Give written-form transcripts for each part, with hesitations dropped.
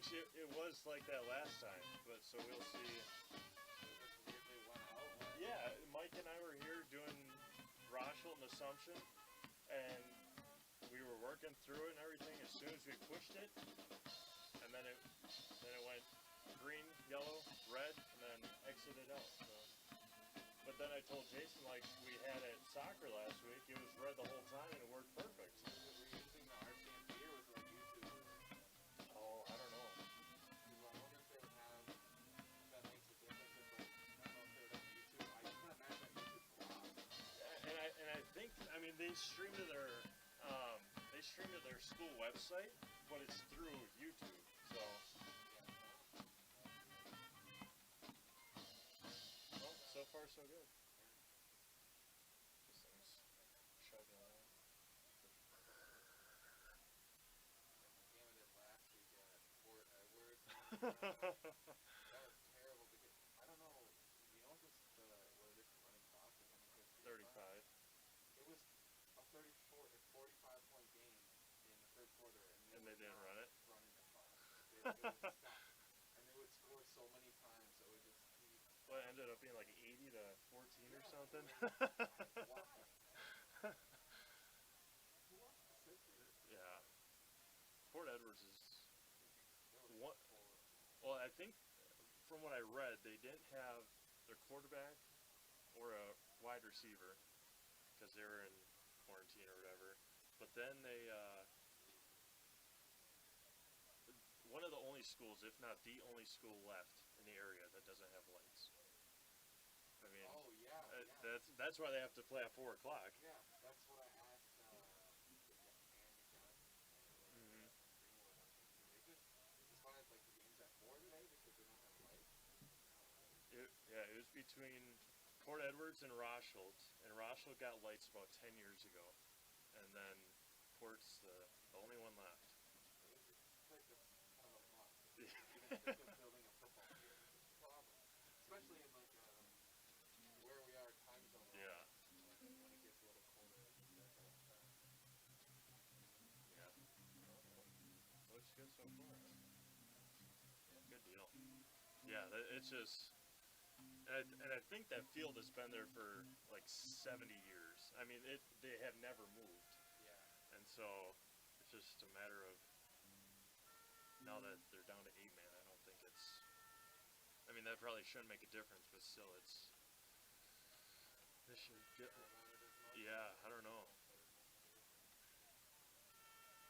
which it was like that last time, but so we'll see. Weirdly went out. Yeah, Mike and I were here doing Rochel and Assumption, and we were working through it and everything. As soon as we pushed it, and then it went green, yellow, red, and then exited out. So. But then I told Jason, like we had at soccer last week, it was red the whole time and it worked perfect. Was it reusing the RCMP or was it like YouTube? Oh, I don't know. I wonder if they would have, if that makes a difference, if like, I don't know if they would have YouTube. I just want to imagine that YouTube flops. And I think, I mean, they stream to their school website, but it's through YouTube. So, well, so far so good. This thing's chugging along. Game of it last week at Fort Edward. That was terrible because I don't know. You know what it is running clock is on the 35. It was a 45 point game in the third quarter, And they didn't run it? Running the clock. They would stop. And they would score so many times, so it would just keep. Well, it ended up being like 80 to 14 or something. Why? Who wants to sit there? Yeah. Fort Edwards is Really what? poor. Well, I think from what I read, they didn't have their quarterback or a wide receiver because they were in quarantine or whatever. But then they, one of the only schools, if not the only school left in the area that doesn't have lights. I mean, Oh yeah, that's why they have to play at 4 o'clock. yeah. That's what I asked. Mm-hmm. They just wanted like the games at 4 today because they don't have lights. Yeah, it was between Port Edwards and Rochelt, and Rochelt got lights about 10 years ago, and then Port's the only one left. It's like this kind of a must. Even think of building a football field. It's a problem, especially in like where we are time zone. Yeah. When it gets a little colder. Yeah. Looks good so far. Good deal. Yeah, it's just, and I think that field has been there for like 70 years. I mean, they have never moved, Yeah. and so it's just a matter of now that they're down to 8-man. I don't think it's. I mean, that probably shouldn't make a difference, but still, it's. This should get. Yeah, I don't know.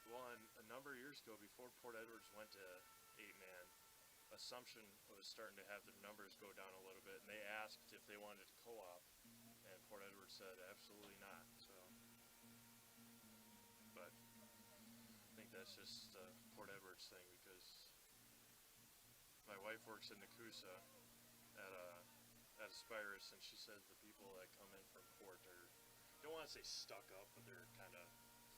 Well, a number of years ago, before Port Edwards went to 8-man, Assumption was starting to have their numbers go down a little bit, and they asked if they wanted to co-op, and Port Edwards said absolutely not. So, but I think that's just a Port Edwards thing because my wife works in Nakusa at Aspirus, and she says the people that come in from Port are, don't want to say stuck up, but they're kind of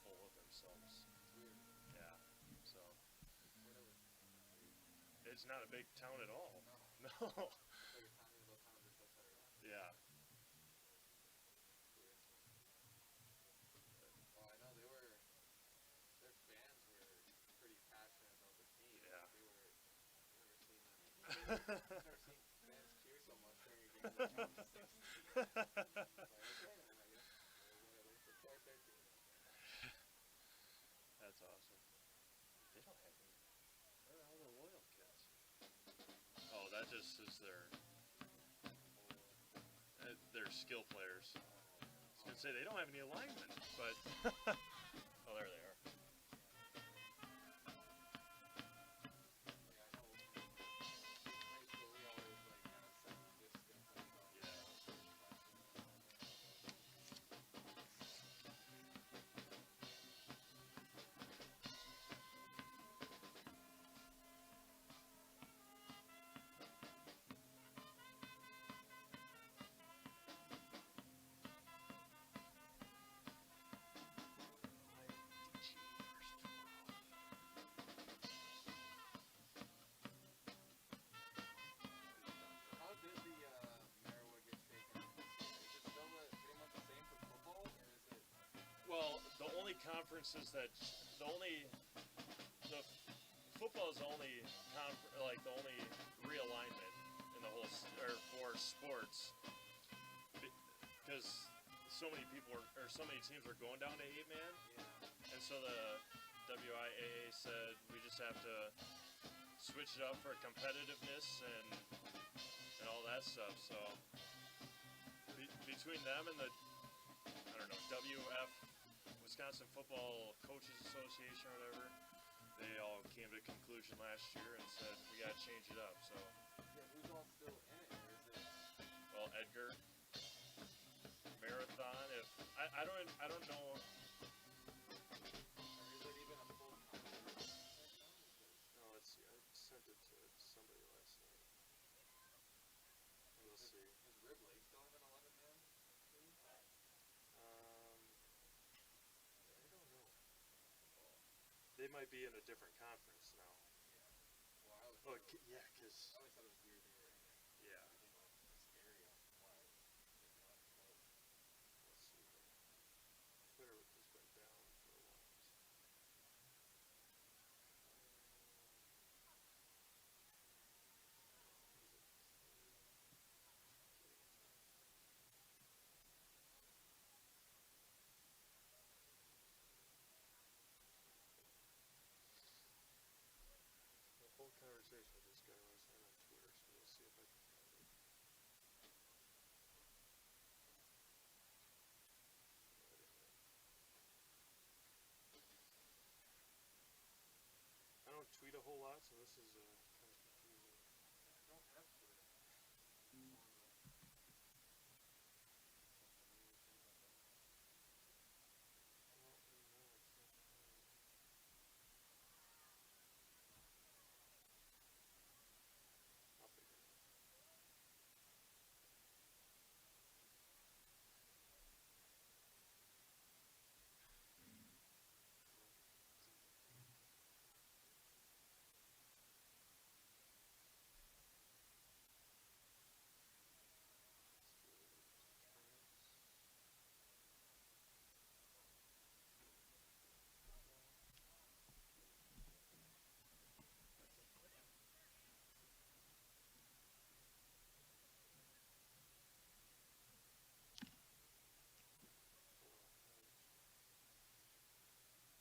full of themselves. Weird. Yeah, so Whatever. it's not a big town at all. No. No. So you're talking about towns that are Yeah. weird. Well, I know their fans were pretty passionate about the team. Yeah. They were. I've never seen fans cheer so much during a game like that. That's awesome. They don't have any. Where are all the loyal kids? Oh, that just is their skill players. I was gonna say they don't have any alignment, but oh, there they are. How did the Marawa get taken? Is it still pretty much the same for football, or is it? Well, the only conferences that the football is was the only like the only realignment in the whole or for sports because so many people or so many teams were going down to 8-man, Yeah. and so the WIAA said we just have to switch it up for competitiveness and all that stuff. So between them and the I don't know WF Wisconsin Football Coaches Association or whatever, they all came to a conclusion last year and said we gotta change it up. So Yeah, who's all still in it, or is it? well, Edgar Marathon. If I don't know. Or is it even a full conference right now? No, let's see. I sent it to somebody last night. We'll see. Is Ribley still in an 11-man team? I don't know. They might be in a different conference now. Yeah. Well, I always Oh, thought it was, yeah, cause I always thought it was weird they were in it. yeah. Everything was scary on why they let them go. Let's see here. Twitter has been down for a while. The whole conversation with this guy last night on Twitter, so we'll see if I can find it. I don't tweet a whole lot, so this is kind of confusing. I don't have Twitter. I'm more of a social media person, but Well, no, it's not showing. I'll figure it out.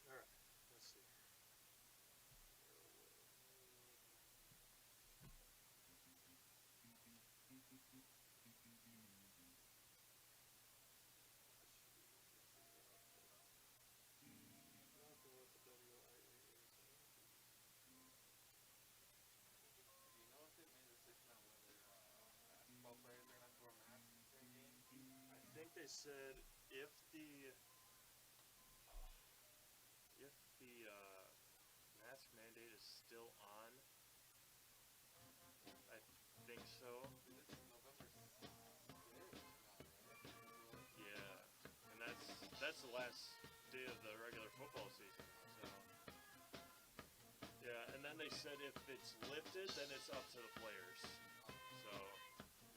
Alright, let's see. Nothing with the WIAA is. do you know if they made a decision on whether basketball players are gonna have to wear masks during games? I think they said if the mask mandate is still on, I think so. It's November 6th now, right? Yeah, and that's the last day of the regular football season. So yeah, and then they said if it's lifted, then it's up to the players. So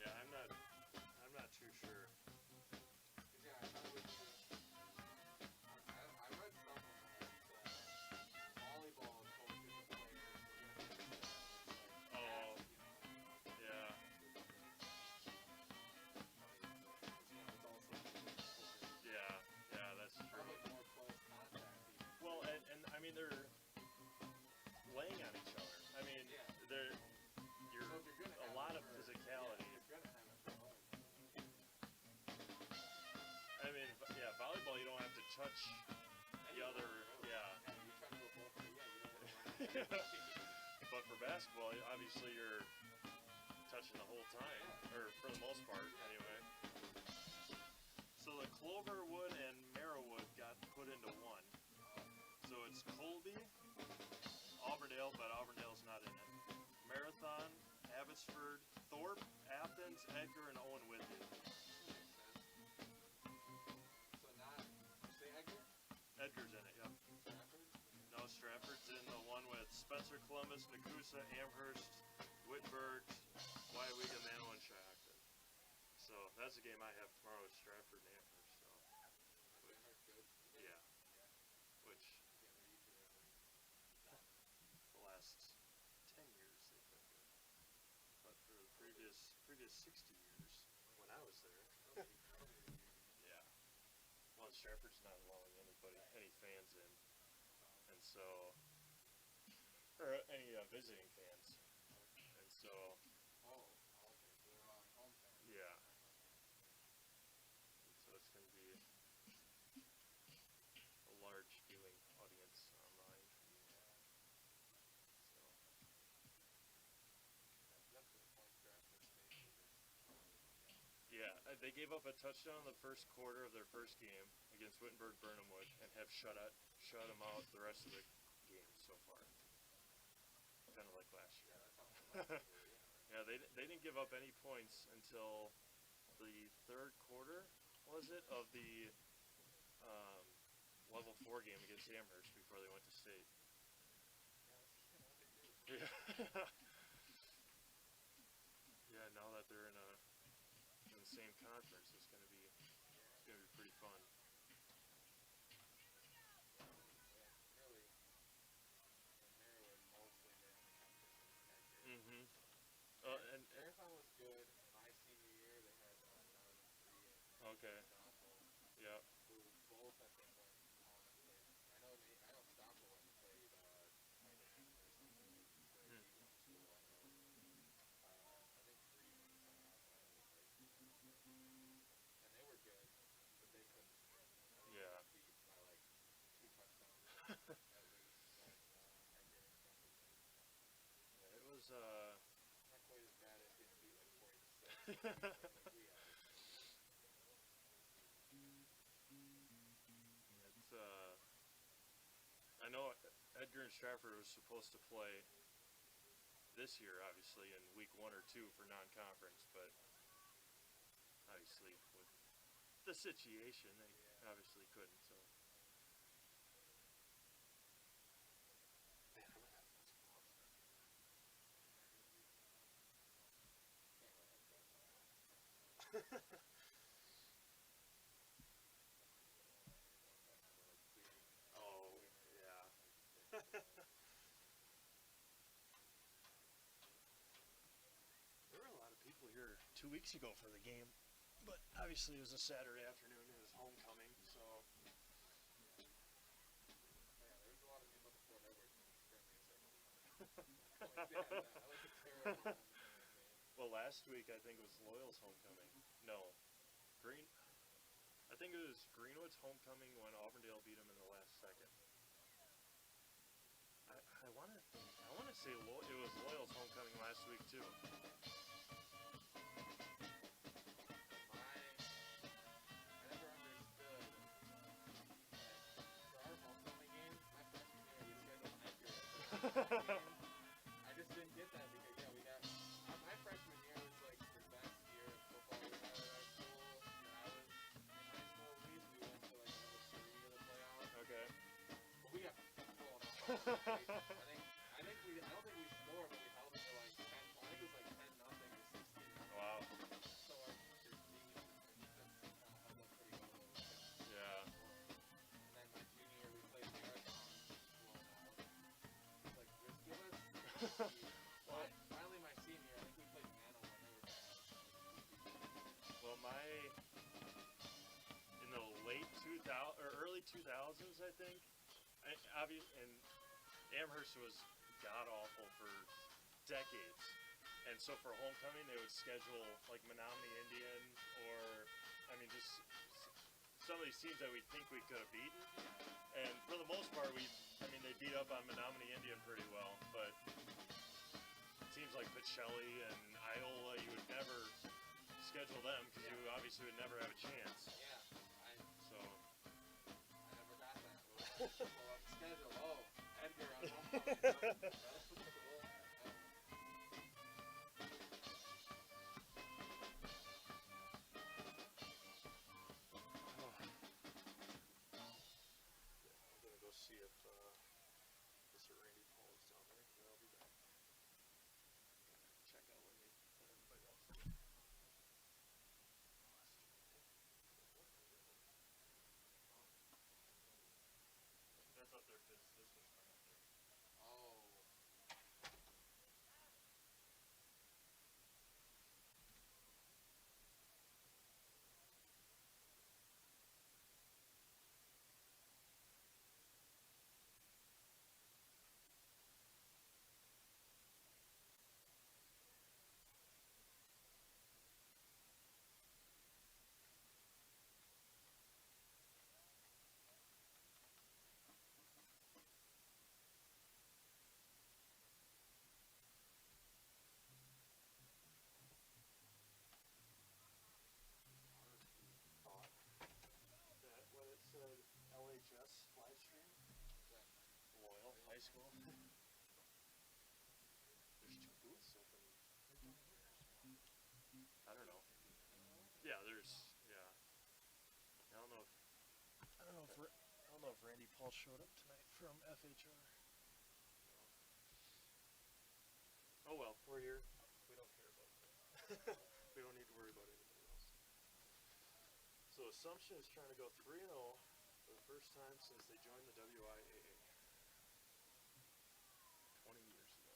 yeah, I'm not too sure. Cause yeah, I thought it was just. I read somewhere that volleyball coaches and players were gonna get the like Oh, mask, yeah. it's also for Yeah, that's true. probably more close contact even. Well, and I mean they're laying on each other. I mean, Yeah. they're So if you're gonna a have lot it of for- physicality. Yeah, if you're gonna have it for home games. I mean, yeah, volleyball you don't have to touch the Anyone, other. really. Yeah. Yeah, you're trying to go both ways. Yeah, you don't want to run into But for basketball, obviously you're touching the whole time, or for the most part, anyway. So the Cloverwood and Merrillwood got put into one. So it's Colby, Auburndale, but Auburndale's not in it. Marathon, Abbotsford, Thorpe, Athens, Edgar, and Owen Whitney. Makes sense. So not, say Edgar? Edgar's in it, yep. Stratford? No, Stratford's in the one with Spencer, Columbus, Nakusa, Amherst, Whitburg, Waiwega, Mano, and Shiocton. So that's the game I have tomorrow with Stratford and Amherst. So Is Amherst good? yeah, Yeah. which Getting ready for that one. the last to 60 years when I was there. That'll be the year. Yeah. Well, Stratford's not allowing any fans in, and so, or any visiting fans, and so, Oh, okay. So they're allowing home fans. yeah. And so it's gonna be a large viewing audience online. So. That's the point Stratford State is just Yeah, they gave up a touchdown in the first quarter of their first game against Wittenberg Burnhamwood and have shut them out the rest of the game so far. Kind of like last year. Yeah, that's how last year, Yeah, they didn't give up any points until the third quarter, was it, of the level 4 game against Amherst before they went to state. Yeah, that's kind of what they do. Yeah. Yeah, now that they're in the same conference, it's gonna be pretty fun. And really, and they were mostly the only competition we had here. Mm-hmm. And Marathon was good. My senior year, they had Darwin Free and okay. Stompel, Yeah. who both I think went on and played. I know Stompel went and played tight end or something with where he went to school. I think Free went to some athletic place, and they were good, but they couldn't. Yeah. Beat by like 2 touchdowns at least. And Edgar and Stompel team. Yeah, it was Not quite as bad as getting beat like 40-6 like we had. it's I know Edgar and Stratford was supposed to play this year, obviously, in week 1 or 2 for non-conference, but obviously with the situation, they obviously couldn't. So. Man, I'm gonna have this close. Oh, yeah. There were a lot of people here 2 weeks ago for the game, but obviously it was a Saturday afternoon. It was homecoming, so. Yeah, there was a lot of people at the Fort Edward game. Scared me as their homecoming. I like a terrible homecoming game. Well, last week I think it was Loyal's homecoming. No, I think it was Greenwood's homecoming when Auburndale beat him in the last second. I wanna say it was Loyal's homecoming last week too. I never understood that for our homecoming game, my freshman year we scheduled Edgar as the homecoming game. I just didn't get that because we got my freshman year was like the best year of football we had at our school. When I was in high school, at least we went to like level 3 of the playoffs. Okay. But we got blown out. I don't think we scored, but we held it to like 10. I think it was like 10-0 or 16-0. Wow. So our defense held up pretty well. Yeah. And then my junior year we played Marathon, blown out. It's like ridiculous. Finally my senior year, I think we played Mano and they were bad. Well, in the late 2000 or early 2000s, I think, and Amherst was god awful for decades, and so for homecoming they would schedule like Menominee Indian or, I mean, just some of these teams that we think we could have beaten, and for the most part they beat up on Menominee Indian pretty well, but teams like Pacelli and Iola, you would never schedule them because you obviously would never have a chance. Yeah, So. I never got that. We'll up the schedule. Oh, Edgar on homecoming. That was cool. I'm gonna go see if Mr. Randy Paul is down there, and then I'll be back. Check out what everybody else did. That's up there because this was from up there. Oh, high school. There's 2 booths open right down here. I don't know. Yeah, there's yeah. I don't know if Randy Paul showed up tonight from FHR. Oh well, we're here. We don't care about that. We don't need to worry about anybody else. So Assumption is trying to go 3-0 for the first time since they joined the WIAA 20 years ago.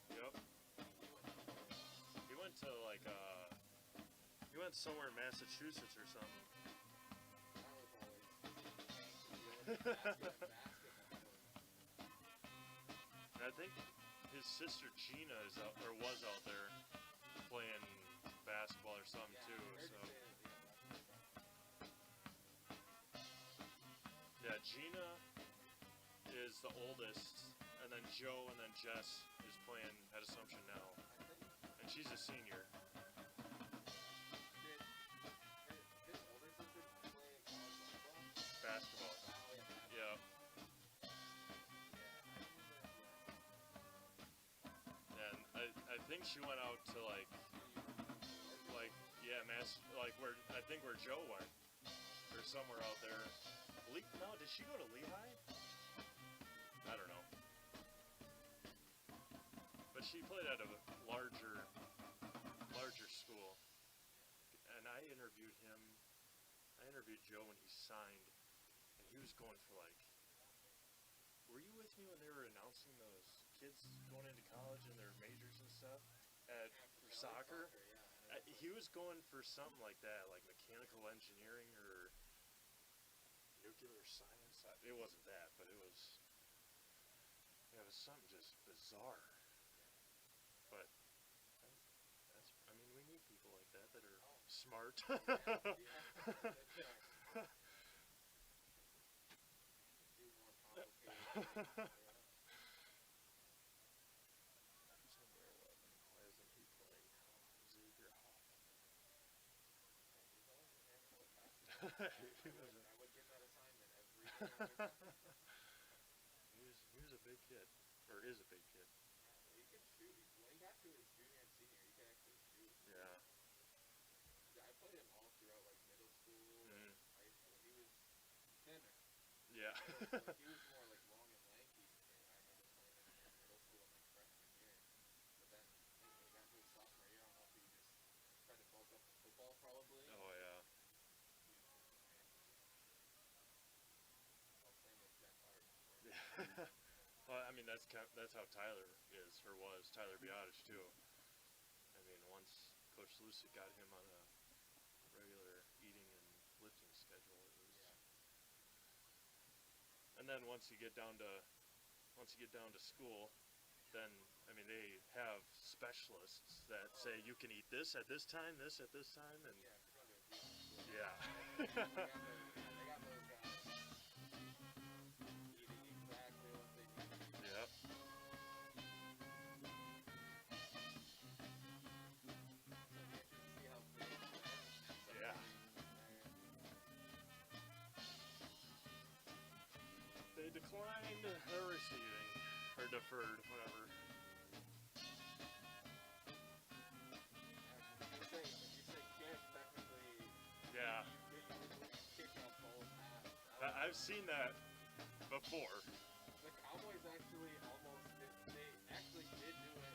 Yep. He went to like he went somewhere in Massachusetts or something. And I think his sister Gina is out or was out there playing basketball or something too. So yeah, Gina is the oldest, and then Joe and then Jess is playing at Assumption now, and she's a senior. Basketball. Yeah. And I think she went out to like yeah, where I think where Joe went or somewhere out there. No, did she go to Lehigh? I don't know. But she played at a larger school. And I interviewed Joe when he signed, and he was going for like, were you with me when they were announcing those kids going into college and their majors and stuff for soccer? He was going for something like that, like mechanical engineering or nuclear science. It wasn't that, but it was something just bizarre. But I mean, we need people like that are smart. Why isn't he playing? Xavier Hoffman. I would get that assignment every time. He was a big kid, or is a big kid. Yeah, he could shoot. When he got to his junior and senior, he could actually shoot. Yeah. I played him all throughout like middle school, high school. He was thinner. Yeah. Like, he was more like long and lanky. I remember playing him in middle school and like freshman year. But then when he got to his sophomore year, I don't know if he just tried to bulk up the football probably. Oh yeah. Same with Jeff Hart. Yeah. Well, I mean that's how Tyler is or was. Tyler Biotic too. I mean, once Coach Lucid got him on a regular eating and lifting schedule, it was. Yeah. And then once you get down to school, then I mean they have specialists that say you can eat this at this time, this at this time, and Yeah, if you're going to a decent school. yeah. They got those guys eating exactly what they need to eat. Yep. Yeah. They declined the receiving, or deferred, whatever. When you say kick, technically, Yeah. you kick up both halves. I've seen that before. The Cowboys actually they actually did do it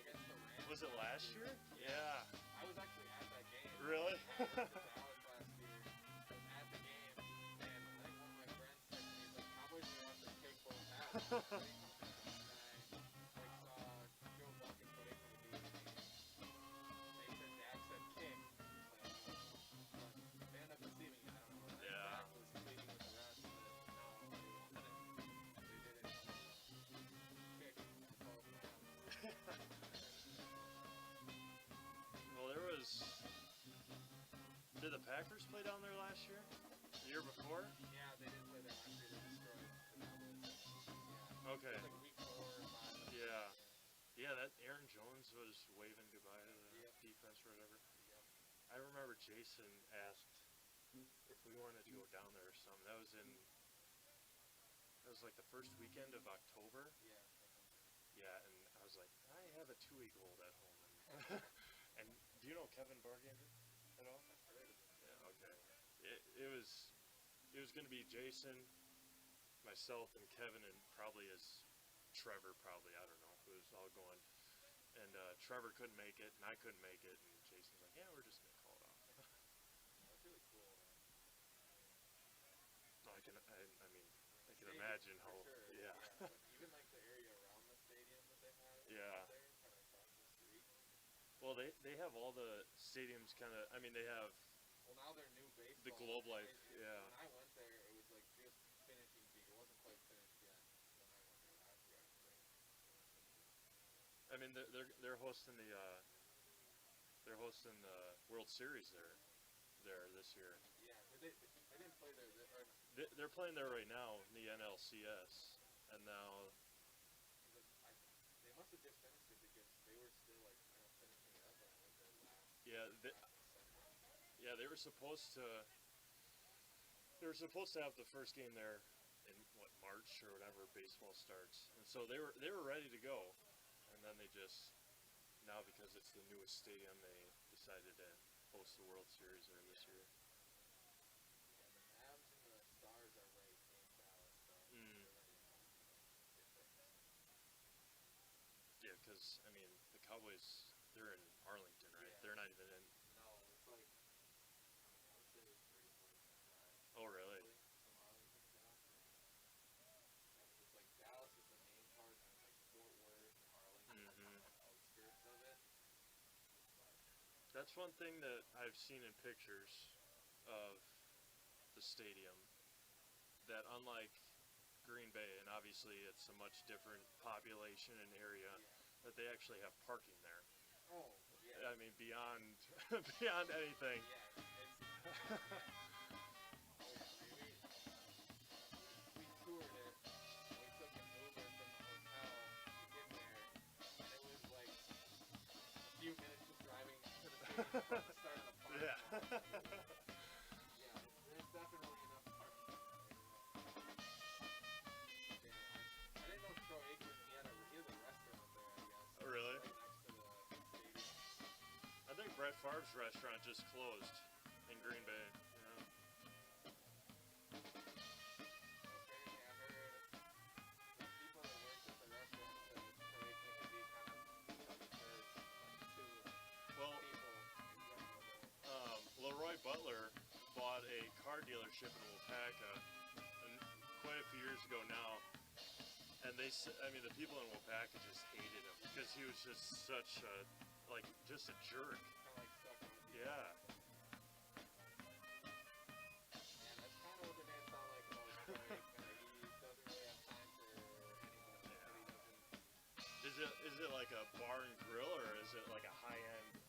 against the Rams. Was it last year? Yeah. I was actually at that game. Really? I went to Dallas last year. I was at the game, and I think one of my friends said to me, he's like, Cowboys are going to kick both halves. And I saw Joe Buck and Cody from the game. They said Dak said kick. But they ended up receiving it. I don't know. Yeah. Dak was pleading with the refs, but no, they wanted it. They did it. Kick both halves. Well, did the Packers play down there last year? The year before? Yeah, they did play there last year. They destroyed the Cowboys. Yeah. Okay. It was like week 4 or 5. Yeah. Yeah, that Aaron Jones was waving goodbye to the Yep. defense or whatever. Yep. I remember Jason asked if we wanted to go down there or something. That was like the first weekend of October. Yeah. That sounds right. Yeah, and I was like, I have a 2-week-old at home, and and do you know Kevin Bargander at all? I heard of it. Yeah, okay. It was gonna be Jason, myself, and Kevin, and probably as Trevor, probably, I don't know, who was all going. And Trevor couldn't make it, and I couldn't make it, and Jason's like, yeah, we're just gonna call it off. That's really cool. No, I mean, I can Stadium, imagine for how, sure. yeah. But even like the area around the stadium that they have. Yeah. There, kind of across the street. Well, they have all the stadiums kind of. I mean, they have Well, now they're new baseball. the Globe Life. Yeah. When I went there, it was like just finishing peak. It wasn't quite finished yet when I went there last year. I mean, they're hosting the World Series there this year. Yeah, they didn't play there. They're playing there right now in the NLCS, and now They must have just finished it because they were still like kind of finishing it up when I went there last. yeah Last December. yeah they were supposed to have the first game there in what, March or whatever baseball starts, and so they were ready to go, and then they just now, because it's the newest stadium, they decided to host the World Series there this year. Yeah, the Mavs and the Stars are right in Dallas, so Mm. they're right in different. Yeah, because I mean the Cowboys, they're in Arlington, right? Yeah. They're not even in. No, it's like I would say it's 30-40 minute drive. Oh, really? From Arlington to Dallas. Yeah, 'cause it's like Dallas is the main part, and it's like Fort Worth, Arlington, Mhm. like outskirts of it. That's one thing that I've seen in pictures of the stadium. That unlike Green Bay, and obviously it's a much different population and area, Yeah. that they actually have parking there. Oh, yeah. I mean, beyond beyond anything. Yeah, it's. Oh yeah, we toured it. We took an Uber from the hotel to get there, and it was like a few minutes just driving to the stadium from the start of the park. Yeah. Yeah, there's definitely enough parking. Yeah, I didn't know Troy Aikman. He had a restaurant there, I guess. Really? Right next to the stadium. I think Brett Favre's restaurant just closed in Green Bay. Yeah. Apparently, I heard the people that worked at the restaurant said Troy Aikman would be kind of Chuck E. Cheese to Well, people in general. Leroy Butler bought a car dealership in Waupaca quite a few years ago now, and I mean, the people in Waupaca just hated him because he was just such a, like, just a jerk. Kind of like stuck with you. Yeah. Yeah, that's kind of what they made it sound like about Troy Aikman. He doesn't really have time for anybody. Yeah. He doesn't. Is it like a bar and grill, or is it like a high end?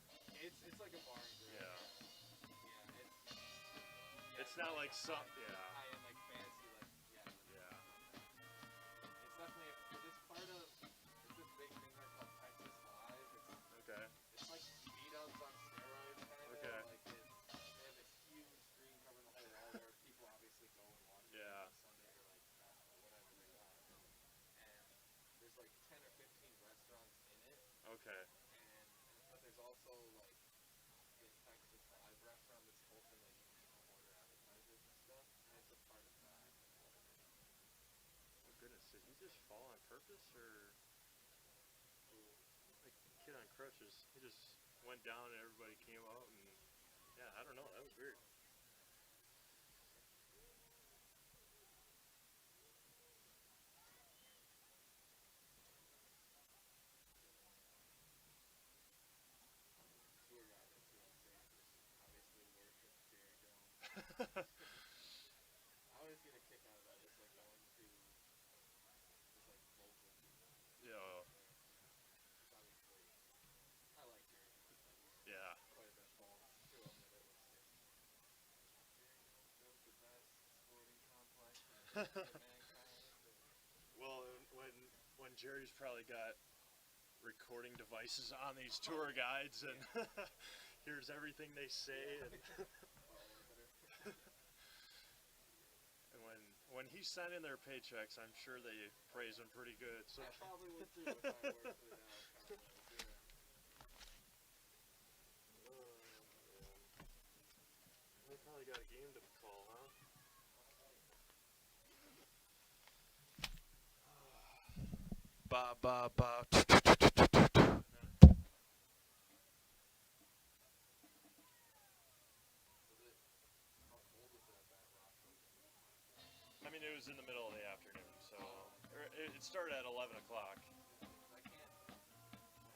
It's like a bar and grill. Yeah. Yeah, It's not like some. high, Yeah. high end, like fancy, like Yeah. It's definitely this part of it's this big thing there called Texas Live. Okay. It's like speed ups on steroids, kind of. Okay. Like they have this huge screen covering the whole wall where people obviously go and watch it Yeah. on Sunday or like whatever they want. And there's like 10 or 15 restaurants in it. Okay. But there's also like this Texas Live restaurant that's open that you can order appetizers and stuff, and it's a part of that. Oh goodness, did he just fall on purpose, or like kid on crutches? He just went down and everybody came out, and yeah, I don't know. That was weird. Tour guide that's who I'm saying just obviously worships Jerry Jones. I always get a kick out of that, just like going to just like local people. Yeah. Obviously, I like Jerry Jones. Yeah. Quite a bit false to him that it was just Jerry Jones built the best sporting complex in the history of mankind. Well, when Jerry's probably got recording devices on these tour guides and hears everything they say. And, and when he's signing their paychecks, I'm sure they praise him pretty good. So I probably would too if I worked for the Dallas Cowboys. they probably got a game to call, huh? Ba ba ba. I mean, it was in the middle of the afternoon, so it started at 11 o'clock. I can't.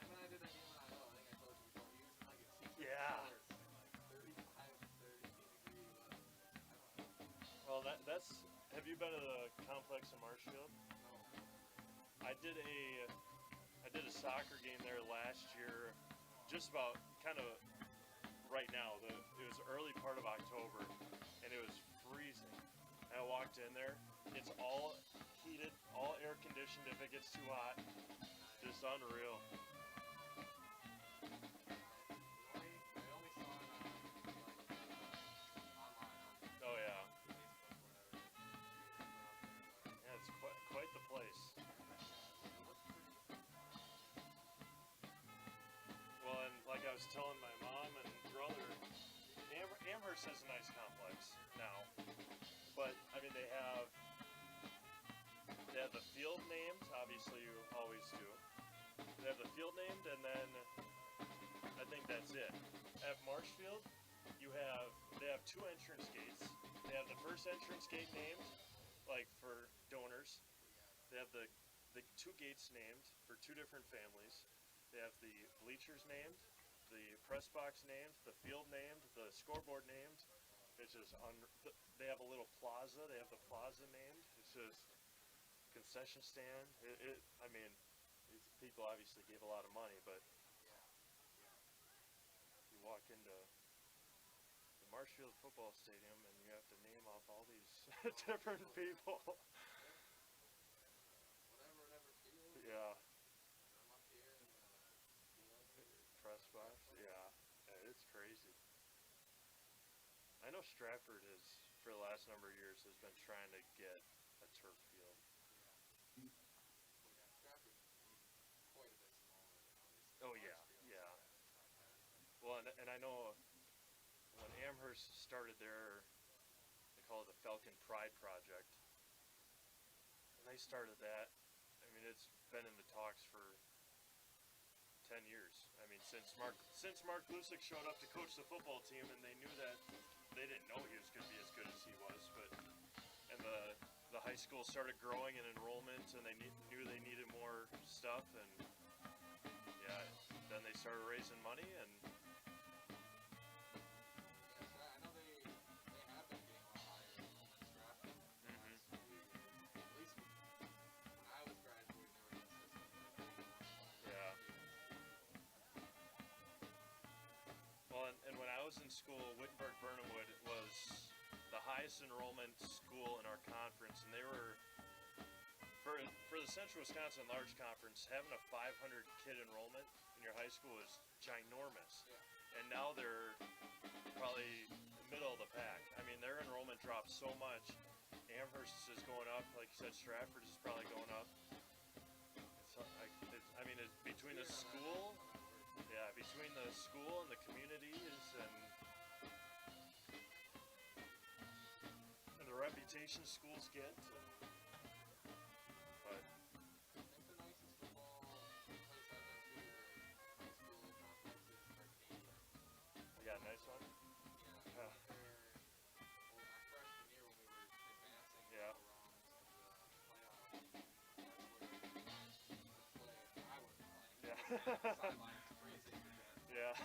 Him and I did that game in Iowa. I think I told you before. He was in like a sequence Yeah. shorts and like 35 to 30 degree weather. Well, that's. Have you been to the complex in Marshfield? No. I did a soccer game there last year, just about kind of right now. It was early part of October, and it was freezing. I walked in there. It's all heated, all air conditioned. If it gets too hot, just unreal. I only saw it on like online on Oh yeah, Facebook, whatever. yeah. It's quite the place. Well, and like I was telling my mom and brother, Amherst has a nice complex now, but I mean they have the field named. Obviously, you always do. They have the field named, and then I think that's it. At Marshfield, they have two entrance gates. They have the first entrance gate named, like for donors. They have the two gates named for two different families. They have the bleachers named, the press box named, the field named, the scoreboard named. It's just they have a little plaza. They have the plaza named. It's just concession stand. I mean, these people obviously gave a lot of money, but you walk into the Marshfield football stadium and you have to name off all these different people. Whatever field. Yeah. I'm up here in the Press box. Yeah. It's crazy. I know Stratford for the last number of years, has been trying to get a turf field. Stratford's quite a bit smaller than obviously. Oh yeah, yeah. Well, and I know when Amherst started they call it the Falcon Pride Project. When they started that, I mean, it's been in the talks for 10 years. I mean, since Mark Lusick showed up to coach the football team, and they knew that they didn't know he was going to be as good as he was, and the high school started growing in enrollment, and they knew they needed more stuff, and yeah, then they started raising money, and I know they have been getting a lot higher enrollment in Stratford the last few years. At least when I was graduating, they were consistent. yeah. Well, and when I was in school, Wittenberg-Burnhamwood was the highest enrollment school in our conference, and they were, for the Central Wisconsin Large Conference, having a 500 kid enrollment in your high school is ginormous. Yeah. And now they're probably middle of the pack. I mean, their enrollment dropped so much. Amherst is going up, like you said, Stratford is probably going up. It's between the school. Yeah, between the school and the communities and the reputation schools get. But I think the nicest football place I've been to, the high school complex is Arcadia. yeah, nice one. Yeah, we went there my freshman year when we were advancing Yeah. rounds of the playoffs. That's where we would play. I wasn't playing. Yeah. Sidelines freezing to death. Yeah. Our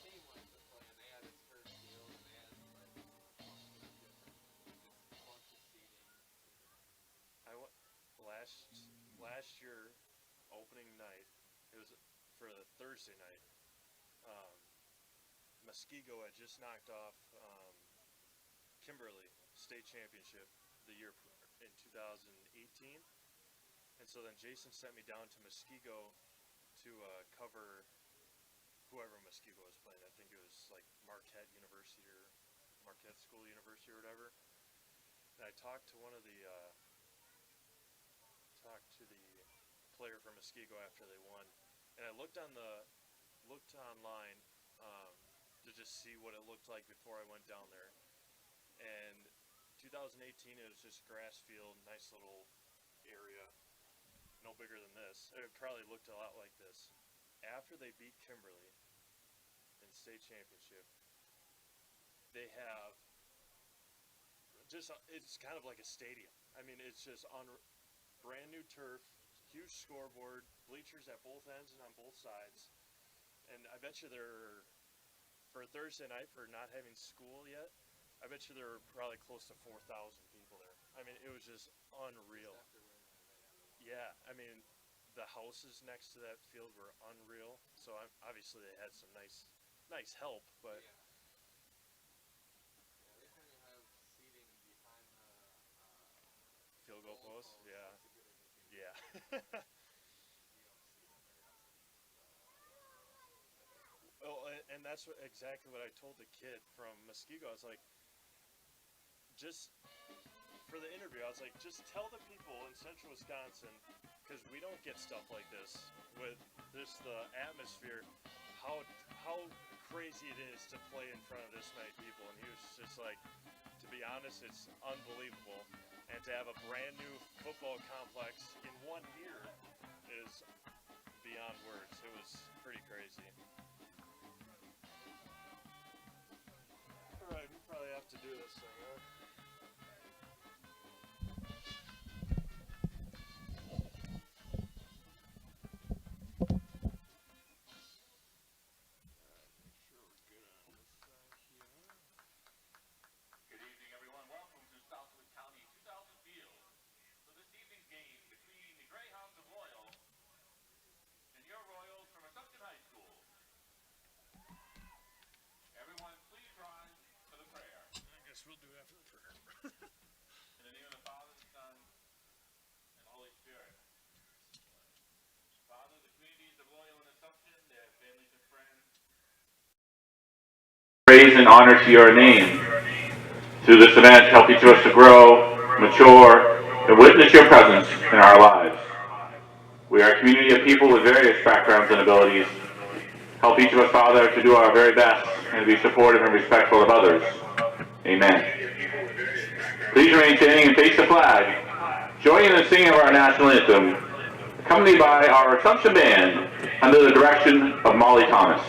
team went to play, and they had its turf field, and they had like a bunch of different, just a bunch of seating. I went last year, opening night. It was for the Thursday night. Muskego had just knocked off Kimberly state championship the year in 2018, And so then Jason sent me down to Muskego to cover whoever Muskego was playing. I think it was like Marquette University or Marquette School University or whatever. And I talked to one of the player from Muskego after they won, and I looked online to just see what it looked like before I went down there. And 2018, it was just grass field, nice little area, no bigger than this. It probably looked a lot like this. After they beat Kimberly in state championship, they have just, it's kind of like a stadium. I mean, it's just on brand new turf, huge scoreboard, bleachers at both ends and on both sides. And I bet you for Thursday night, for not having school yet, I bet you there were probably close to 4,000 people there. I mean, it was just unreal. Yeah, I mean, the houses next to that field were unreal. So obviously they had some nice help, but Anytime you have seating behind the field goal post, yeah, that's a good indicator. yeah. You don't see that very often. Oh, and that's exactly what I told the kid from Muskego. I was like, just for the interview, I was like, just tell the people in central Wisconsin, because we don't get stuff like this, with this, the atmosphere, how crazy it is to play in front of this many people. And he was just like, to be honest, it's unbelievable. And to have a brand new football complex in 1 year is beyond words. It was pretty crazy. Alright, we probably have to do this thing, huh? We'll do it after the prayer. In the name of the Father, the Son, and Holy Spirit. Father, the communities of Loyal and Assumption, their families and friends. Praise and honor to your name. Through this event, help each of us to grow, mature, and witness your presence in our lives. We are a community of people with various backgrounds and abilities. Help each of us, Father, to do our very best and to be supportive and respectful of others. Amen. Please remain standing and face the flag. Join in the singing of our national anthem, accompanied by our Assumption Band under the direction of Molly Thomas.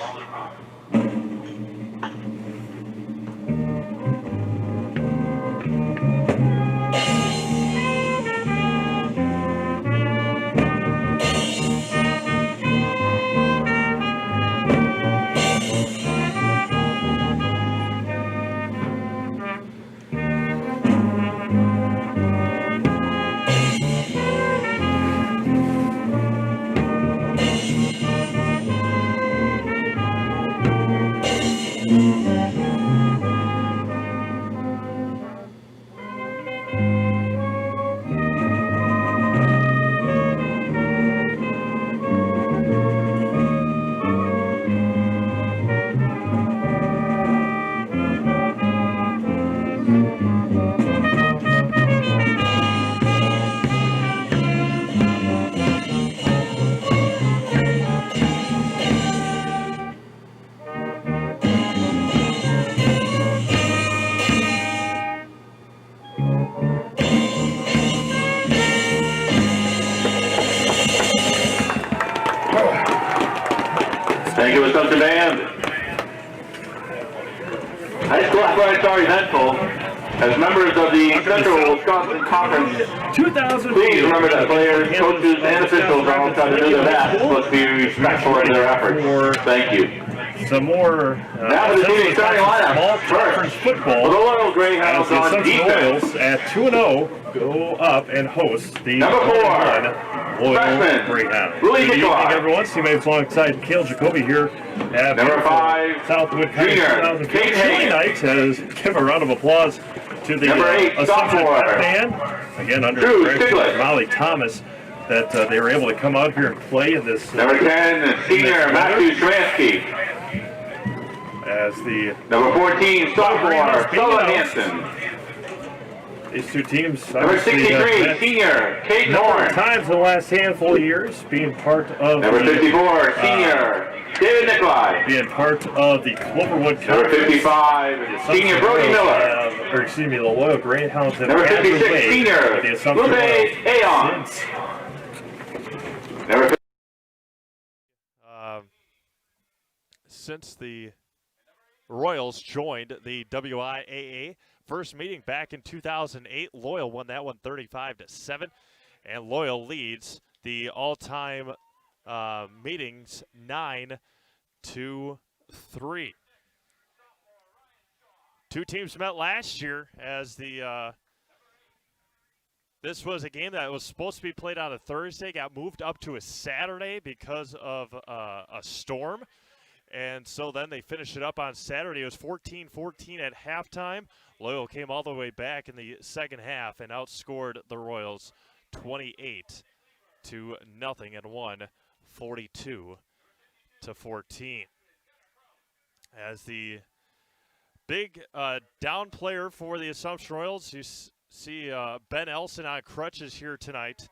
Thank you, Assumption Band. High school athletics are eventful. As members of the Central Wisconsin Conference, 2000. please remember that players, coaches, and officials are all trying to do their best. Let's be respectful of their efforts. Thank you. Some more Now for the team starting lineup. small conference First, football. the Loyal As Greyhounds the on Assumption defense. Royals at 2-0 go up and host the Number 4, Loyal freshman, Greyhounds. Willie Good evening, Nicolai. everyone. Teammates alongside Cale Jacoby here at Number 5, Southwood County junior, 2000 Kate Chili Hayes. Nights. As give a round of applause to the Number 8, Assumption sophomore, band. Again, under Drew the direction Stiglitz. of Molly Thomas. that they were able to come out here and play in this. Number 10, senior Matthew Shemansky. As the Number 14, sophomore Sullivan Hansen. these two teams. Number 63, senior Kate Horn. Times in the last handful of years being part of. Number 54, senior David Nikolai. Being part of the Cloverwood. Number 55, senior Brody Miller. Or excuse me, the Loyal Greyhounds. Number 56, senior Lupe Aon. Number 50. Since the Royals joined the WIAA first meeting back in 2008, Loyal won that one 35-7, and Loyal leads the all-time meetings 9-3. Two teams met last year as the this was a game that was supposed to be played on a Thursday, got moved up to a Saturday because of a storm. And so then they finished it up on Saturday. It was 14-14 at halftime. Loyal came all the way back in the second half and outscored the Royals 28-0 and won 42-14. As the big down player for the Assumption Royals, you see Ben Elson on crutches here tonight.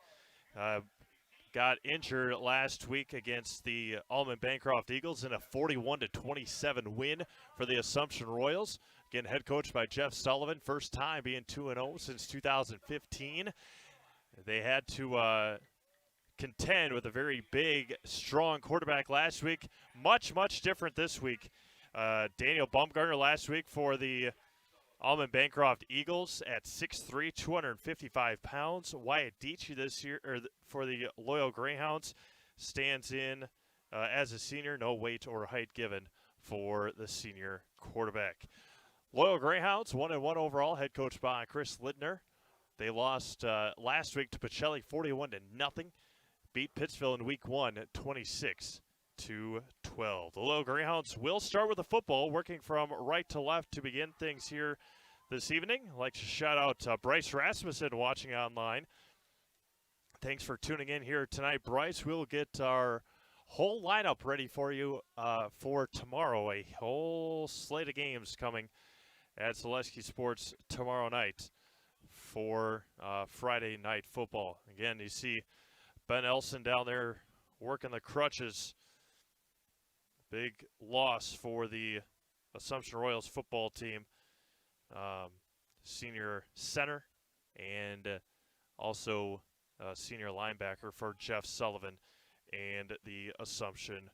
Got injured last week against the Allman Bancroft Eagles in a 41-27 win for the Assumption Royals. Again, head coached by Jeff Sullivan, first time being 2-0 since 2015. They had to contend with a very big, strong quarterback last week. Much, much different this week. Daniel Baumgartner last week for the Allman Bancroft Eagles at 6'3", 255 pounds. Wyatt Dietschy this year, for the Loyal Greyhounds, stands in as a senior. No weight or height given for the senior quarterback. Loyal Greyhounds 1-1 overall. Head coach by Chris Lidner. They lost last week to Pacelli 41-0. Beat Pittsville in week 1 at 26-12. The Loyal Greyhounds will start with the football, working from right to left to begin things here this evening. I'd like to shout out Bryce Rasmussen watching online. Thanks for tuning in here tonight, Bryce. We'll get our whole lineup ready for you for tomorrow. A whole slate of games coming at Zaleski Sports tomorrow night for Friday night football. Again, you see Ben Elson down there working the crutches. Big loss for the Assumption Royals football team. Senior center and also senior linebacker for Jeff Sullivan and the Assumption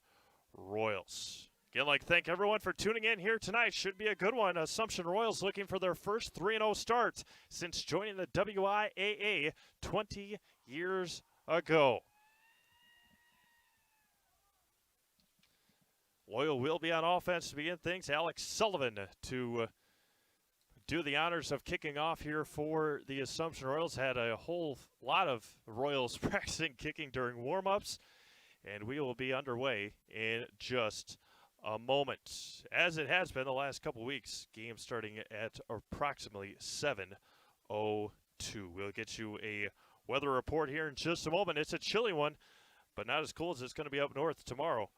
Royals. Again, I'd like to thank everyone for tuning in here tonight. Should be a good one. Assumption Royals looking for their first 3-0 start since joining the WIAA 20 years ago. Loyal will be on offense to begin things. Alex Sullivan to do the honors of kicking off here for the Assumption Royals. Had a whole lot of Royals practicing kicking during warm-ups, and we will be underway in just a moment. As it has been the last couple weeks, game starting at approximately 7:02. We'll get you a weather report here in just a moment. It's a chilly one, but not as cool as it's going to be up north tomorrow,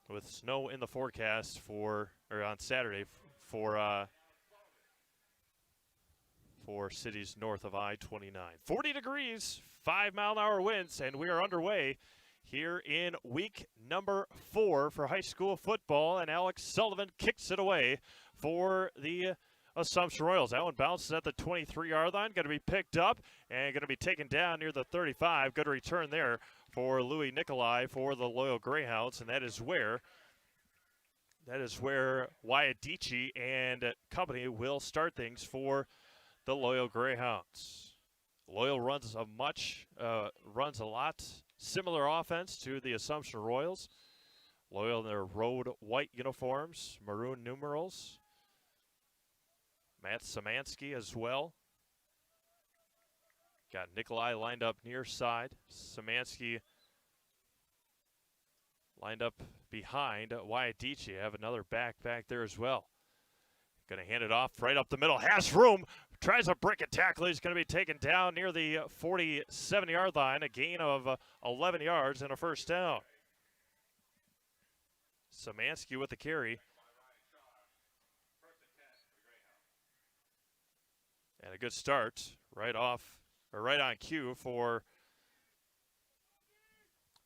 with snow in the forecast on Saturday for cities north of I-29. 40 degrees, 5-mile-an-hour winds, and we are underway here in week number 4 for high school football, and Alex Sullivan kicks it away for the Assumption Royals. That one bounces at the 23-yard line, going to be picked up and going to be taken down near the 35. Good return there for Louis Nikolai for the Loyal Greyhounds, and that is where Wyatt Dietschy and company will start things for the Loyal Greyhounds. Loyal runs a lot similar offense to the Assumption Royals. Loyal in their road white uniforms, maroon numerals. Matt Szymanski as well. Got Nikolai lined up near side. Szymanski lined up behind Wyatt Dietschy. Have another back there as well. Going to hand it off right up the middle. Has room. tries a brick and tackle. He's going to be taken down near the 47-yard line, a gain of 11 yards and a first down. Samansky with the carry. And a good start right on cue for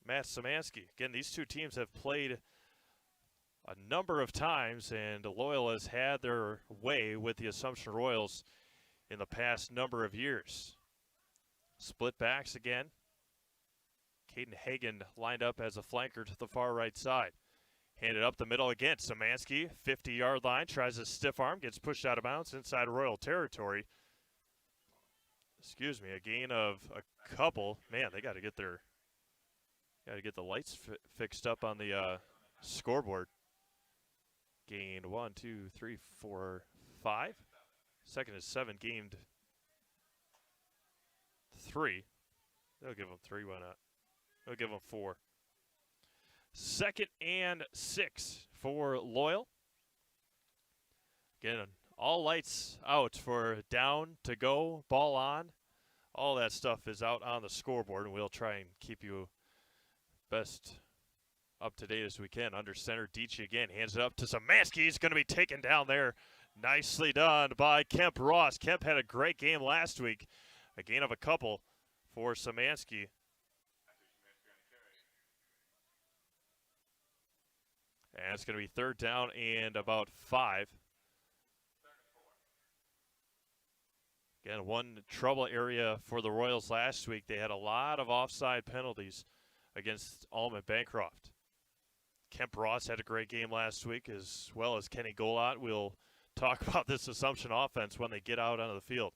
Matt Samansky. Again, these two teams have played a number of times, and Loyal has had their way with the Assumption Royals in the past number of years. Split backs again. Caden Hagan lined up as a flanker to the far right side. Handed up the middle again. Samansky, 50-yard line, tries a stiff arm, gets pushed out of bounds inside Royal territory. Excuse me, a gain of a couple. Man, they got to get the lights fixed up on the scoreboard. Gained 1, 2, 3, 4, 5. Second is 7. Gained 3. They'll give them 3. Why not? They'll give them 4. Second and 6 for Loyal. Again, all lights out for down to go, ball on. All that stuff is out on the scoreboard, and we'll try and keep you best up to date as we can. Under center, Dietschy again hands it up to Samansky. He's going to be taken down there. Nicely done by Kemp Ross. Kemp had a great game last week. A gain of a couple for Samansky. And it's going to be third down and about 5. Again, one trouble area for the Royals last week. They had a lot of offside penalties against Allman Bancroft. Kemp Ross had a great game last week, as well as Kenny Golot. We'll talk about this Assumption offense when they get out onto the field.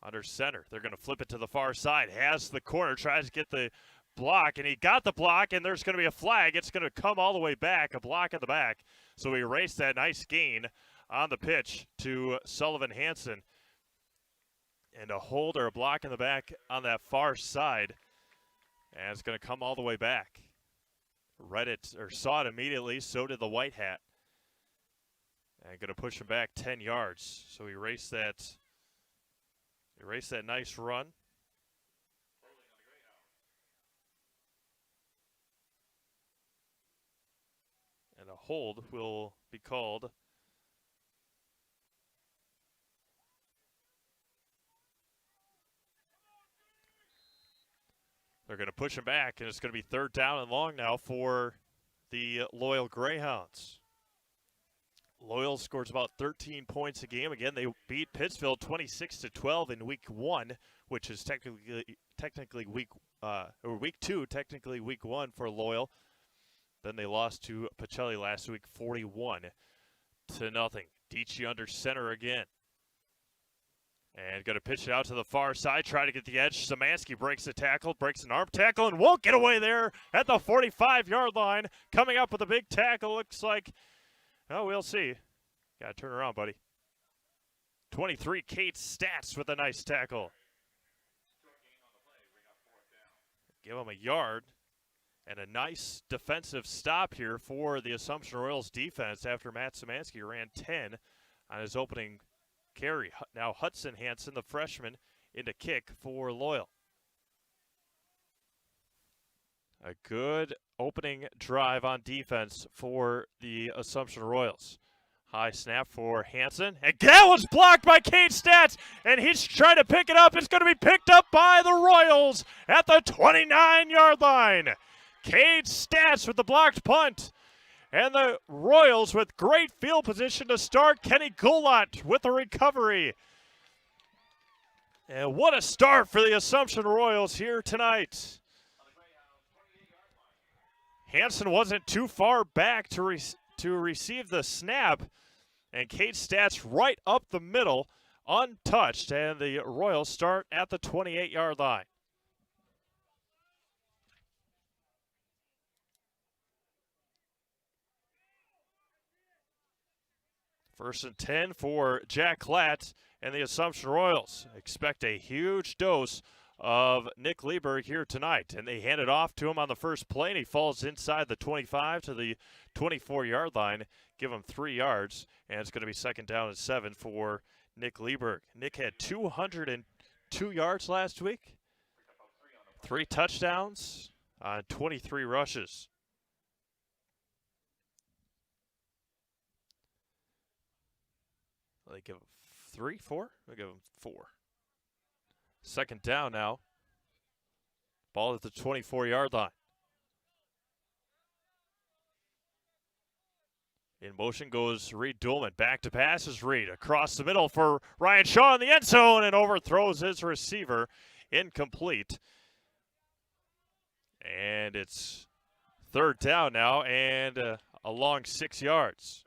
Under center, they're going to flip it to the far side. Has the corner, tries to get the block, and he got the block, and there's going to be a flag. It's going to come all the way back, a block in the back. So we erase that nice gain on the pitch to Sullivan Hanson. And a hold or a block in the back on that far side. And it's going to come all the way back. Read it or saw it immediately, so did the white hat. And going to push him back 10 yards. So erase that nice run. And a hold will be called. They're going to push him back, and it's going to be third down and long now for the Loyal Greyhounds. Loyal scores about 13 points a game. Again, they beat Pittsfield 26-12 in week 1, which is technically week 2, technically week 1 for Loyal. Then they lost to Pacelli last week 41-0. Dietschy under center again. And going to pitch it out to the far side, try to get the edge. Samansky breaks the tackle, breaks an arm tackle, and won't get away there at the 45-yard line. Coming up with a big tackle, looks like, oh, we'll see. Got to turn around, buddy. 23, Kate Stats with a nice tackle. Give him a yard. And a nice defensive stop here for the Assumption Royals defense after Matt Samansky ran 10 on his opening carry. Now Hudson Hanson, the freshman, into kick for Loyal. A good opening drive on defense for the Assumption Royals. High snap for Hanson. And that was blocked by Kate Stats. And he's trying to pick it up. It's going to be picked up by the Royals at the 29-yard line. Kate Stats with the blocked punt. And the Royals with great field position to start. Kenny Golot with the recovery. And what a start for the Assumption Royals here tonight. Hanson wasn't too far back to receive the snap. And Kate Stats right up the middle, untouched. And the Royals start at the 28-yard line. First and 10 for Jack Klatt and the Assumption Royals. Expect a huge dose of Nick Lieberg here tonight. And they hand it off to him on the first play, and he falls inside the 25 to the 24-yard line. Give him 3 yards, and it's going to be second down and 7 for Nick Lieberg. Nick had 202 yards last week, 3 touchdowns on 23 rushes. They give him 3, 4? They give him 4. Second down now. Ball at the 24-yard line. In motion goes Reed Duhlman. Back to pass is Reed. Across the middle for Ryan Shaw in the end zone and overthrows his receiver. Incomplete. And it's third down now and a long 6 yards.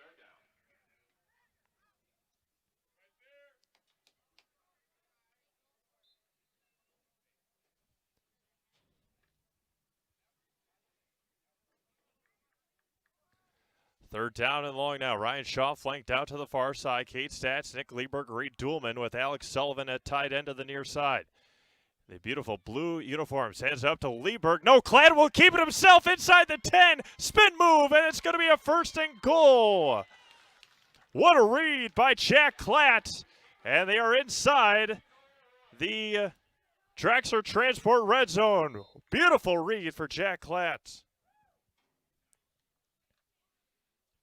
Third down and long now. Ryan Shaw flanked out to the far side. Cade Stats, Nick Lieberg, Reed Duhlman with Alex Sullivan at tight end to the near side. The beautiful blue uniforms. Hands up to Lieberg. No, Klatt will keep it himself inside the 10. Spin move, and it's going to be a first and goal. What a read by Jack Klatt. And they are inside the Drexler Transport red zone. Beautiful read for Jack Klatt.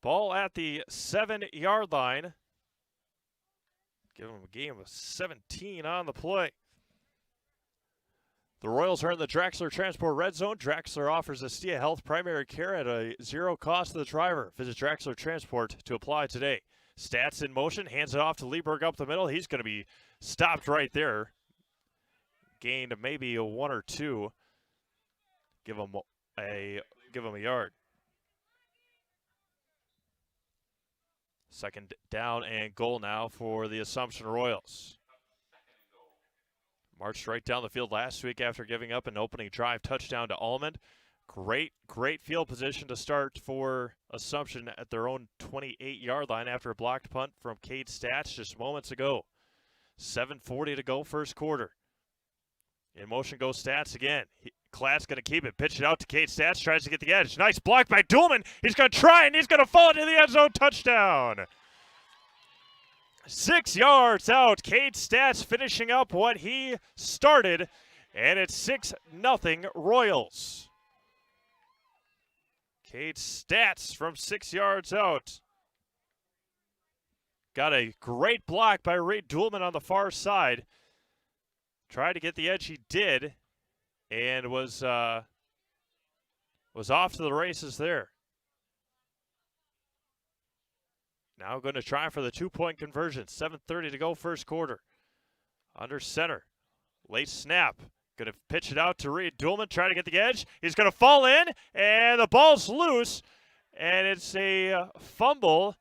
Ball at the 7-yard line. Give them a game of 17 on the play. The Royals are in the Drexler Transport red zone. Drexler offers Estia Health primary care at a zero cost to the driver. Visit Drexler Transport to apply today. Stats in motion, hands it off to Lieberg up the middle. He's going to be stopped right there. Gained maybe a 1 or 2. Give him a yard. Second down and goal now for the Assumption Royals. Marched right down the field last week after giving up an opening drive touchdown to Almond. Great field position to start for Assumption at their own 28-yard line after a blocked punt from Cade Stats just moments ago. 7:40 to go first quarter. In motion goes Stats again. Klatt's going to keep it. Pitch it out to Cade Stats. Tries to get the edge. Nice block by Duhlman. He's going to try, and he's going to fall into the end zone. Touchdown. 6 yards out. Cade Stats finishing up what he started, and it's 6-0 Royals. Cade Stats from 6 yards out. Got a great block by Reed Duhlman on the far side. Tried to get the edge. He did. And was off to the races there. Now going to try for the 2-point conversion. 7:30 to go first quarter. Under center. Late snap. Going to pitch it out to Reed Duhlman. Try to get the edge. He's going to fall in. And the ball's loose. And it's a fumble.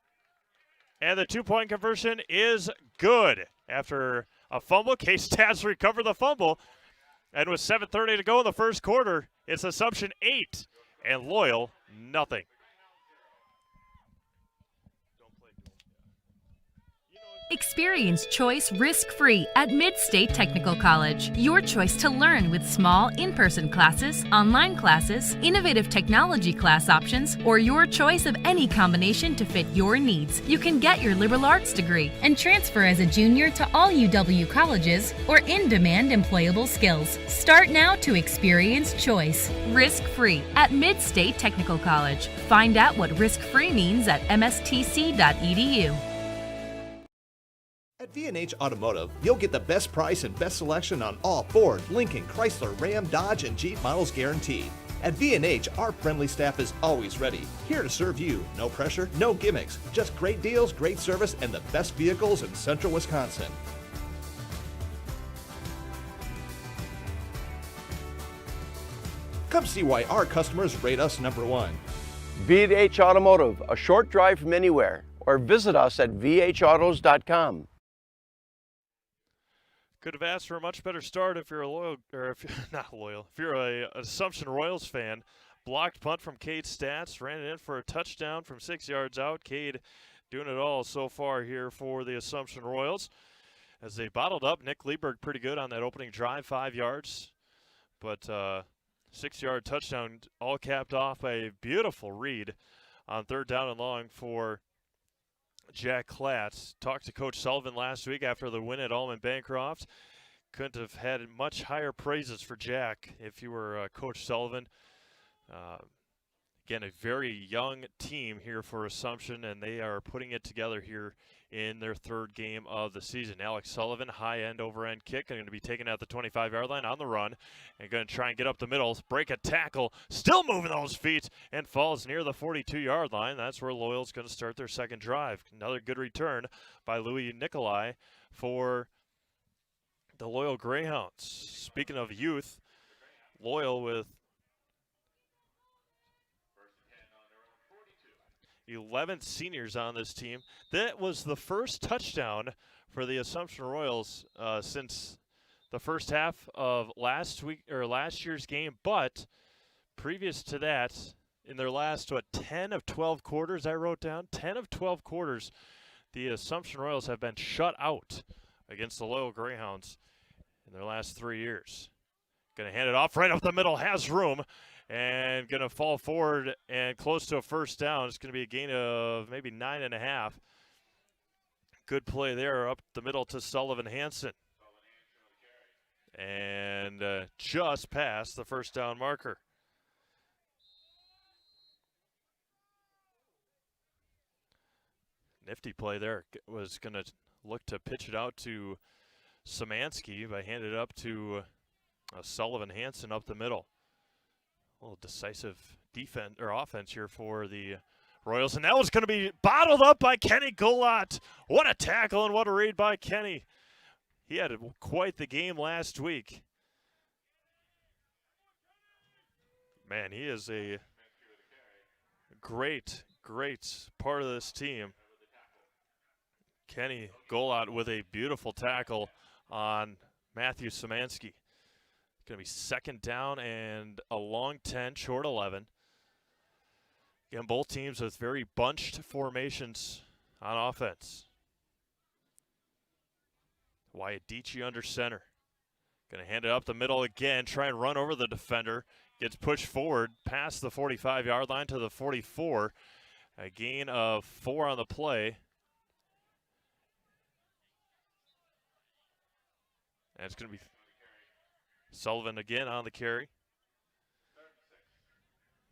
And the 2-point conversion is good. After a fumble, Cade Stats recovered the fumble. And with 7:30 to go in the first quarter, it's Assumption 8 and Loyal nothing. Experience choice risk-free at Mid-State Technical College. Your choice to learn with small in-person classes, online classes, innovative technology class options, or your choice of any combination to fit your needs. You can get your liberal arts degree and transfer as a junior to all UW colleges or in-demand employable skills. Start now to experience choice risk-free at Mid-State Technical College. Find out what risk-free means at mstc.edu. At V&H Automotive, you'll get the best price and best selection on all Ford, Lincoln, Chrysler, Ram, Dodge, and Jeep models guaranteed. At V&H, our friendly staff is always ready, here to serve you. No pressure, no gimmicks, just great deals, great service, and the best vehicles in central Wisconsin. Come see why our customers rate us #1. V&H Automotive, a short drive from anywhere, or visit us at vhautos.com. Could have asked for a much better start if you're a loyal, or if you're not loyal, if you're a Assumption Royals fan. Blocked punt from Cade Stats, ran it in for a touchdown from 6 yards out. Cade doing it all so far here for the Assumption Royals. As they bottled up Nick Lieberg pretty good on that opening drive, 5 yards. But 6-yard touchdown, all capped off by a beautiful read on third down and long for Jack Klatt. Talked to Coach Sullivan last week after the win at Allman Bancroft. Couldn't have had much higher praises for Jack if you were Coach Sullivan. Again, a very young team here for Assumption, and they are putting it together here in their third game of the season. Alex Sullivan, high-end over-end kick, going to be taken at the 25-yard line on the run, and going to try and get up the middle, break a tackle, still moving those feet, and falls near the 42-yard line. That's where Loyal's going to start their second drive. Another good return by Louis Nicolai for the Loyal Greyhounds. Speaking of youth, Loyal with 11 seniors on this team. That was the first touchdown for the Assumption Royals since the first half of last year's game. But previous to that, in their last 10 of 12 quarters, I wrote down 10 of 12 quarters, the Assumption Royals have been shut out against the Loyal Greyhounds in their last 3 years. Going to hand it off right up the middle, has room. And going to fall forward and close to a first down. It's going to be a gain of maybe 9.5. Good play there up the middle to Sullivan Hanson. And just past the first down marker. Nifty play there. Was going to look to pitch it out to Szymanski, but handed it up to Sullivan Hanson up the middle. A little decisive defense or offense here for the Royals, and that was going to be bottled up by Kenny Golot. What a tackle and what a read by Kenny. He had quite the game last week. Man, he is a great part of this team. Kenny Golot with a beautiful tackle on Matthew Szymanski. Going to be second down and a long 10, short 11. Again, both teams with very bunched formations on offense. Wyatt Dietschy under center. Going to hand it up the middle again, try and run over the defender. Gets pushed forward past the 45-yard line to the 44. A gain of 4 on the play. And it's going to be Sullivan again on the carry.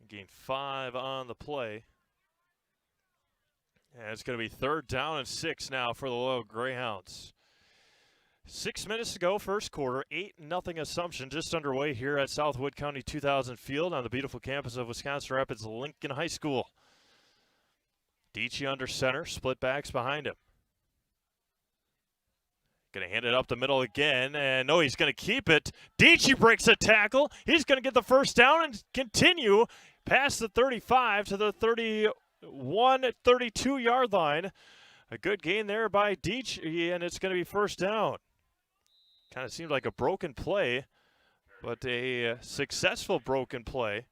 Gain 5 on the play. And it's going to be third down and 6 now for the Loyal Greyhounds. 6 minutes to go, first quarter, 8-0 Assumption, just underway here at Southwood County 2000 Field on the beautiful campus of Wisconsin Rapids Lincoln High School. Dietschy under center, split backs behind him. Going to hand it up the middle again, and no, he's going to keep it. Dietschy breaks a tackle. He's going to get the first down and continue past the 35 to the 31, 32-yard line. A good gain there by Dietschy, and it's going to be first down. Kind of seemed like a broken play, but a successful broken play.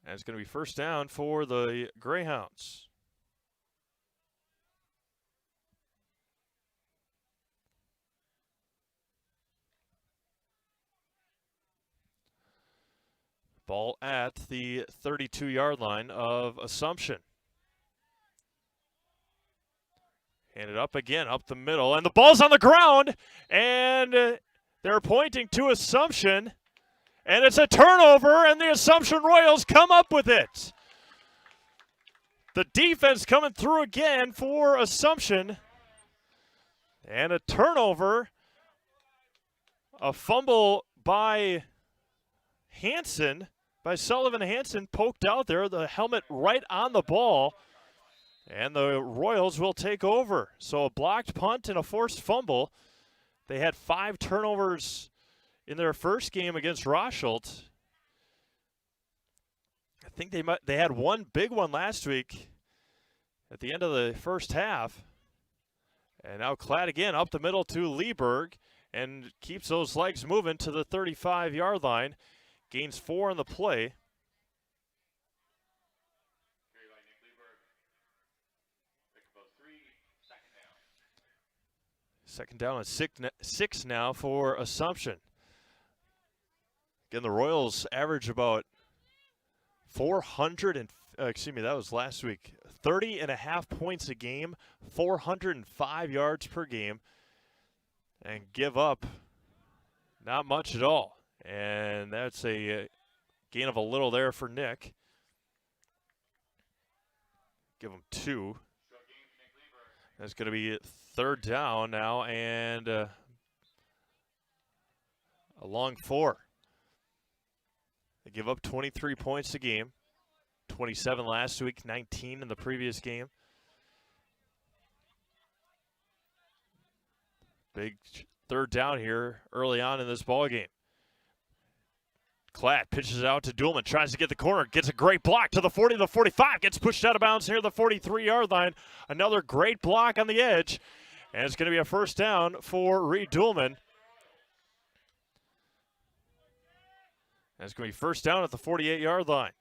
And it's going to be first down for the Greyhounds. Ball at the 32-yard line of Assumption. Hand it up again, up the middle, and the ball's on the ground, and they're pointing to Assumption, and it's a turnover, and the Assumption Royals come up with it. The defense coming through again for Assumption, and a turnover, a fumble by Hanson. By Sullivan Hanson, poked out there, the helmet right on the ball, and the Royals will take over. So a blocked punt and a forced fumble. They had 5 turnovers in their first game against Rosholt. I think they had one big one last week at the end of the first half. And now Klatt again up the middle to Lieberg and keeps those legs moving to the 35-yard line. Gains 4 on the play. Second down and 6 now for Assumption. Again, the Royals average about excuse me, that was last week. 30.5 points a game, 405 yards per game, and give up not much at all. And that's a gain of a little there for Nick. Give him 2. That's going to be 3rd down now and a long 4. They give up 23 points a game. 27 last week, 19 in the previous game. Big 3rd down here early on in this ball game. Klatt pitches it out to Duhlman, tries to get the corner, gets a great block to the 40, the 45, gets pushed out of bounds here at the 43-yard line. Another great block on the edge, and it's going to be a 1st down for Reed Duhlman. And it's going to be 1st down at the 48-yard line.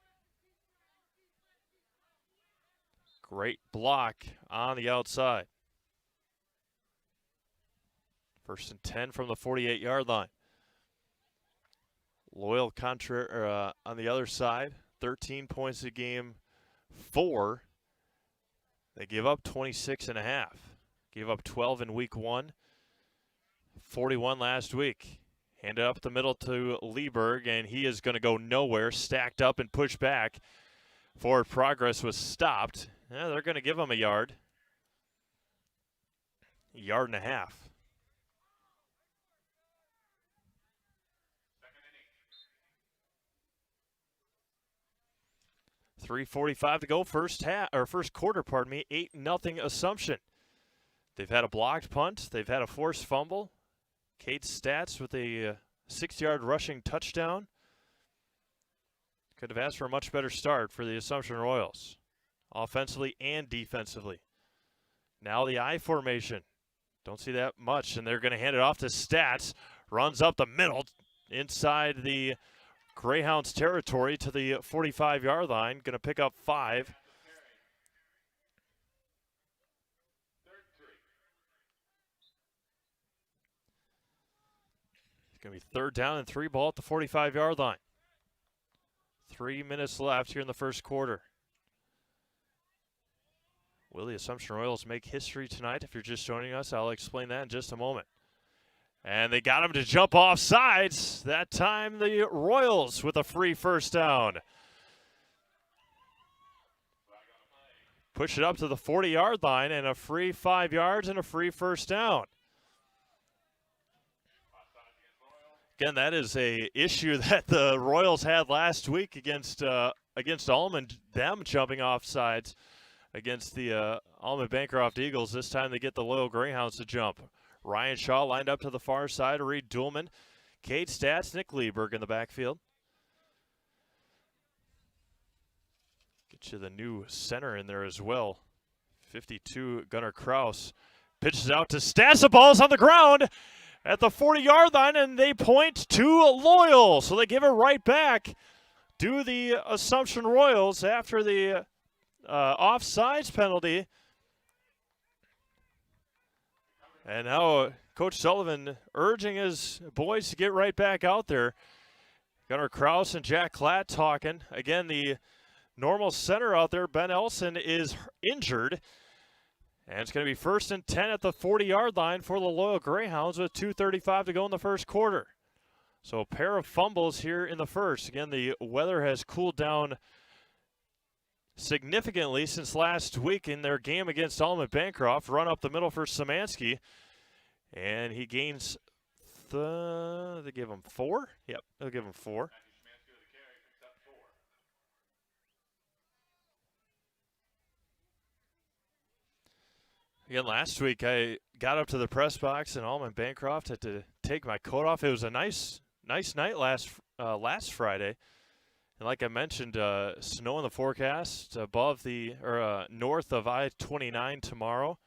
Great block on the outside. 1st and 10 from the 48-yard line. Loyal on the other side, 13 points a game, 4. They give up 26.5. Gave up 12 in week 1, 41 last week. Hand it up the middle to Lieberg, and he is going to go nowhere, stacked up and pushed back. Forward progress was stopped. Yeah, they're going to give him a yard. 1.5 yards. 3:45 to go, first quarter, 8-0 Assumption. They've had a blocked punt, they've had a forced fumble. Cade Stats with a 6-yard rushing touchdown. Could have asked for a much better start for the Assumption Royals, offensively and defensively. Now the I formation. Don't see that much, and they're going to hand it off to Stats. Runs up the middle inside the Greyhounds territory to the 45-yard line. Going to pick up 5. It's going to be 3rd down and 3 ball at the 45-yard line. 3 minutes left here in the first quarter. Will the Assumption Royals make history tonight? If you're just joining us, I'll explain that in just a moment. And they got him to jump off sides. That time the Royals with a free 1st down. Push it up to the 40-yard line and a free 5 yards and a free 1st down. Again, that is a issue that the Royals had last week against Allman, them jumping off sides against the Allman Bancroft Eagles. This time they get the Loyal Greyhounds to jump. Ryan Shaw lined up to the far side. Reed Duhlman, Cade Stats, Nick Lieberg in the backfield. Get you the new center in there as well. 52, Gunnar Kraus. Pitches out to Stats. The ball's on the ground at the 40-yard line, and they point to Loyal. So they give it right back to the Assumption Royals after the offsides penalty. And now Coach Sullivan urging his boys to get right back out there. Gunnar Kraus and Jack Klatt talking. Again, the normal center out there, Ben Elson, is injured. And it's going to be 1st and 10 at the 40-yard line for the Loyal Greyhounds with 2:35 to go in the first quarter. So a pair of fumbles here in the first. Again, the weather has cooled down significantly since last week in their game against Allman Bancroft. Run up the middle for Szymanski, and he gains they give him 4? Yep, they'll give him 4. Again, last week I got up to the press box and Allman Bancroft had to take my coat off. It was a nice night last Friday. And like I mentioned, snow in the forecast above north of I-29 tomorrow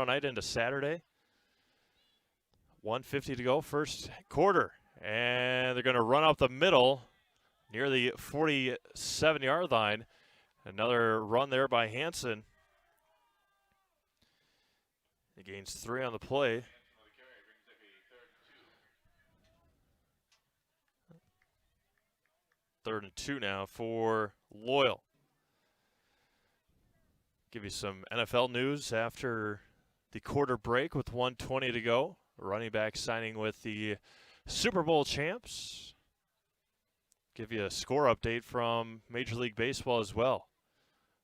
night into Saturday. 1:50 to go, first quarter. And they're going to run up the middle near the 47-yard line. Another run there by Hansen. He gains 3 on the play. Third and 2 now for Loyal. give you some NFL news after the quarter break with 1:20 to go. Running back signing with the Super Bowl champs. Give you a score update from Major League Baseball as well.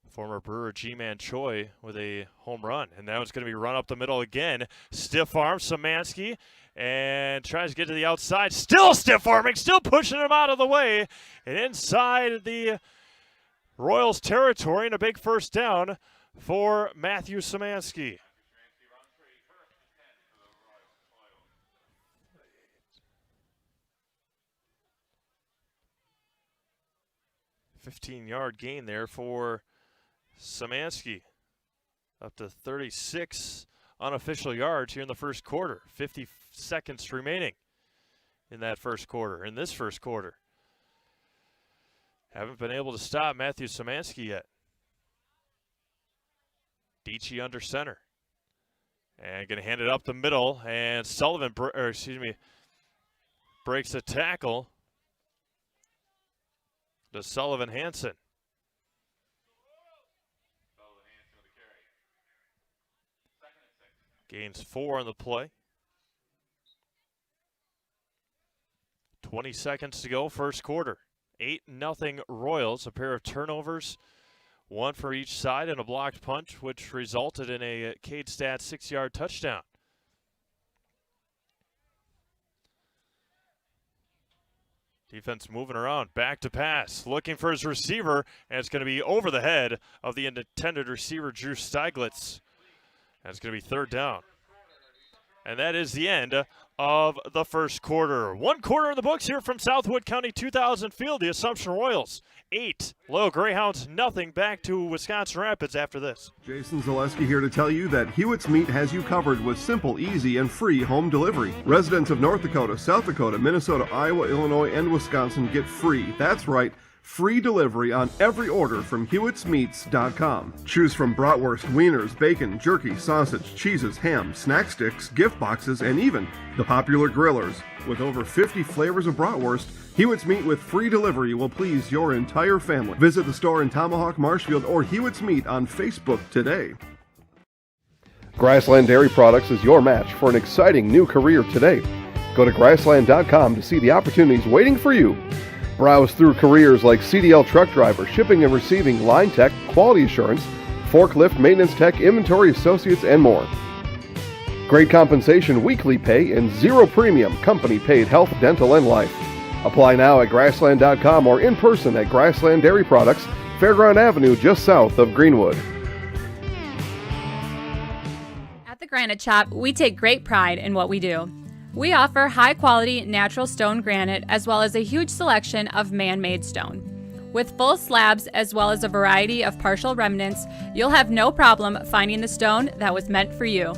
Former Brewer Ji-Man Choi with a home run. And that one's going to be run up the middle again. Stiff arm, Szymanski. And tries to get to the outside. Still stiff arming. Still pushing him out of the way. And inside the Royals territory and a big first down for Matthew Szymanski. 15-yard gain there for Szymanski. Up to 36 unofficial yards here in the first quarter. 50 seconds remaining in that first quarter, in this first quarter. Haven't been able to stop Matthew Szymanski yet. Dietschy under center. And going to hand it up the middle, and Sullivan, breaks a tackle to Sullivan Hansen. Gains 4 on the play. 20 seconds to go, first quarter. 8-0 Royals, a pair of turnovers, one for each side, and a blocked punt, which resulted in a Cade Stats 6-yard touchdown. Defense moving around, back to pass, looking for his receiver, and it's going to be over the head of the intended receiver, Drew Steiglitz. And it's going to be third down. And that is the end of the first quarter. One quarter in the books here from Southwood County 2000 Field. The Assumption Royals 8, Loyal Greyhounds 0. Back to Wisconsin Rapids after this. Jason Zaleski here to tell you that Hewitt's Meat has you covered with simple, easy, and free home delivery. Residents of North Dakota, South Dakota, Minnesota, Iowa, Illinois, and Wisconsin get free. That's right. Free delivery on every order from Hewitt'sMeats.com. Choose from bratwurst, wieners, bacon, jerky, sausage, cheeses, ham, snack sticks, gift boxes, and even the popular grillers. With over 50 flavors of bratwurst, Hewitt's Meat with free delivery will please your entire family. Visit the store in Tomahawk, Marshfield, or Hewitt's Meat on Facebook today. Grassland Dairy Products is your match for an exciting new career today. Go to Grassland.com to see the opportunities waiting for you. Browse through careers like CDL truck driver, shipping and receiving, line tech, quality assurance, forklift, maintenance tech, inventory associates, and more. Great compensation, weekly pay, and zero premium, company paid health, dental, and life. Apply now at Grassland.com or in person at Grassland Dairy Products, Fairground Avenue, just south of Greenwood. At the Granite Shop, we take great pride in what we do. We offer high-quality natural stone granite as well as a huge selection of man-made stone. With full slabs as well as a variety of partial remnants, you'll have no problem finding the stone that was meant for you.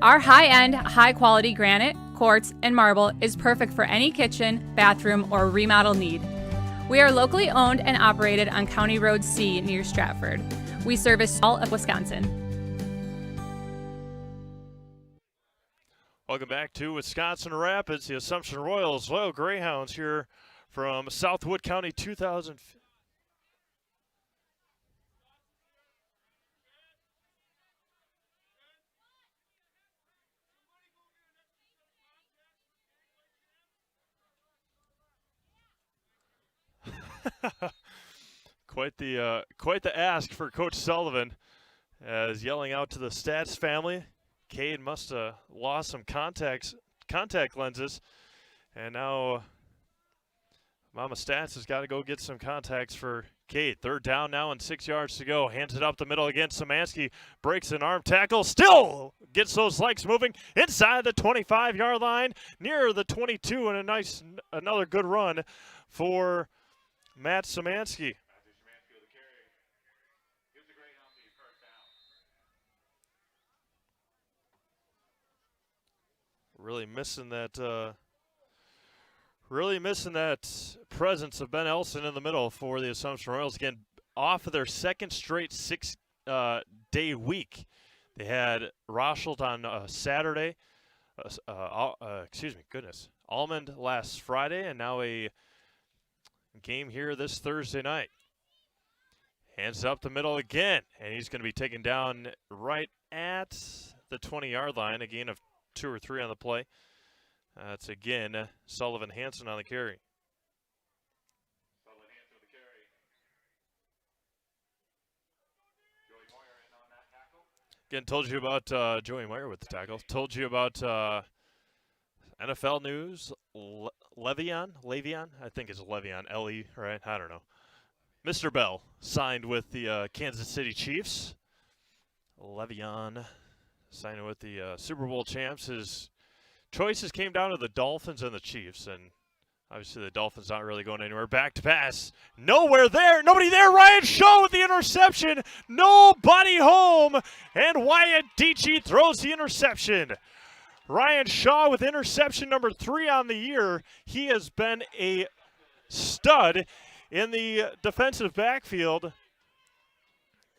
Our high-end, high-quality granite, quartz, and marble is perfect for any kitchen, bathroom, or remodel need. We are locally owned and operated on County Road C near Stratford. We service all of Wisconsin. Welcome back to Wisconsin Rapids, the Assumption Royals, Loyal Greyhounds here from Southwood County 2000. Quite the ask for Coach Sullivan, as yelling out to the Stats family. Cade must have lost some contact lenses, and now Mama Stats has got to go get some contacts for Cade. Third down now and 6 yards to go. Hands it up the middle again. Szymanski breaks an arm tackle. Still gets those legs moving inside the 25-yard line, near the 22, and another good run for Matt Szymanski. Really missing that presence of Ben Elson in the middle for the Assumption Royals. Again, off of their second straight 6-day week. They had Rochelt on Saturday. Almond last Friday, and now a game here this Thursday night. Hands up the middle again, and he's going to be taken down right at the 20-yard line. A gain of 2 or 3 on the play. That's again Sullivan Hanson on the carry. Again, told you about Joey Meyer with the tackle. Told you about NFL news. Le'Veon, I think it's Le'Veon, L-E, right? I don't know. Mr. Bell signed with the Kansas City Chiefs. Le'Veon signing with the Super Bowl champs. His choices came down to the Dolphins and the Chiefs, and obviously the Dolphins not really going anywhere. Back to pass. Nowhere there. Nobody there. Ryan Shaw with the interception. Nobody home. And Wyatt Dietschy throws the interception. Ryan Shaw with interception number 3 on the year. He has been a stud in the defensive backfield,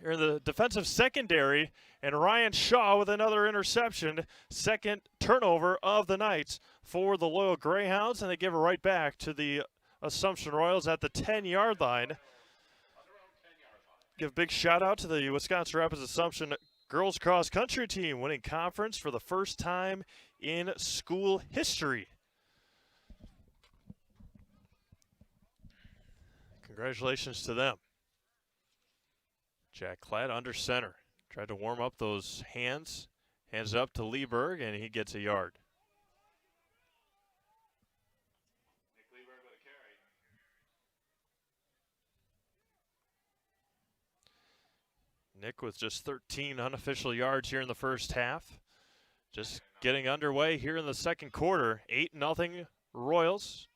or in the defensive secondary. And Ryan Shaw with another interception, second turnover of the night for the Loyal Greyhounds, and they give it right back to the Assumption Royals at the 10-yard line. Give a big shout out to the Wisconsin Rapids Assumption girls cross country team, winning conference for the first time in school history. Congratulations to them. Jack Klatt under center. Tried to warm up those hands. Hands up to Lieberg, and he gets a yard. Nick Lieberg with a carry. Nick with just 13 unofficial yards here in the first half. Just getting underway here in the second quarter. 8-0 Royals.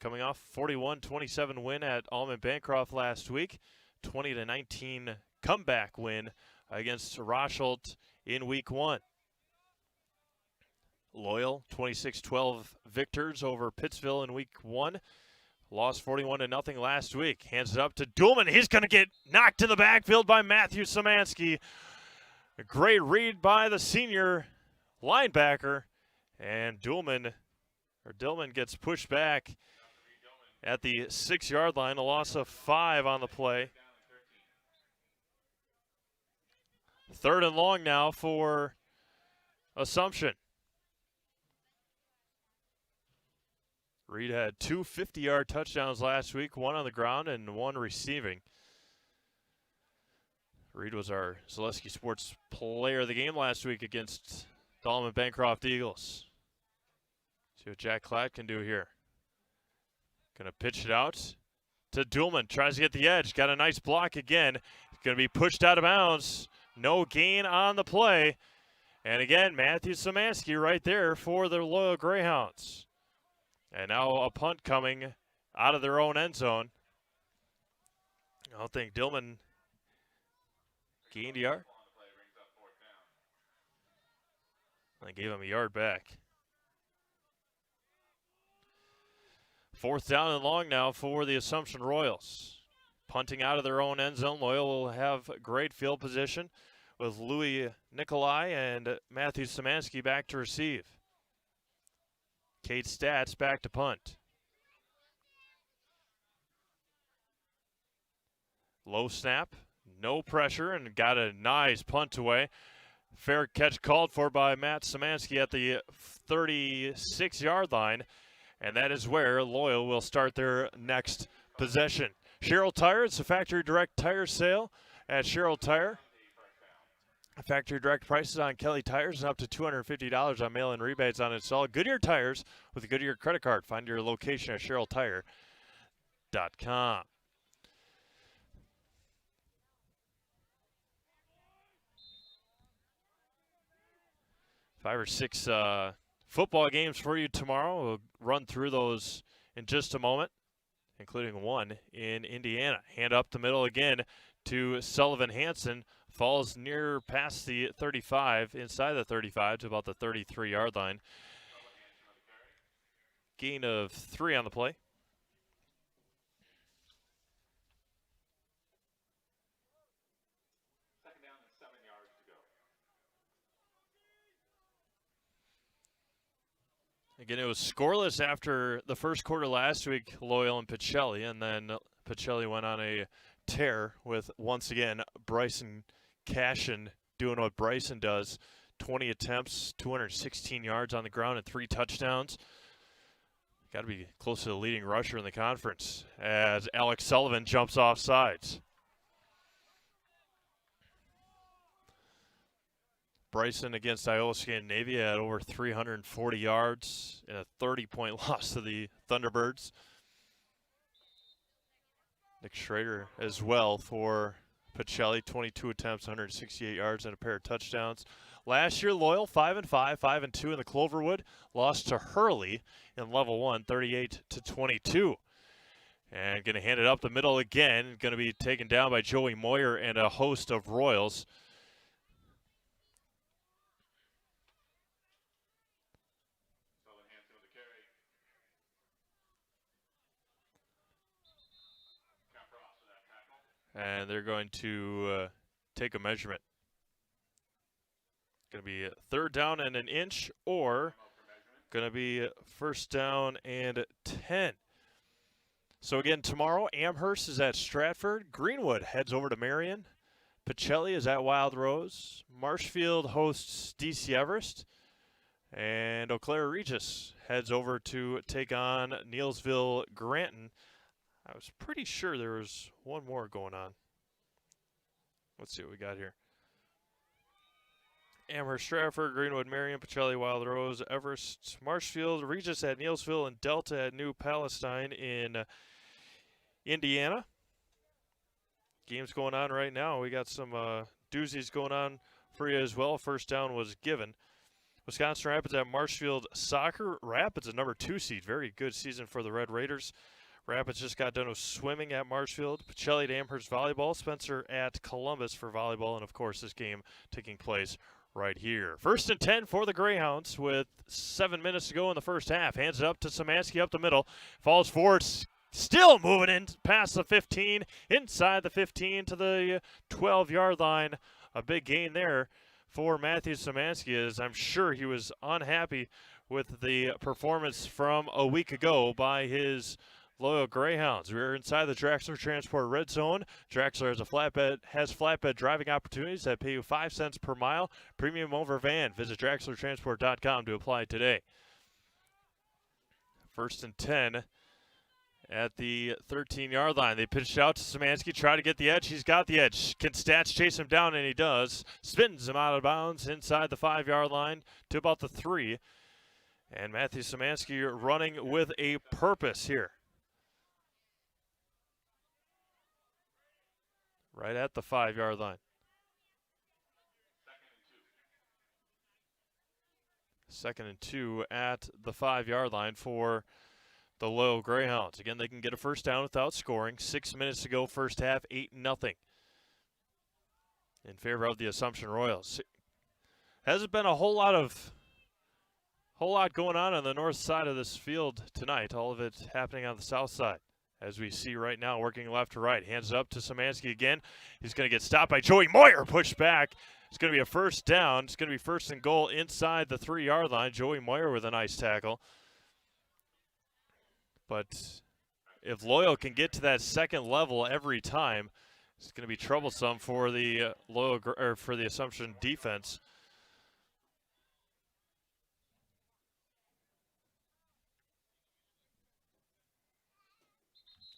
Coming off 41-27 win at Allman Bancroft last week. 20-19 comeback win against Rosholt in week 1. Loyal 26-12 victors over Pittsville in week 1. Lost 41-0 last week. Hands it up to Duhlman. He's going to get knocked to the backfield by Matthew Szymanski. A great read by the senior linebacker. And Dillman gets pushed back at the 6-yard line. A loss of 5 on the play. 3rd and long now for Assumption. Reed had 2 50-yard touchdowns last week, 1 on the ground and 1 receiving. Reed was our Zaleski Sports Player of the Game last week against the Allman Bancroft Eagles. See what Jack Klatt can do here. Gonna pitch it out to Duhlman. Tries to get the edge. Got a nice block again. Gonna be pushed out of bounds. No gain on the play. And again, Matthew Szymanski right there for the Loyal Greyhounds. And now a punt coming out of their own end zone. I don't think Dillman gained a yard. I gave him a yard back. 4th down and long now for the Assumption Royals. Punting out of their own end zone. Loyal will have great field position with Louis Nikolai and Matthew Szymanski back to receive. Kate Stats back to punt. Low snap, no pressure, and got a nice punt away. Fair catch called for by Matt Szymanski at the 36-yard line, and that is where Loyal will start their next possession. Sherrill Tire, it's a factory direct tire sale at Sherrill Tire. Factory direct prices on Kelly tires and up to $250 on mail-in rebates on install. Goodyear tires with a Goodyear credit card. Find your location at SherrillTire.com. Five or six football games for you tomorrow. We'll run through those in just a moment, including one in Indiana. Hand up the middle again to Sullivan Hanson. Falls near past the 35, inside the 35 to about the 33-yard line. Gain of 3 on the play. Second down and 7 yards to go. Again, it was scoreless after the first quarter last week, Loyal and Pacelli, and then Pacelli went on a tear with, once again, Bryson Cashin doing what Bryson does. 20 attempts, 216 yards on the ground, and 3 touchdowns. Got to be close to the leading rusher in the conference as Alex Sullivan jumps off sides. Bryson against Iowa Scandinavia had over 340 yards in a 30-point loss to the Thunderbirds. Nick Schrader as well for Pacelli, 22 attempts, 168 yards, and a pair of touchdowns. Last year, Loyal 5-5, 5-2 in the Cloverwood, lost to Hurley in Level 1, 38-22. And going to hand it up the middle again, going to be taken down by Joey Moyer and a host of Royals. And they're going to take a measurement. Going to be a 3rd down and an inch, or going to be 1st down and 10. So again, tomorrow, Amherst is at Stratford. Greenwood heads over to Marion. Pacelli is at Wild Rose. Marshfield hosts DC Everest. And Eau Claire Regis heads over to take on Neilsville Granton. I was pretty sure there was one more going on. Let's see what we got here. Amherst, Stratford, Greenwood, Marion, Pacelli, Wild Rose, Everest, Marshfield, Regis at Neilsville, and Delta at New Palestine in Indiana. Games going on right now. We got some doozies going on for you as well. 1st down was given. Wisconsin Rapids at Marshfield Soccer. Rapids a number 2 seed. Very good season for the Red Raiders. Rapids just got done with swimming at Marshfield. Pacelli at Amherst volleyball. Spencer at Columbus for volleyball. And, of course, this game taking place right here. 1st and 10 for the Greyhounds with 7 minutes to go in the first half. Hands it up to Szymanski up the middle. Falls forward. Still moving in past the 15. Inside the 15 to the 12-yard line. A big gain there for Matthew Szymanski, as I'm sure he was unhappy with the performance from a week ago by his Loyal Greyhounds. We're inside the Draxler Transport Red Zone. Draxler has flatbed driving opportunities that pay you 5 cents per mile. Premium over van. Visit DraxlerTransport.com to apply today. 1st and 10 at the 13-yard line. They pitched out to Szymanski, try to get the edge. He's got the edge. Can Stats chase him down? And he does. Spins him out of bounds inside the 5-yard line to about the 3. And Matthew Szymanski running with a purpose here. Right at the 5-yard line. 2nd and 2 at the 5-yard line for the Loyal Greyhounds. Again, they can get a 1st down without scoring. 6 minutes to go, first half, 8-0 in favor of the Assumption Royals. Hasn't been a whole lot going on the north side of this field tonight. All of it happening on the south side. As we see right now, working left to right. Hands up to Szymanski again. He's going to get stopped by Joey Moyer. Pushed back. It's going to be a 1st down. It's going to be 1st and goal inside the 3-yard line. Joey Moyer with a nice tackle. But if Loyal can get to that 2nd level every time, it's going to be troublesome for the for the Assumption defense.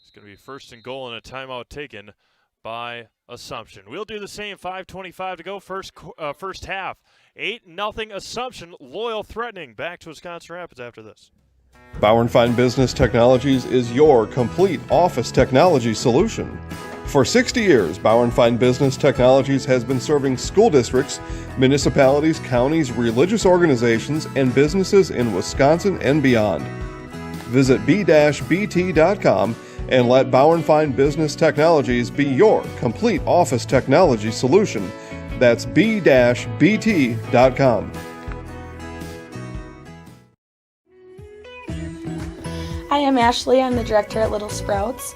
It's going to be 1st and goal and a timeout taken by Assumption. We'll do the same. 5:25 to go. First half. 8-0 Assumption. Loyal threatening. Back to Wisconsin Rapids after this. Bauer & Fine Business Technologies is your complete office technology solution. For 60 years, Bauer & Fine Business Technologies has been serving school districts, municipalities, counties, religious organizations, and businesses in Wisconsin and beyond. Visit b-bt.com and let Bauer & Fine Business Technologies be your complete office technology solution. That's b-bt.com. Hi, I'm Ashley. I'm the director at Little Sprouts.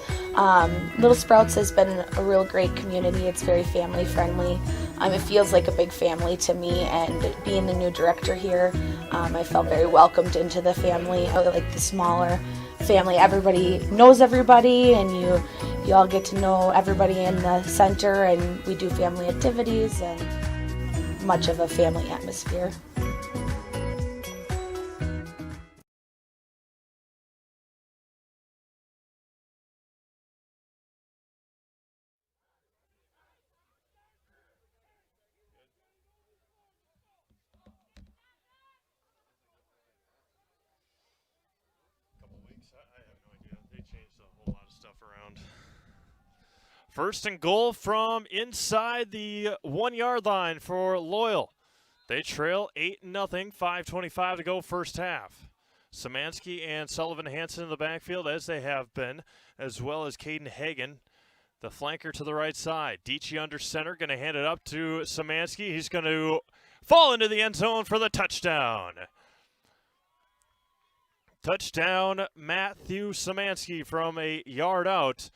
Little Sprouts has been a real great community. It's very family friendly. It feels like a big family to me, and being the new director here, I felt very welcomed into the family. I like the smaller family. Everybody knows everybody, and you you all get to know everybody in the center, and we do family activities and much of a family atmosphere. First and goal from inside the 1-yard line for Loyal. They trail 8-0, 5:25 to go first half. Szymanski and Sullivan Hansen in the backfield, as they have been, as well as Caden Hagan, the flanker to the right side. Dietschy under center, going to hand it up to Szymanski. He's going to fall into the end zone for the touchdown. Touchdown, Matthew Szymanski from a yard out.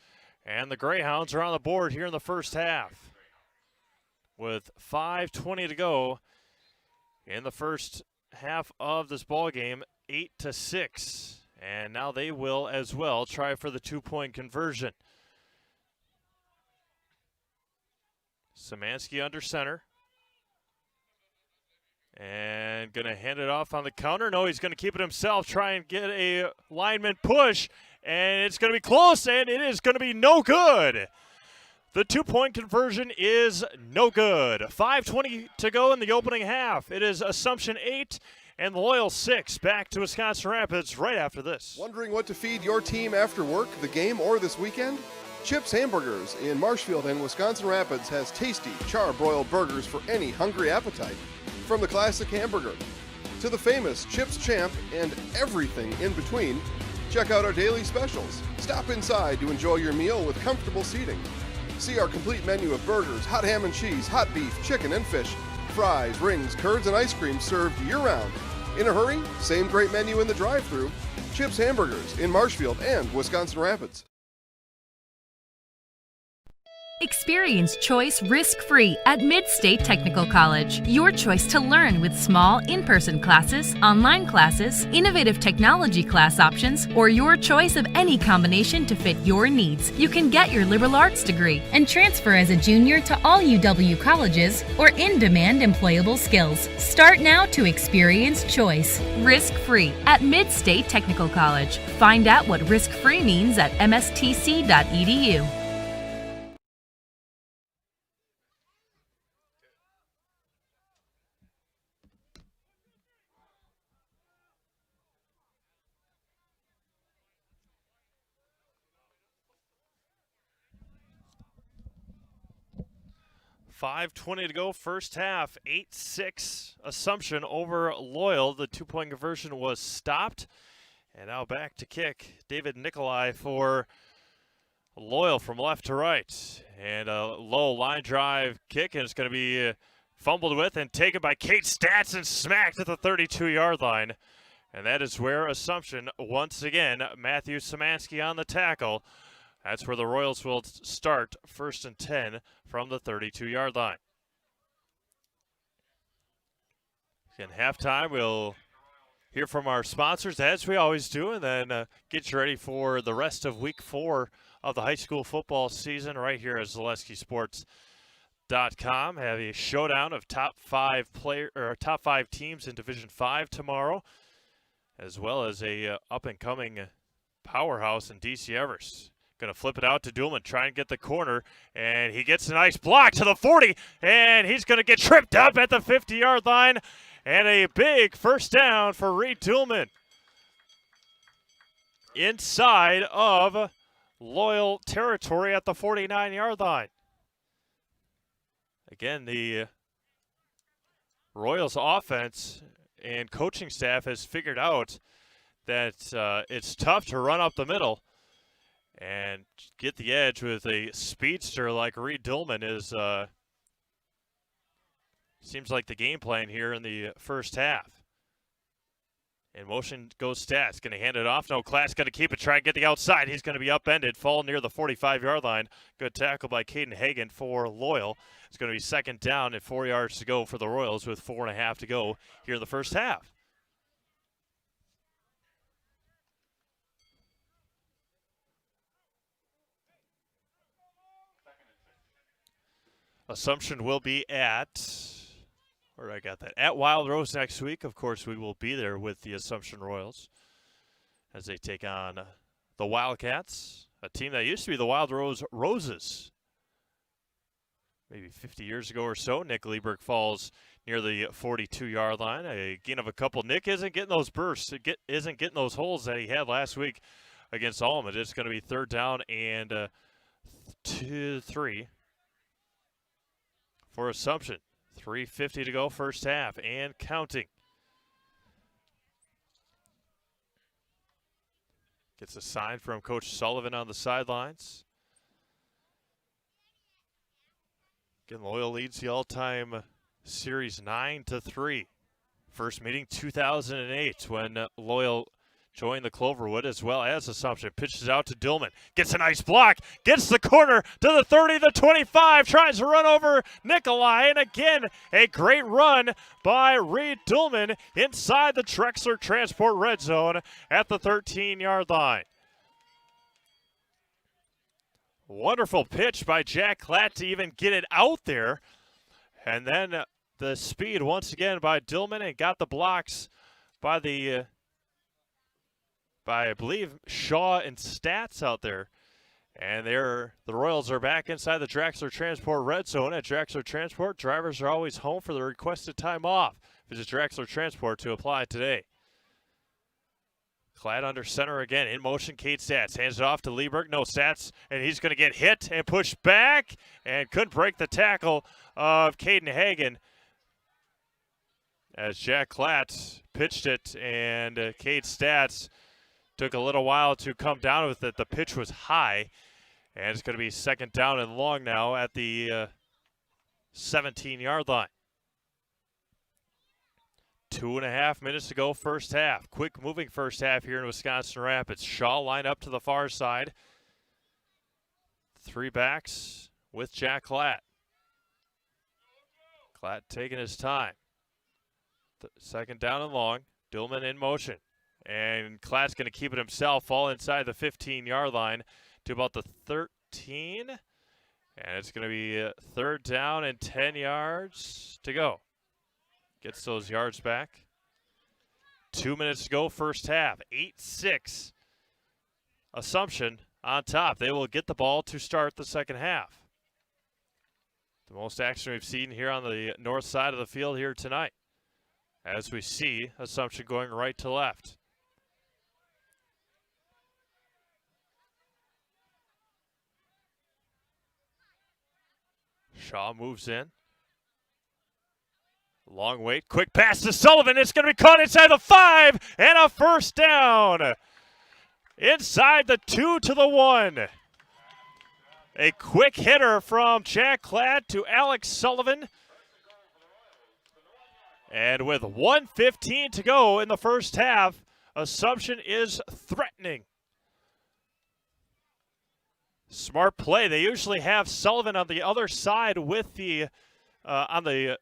And the Greyhounds are on the board here in the first half. With 5:20 to go in the first half of this ball game, 8-6. And now they will as well try for the 2-point conversion. Szymanski under center. And going to hand it off on the counter. No, he's going to keep it himself, try and get a lineman push. And it's going to be close, and it is going to be no good. The 2-point conversion is no good. 5:20 to go in the opening half. It is Assumption 8 and Loyal 6. Back to Wisconsin Rapids right after this. Wondering what to feed your team after work, the game, or this weekend? Chips Hamburgers in Marshfield and Wisconsin Rapids has tasty char-broiled burgers for any hungry appetite. From the classic hamburger to the famous Chips Champ and everything in between, check out our daily specials. Stop inside to enjoy your meal with comfortable seating. See our complete menu of burgers, hot ham and cheese, hot beef, chicken and fish, fries, rings, curds, and ice cream served year-round. In a hurry? Same great menu in the drive-thru. Chips Hamburgers in Marshfield and Wisconsin Rapids. Experience choice risk-free at Mid-State Technical College. Your choice to learn with small in-person classes, online classes, innovative technology class options, or your choice of any combination to fit your needs. You can get your liberal arts degree and transfer as a junior to all UW colleges or in-demand employable skills. Start now to experience choice risk-free at Mid-State Technical College. Find out what risk-free means at mstc.edu. 5:20 to go first half. 8-6 Assumption over Loyal. The 2-point conversion was stopped. And now back to kick. David Nikolai for Loyal from left to right. And a low line drive kick, and it's going to be fumbled with and taken by Kate Stats and smacked at the 32-yard line. And that is where Assumption, once again, Matthew Szymanski on the tackle. That's where the Royals will start, 1st and 10 from the 32-yard line. In halftime, we'll hear from our sponsors, as we always do, and then get you ready for the rest of Week 4 of the high school football season right here at ZaleskiSports.com. Have a showdown of top five teams in Division 5 tomorrow, as well as a up-and-coming powerhouse in DC Everest. Going to flip it out to Dulman, try and get the corner, and he gets a nice block to the 40, and he's going to get tripped up at the 50-yard line, and a big first down for Reed Dulman. Inside of Loyal territory at the 49-yard line. Again, the Royals offense and coaching staff has figured out that it's tough to run up the middle. And get the edge with a speedster like Reed Dulman is seems like the game plan here in the first half. In motion goes Stats, going to hand it off. No, Class going to keep it, try and get the outside. He's going to be upended, fall near the 45-yard line. Good tackle by Caden Hagan for Loyal. It's going to be 2nd down and 4 yards to go for the Royals with 4.5 to go here in the first half. Assumption will be at, where I got that, at Wild Rose next week. Of course, we will be there with the Assumption Royals as they take on the Wildcats, a team that used to be the Wild Rose Roses. Maybe 50 years ago or so. Nick Lieberg falls near the 42-yard line. A gain of a couple. Nick isn't getting those bursts. Isn't getting those holes that he had last week against Allman. It's going to be 3rd down and 2-3 for Assumption. 3:50 to go, first half, and counting. Gets a sign from Coach Sullivan on the sidelines. Again, Loyal leads the all-time series 9-3. First meeting 2008 when Loyal joined the Cloverwood as well as Assumption. Pitches out to Dillman. Gets a nice block. Gets the corner to the 30, the 25. Tries to run over Nikolai. And again, a great run by Reed Dillman inside the Drexler Transport red zone at the 13-yard line. Wonderful pitch by Jack Klatt to even get it out there. And then the speed once again by Dillman, and got the blocks by the by, I believe, Shaw and Stats out there. And the Royals are back inside the Drexler Transport red zone. At Drexler Transport, drivers are always home for the requested time off. Visit Drexler Transport to apply today. Klatt under center again. In motion, Cade Stats. Hands it off to Lieberg. No, Stats. And he's going to get hit and pushed back. And couldn't break the tackle of Caden Hagan. As Jack Klatt pitched it. And Cade Stats took a little while to come down with it. The pitch was high. And it's going to be 2nd down and long now at the 17-yard line. 2.5 minutes to go, first half. Quick moving first half here in Wisconsin Rapids. Shaw line up to the far side. 3 backs with Jack Klatt. Klatt taking his time. 2nd down and long. Dillman in motion. And Klatt's going to keep it himself, fall inside the 15-yard line to about the 13. And it's going to be 3rd down and 10 yards to go. Gets those yards back. 2 minutes to go, first half. 8-6. Assumption on top. They will get the ball to start the second half. The most action we've seen here on the north side of the field here tonight. As we see Assumption going right to left. Shaw moves in. Long wait, quick pass to Sullivan. It's going to be caught inside the 5 and a first down. Inside the 2 to the 1. A quick hitter from Jack Klatt to Alex Sullivan. And with 1:15 to go in the first half, Assumption is threatening. Smart play. They usually have Sullivan on the other side with the on the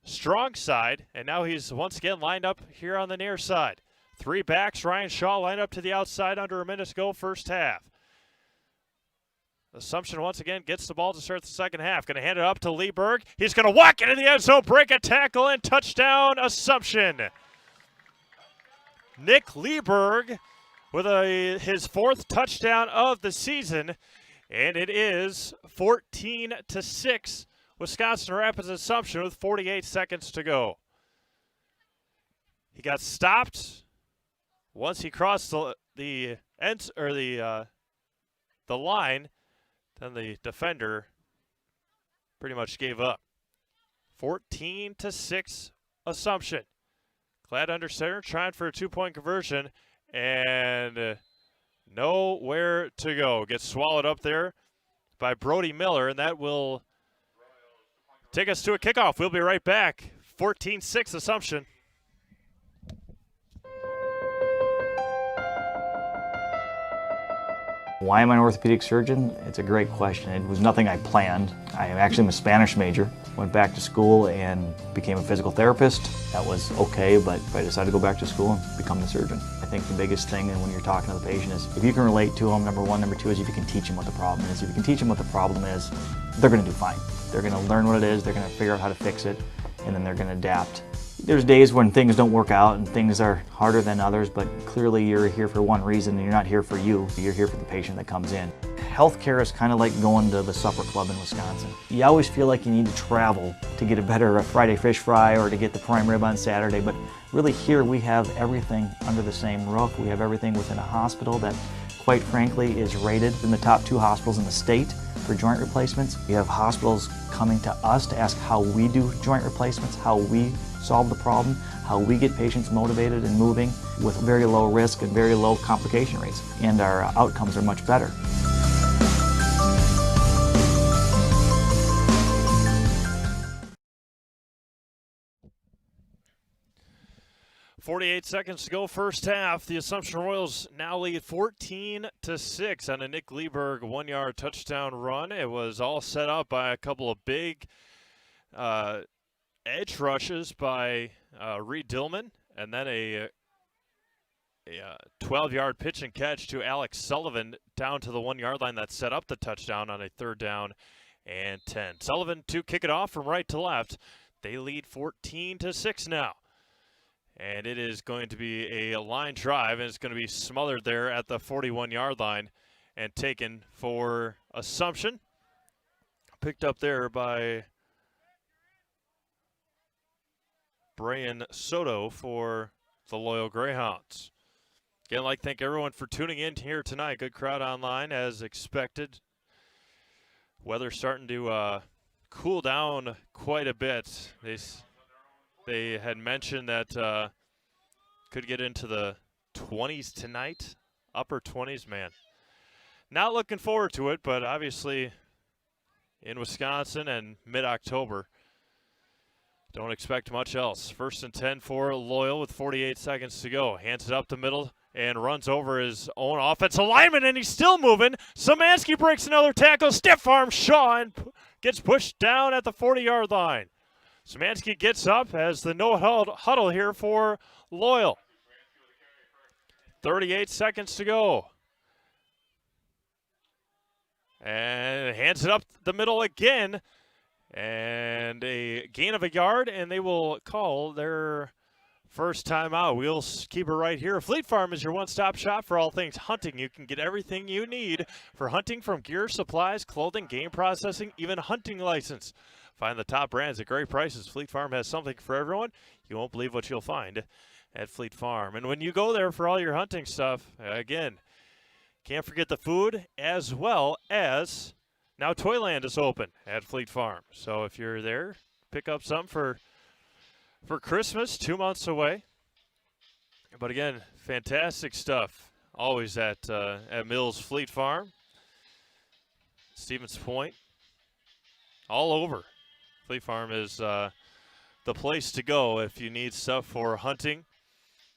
strong side, and now he's once again lined up here on the near side. 3 backs. Ryan Shaw lined up to the outside under a minute to go, first half. Assumption once again gets the ball to start the second half. Going to hand it up to Lieberg. He's going to walk into the end zone, break a tackle, and touchdown Assumption. Nick Lieberg with his 4th touchdown of the season, and it is 14-6. Wisconsin Rapids Assumption with 48 seconds to go. He got stopped once he crossed the line. Then the defender pretty much gave up. 14-6 Assumption. Klatt under center, trying for a 2-point conversion, and nowhere to go. Gets swallowed up there by Brody Miller, and that will take us to a kickoff. We'll be right back. 14-6 Assumption. Why am I an orthopedic surgeon? It's a great question. It was nothing I planned. I actually am a Spanish major. Went back to school and became a physical therapist. That was okay, but I decided to go back to school and become the surgeon. I think the biggest thing when you're talking to the patient is if you can relate to them, number one. Number two is if you can teach them what the problem is. If you can teach them what the problem is, they're going to do fine. They're going to learn what it is, they're going to figure out how to fix it, and then they're going to adapt. There's days when things don't work out and things are harder than others, but clearly you're here for one reason and you're not here for you. You're here for the patient that comes in. Healthcare is kind of like going to the supper club in Wisconsin. You always feel like you need to travel to get a better Friday fish fry or to get the prime rib on Saturday, but really here we have everything under the same roof. We have everything within a hospital that, quite frankly, is rated in the top 2 hospitals in the state for joint replacements. We have hospitals coming to us to ask how we do joint replacements, how we solve the problem, how we get patients motivated and moving with very low risk and very low complication rates. And our outcomes are much better. .48 seconds to go, first half. The Assumption Royals now lead 14-6 on a Nick Lieberg 1-yard touchdown run. It was all set up by a couple of big edge rushes by Reed Dillman, and then a 12-yard pitch and catch to Alex Sullivan down to the 1-yard line that set up the touchdown on a 3rd down and 10. Sullivan to kick it off from right to left. They lead 14-6 now. And it is going to be a line drive, and it's going to be smothered there at the 41-yard line and taken for Assumption. Picked up there by Brian Soto for the Loyal Greyhounds. Again, I'd like to thank everyone for tuning in here tonight. Good crowd online as expected. Weather starting to cool down quite a bit. They had mentioned that could get into the 20s tonight, upper 20s, man. Not looking forward to it, but obviously in Wisconsin and mid-October, don't expect much else. 1st and 10 for Loyal with 48 seconds to go. Hands it up the middle and runs over his own offensive lineman, and he's still moving. Szymanski breaks another tackle. Stiff arm Shaw and gets pushed down at the 40-yard line. Szymanski gets up as the no huddle here for Loyal. 38 seconds to go. And hands it up the middle again. And a gain of a yard, and they will call their first timeout. We'll keep it right here. Fleet Farm is your one-stop shop for all things hunting. You can get everything you need for hunting, from gear, supplies, clothing, game processing, even hunting license. Find the top brands at great prices. Fleet Farm has something for everyone. You won't believe what you'll find at Fleet Farm. And when you go there for all your hunting stuff, again, can't forget the food, as well as now Toyland is open at Fleet Farm. So if you're there, pick up something for Christmas, 2 months away. But again, fantastic stuff always at Mills Fleet Farm, Stevens Point, all over. Fleet Farm is the place to go if you need stuff for hunting.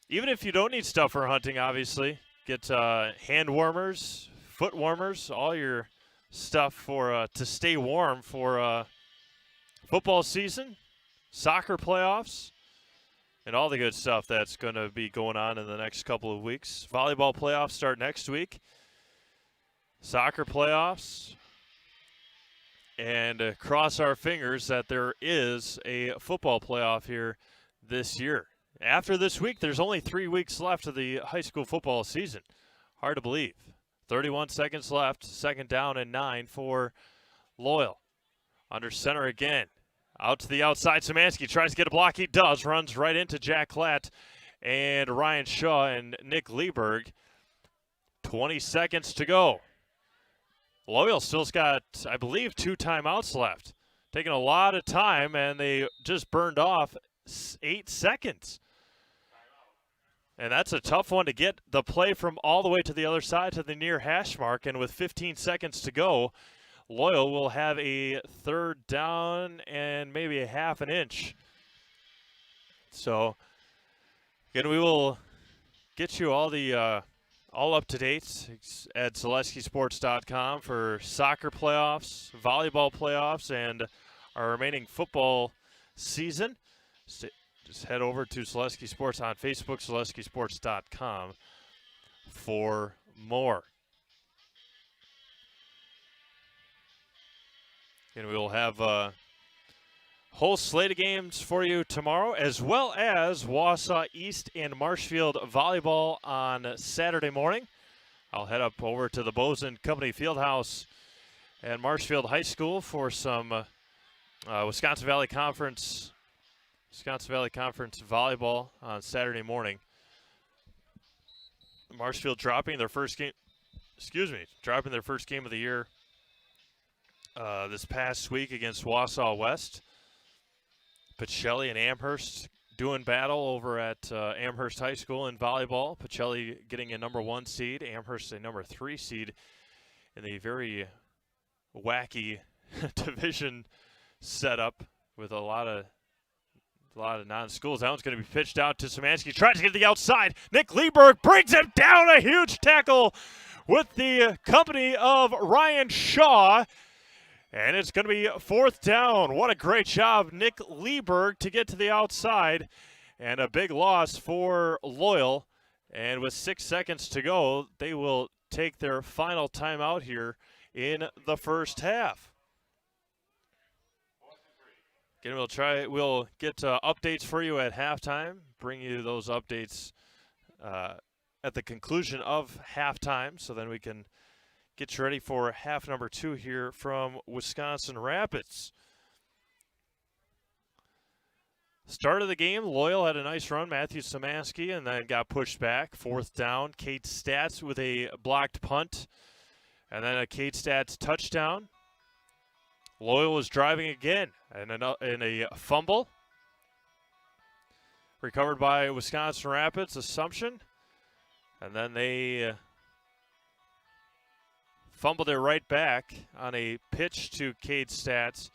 Even if you don't need stuff for hunting, obviously, get hand warmers, foot warmers, all your stuff for to stay warm for football season, soccer playoffs, and all the good stuff that's going to be going on in the next couple of weeks. Volleyball playoffs start next week. Soccer playoffs. And cross our fingers that there is a football playoff here this year. After this week, there's only 3 weeks left of the high school football season. Hard to believe. 31 seconds left, 2nd down and 9 for Loyal. Under center again. Out to the outside, Szymanski tries to get a block. He does. Runs right into Jack Klatt and Ryan Shaw and Nick Lieberg. 20 seconds to go. Loyal still's got, I believe, 2 timeouts left. Taking a lot of time, and they just burned off 8 seconds. And that's a tough one to get the play from all the way to the other side to the near hash mark. And with 15 seconds to go, Loyal will have a 3rd down and maybe a half an inch. So, again, we will get you all the all up to date at SeleskySports.com for soccer playoffs, volleyball playoffs, and our remaining football season. Just head over to Selesky Sports on Facebook, SeleskySports.com for more. And we will have a whole slate of games for you tomorrow, as well as Wausau East and Marshfield volleyball on Saturday morning. I'll head up over to the Bozen Company Fieldhouse at Marshfield High School for some Wisconsin Valley Conference volleyball on Saturday morning. Marshfield dropping their first game of the year this past week against Wausau West. Pacelli and Amherst doing battle over at Amherst High School in volleyball. Pacelli getting a number 1 seed, Amherst a number 3 seed in the very wacky division setup with a lot of non-schools. That one's going to be pitched out to Szymanski. Tries to get to the outside. Nick Lieberg brings him down. A huge tackle with the company of Ryan Shaw. And it's going to be 4th down. What a great job, Nick Lieberg, to get to the outside. And a big loss for Loyal. And with 6 seconds to go, they will take their final timeout here in the first half. Again, we'll get updates for you at halftime, bring you those updates at the conclusion of halftime, so then we can get you ready for half number 2 here from Wisconsin Rapids. Start of the game, Loyal had a nice run, Matthew Szymanski, and then got pushed back. 4th down, Kate Stats with a blocked punt, and then a Kate Stats touchdown. Loyal was driving again, and in a fumble. Recovered by Wisconsin Rapids, Assumption, and then they fumbled it right back on a pitch to Cade Stats.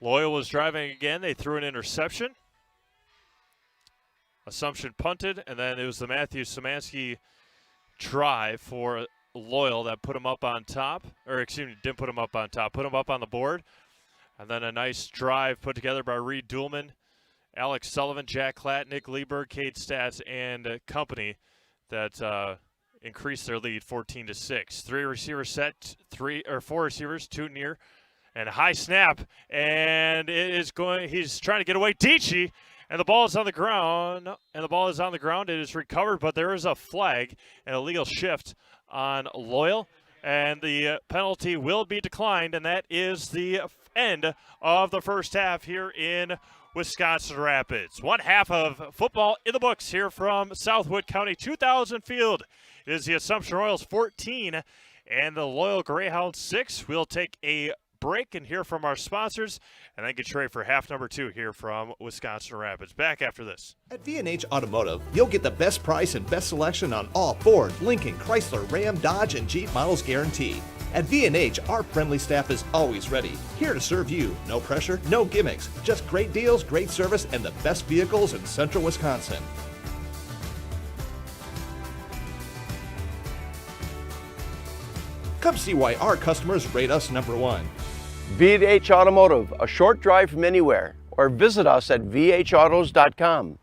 Loyal was driving again. They threw an interception. Assumption punted, and then it was the Matthew Szymanski drive for Loyal that put him up on top. Or, excuse me, didn't put him up on top. Put him up on the board. And then a nice drive put together by Reed Duhlman, Alex Sullivan, Jack Klatt, Nick Lieberg, Cade Stats, and company that increased their lead 14-6. 3 receivers set, 4 receivers, 2 near, and a high snap, and he's trying to get away. Dietschy, and the ball is on the ground, It is recovered, but there is a flag, an illegal shift on Loyal, and the penalty will be declined, and that is the end of the first half here in Wisconsin Rapids. One half of football in the books here from Southwood County 2000 Field. It is the Assumption Royals 14 and the Loyal Greyhounds 6. We'll take a break and hear from our sponsors, and then get you ready for half number 2 here from Wisconsin Rapids. Back after this. At V&H Automotive, you'll get the best price and best selection on all Ford, Lincoln, Chrysler, Ram, Dodge, and Jeep models guaranteed. At V&H, our friendly staff is always ready, here to serve you. No pressure, no gimmicks, just great deals, great service, and the best vehicles in central Wisconsin. Come see why our customers rate us number 1. V&H Automotive, a short drive from anywhere, or visit us at vhautos.com.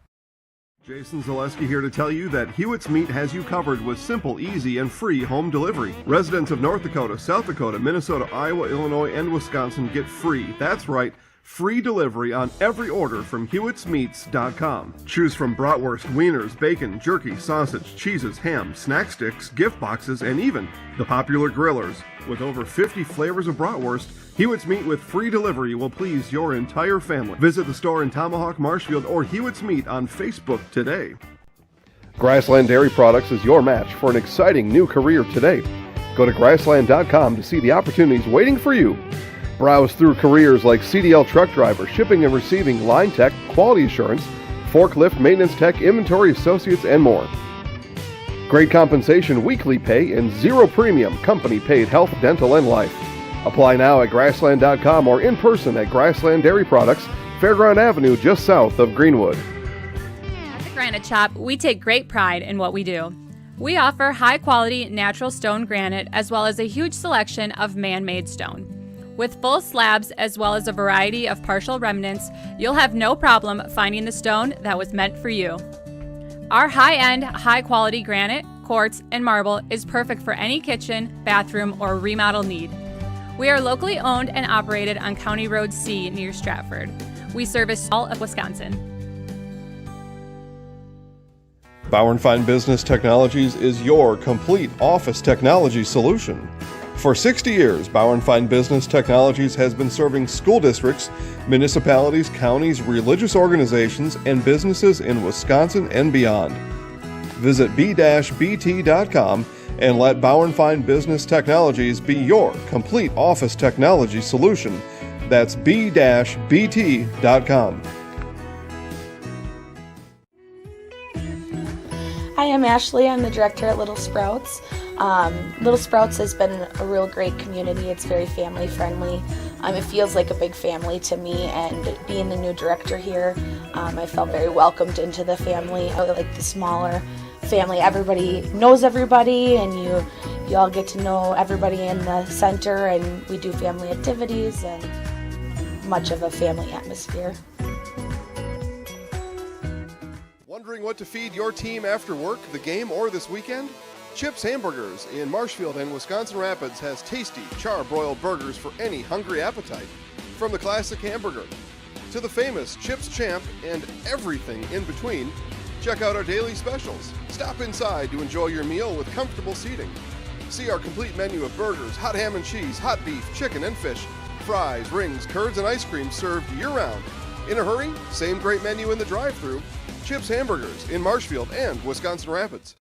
Jason Zaleski here to tell you that Hewitt's Meat has you covered with simple, easy, and free home delivery. Residents of North Dakota, South Dakota, Minnesota, Iowa, Illinois, and Wisconsin get free, that's right, free delivery on every order from Hewitt'sMeats.com. Choose from bratwurst, wieners, bacon, jerky, sausage, cheeses, ham, snack sticks, gift boxes, and even the popular grillers. With over 50 flavors of bratwurst, Hewitt's Meat with free delivery will please your entire family. Visit the store in Tomahawk, Marshfield, or Hewitt's Meat on Facebook today. Grassland Dairy Products is your match for an exciting new career today. Go to grassland.com to see the opportunities waiting for you. Browse through careers like CDL truck driver, shipping and receiving, line tech, quality assurance, forklift, maintenance tech, inventory associates, and more. Great compensation, weekly pay, and zero premium company-paid health, dental, and life. Apply now at grassland.com or in person at Grassland Dairy Products, Fairground Avenue, just south of Greenwood. At the Granite Shop, we take great pride in what we do. We offer high-quality natural stone granite as well as a huge selection of man-made stone. With full slabs as well as a variety of partial remnants, you'll have no problem finding the stone that was meant for you. Our high-end, high-quality granite, quartz, and marble is perfect for any kitchen, bathroom, or remodel need. We are locally owned and operated on County Road C near Stratford. We service all of Wisconsin. Bauer & Fine Business Technologies is your complete office technology solution. For 60 years, Bauer & Fine Business Technologies has been serving school districts, municipalities, counties, religious organizations, and businesses in Wisconsin and beyond. Visit b-bt.com and let Bauer & Fine Business Technologies be your complete office technology solution. That's b-bt.com. Hi, I'm Ashley. I'm the director at Little Sprouts. Little Sprouts has been a real great community. It's very family friendly. It feels like a big family to me, and being the new director here, I felt very welcomed into the family. I like the smaller family. Everybody knows everybody, and you all get to know everybody in the center, and we do family activities and much of a family atmosphere. Wondering what to feed your team after work, the game, or this weekend? Chips Hamburgers in Marshfield and Wisconsin Rapids has tasty, char-broiled burgers for any hungry appetite. From the classic hamburger to the famous Chips Champ and everything in between, check out our daily specials. Stop inside to enjoy your meal with comfortable seating. See our complete menu of burgers, hot ham and cheese, hot beef, chicken and fish, fries, rings, curds, and ice cream served year-round. In a hurry? Same great menu in the drive-thru. Chips Hamburgers in Marshfield and Wisconsin Rapids.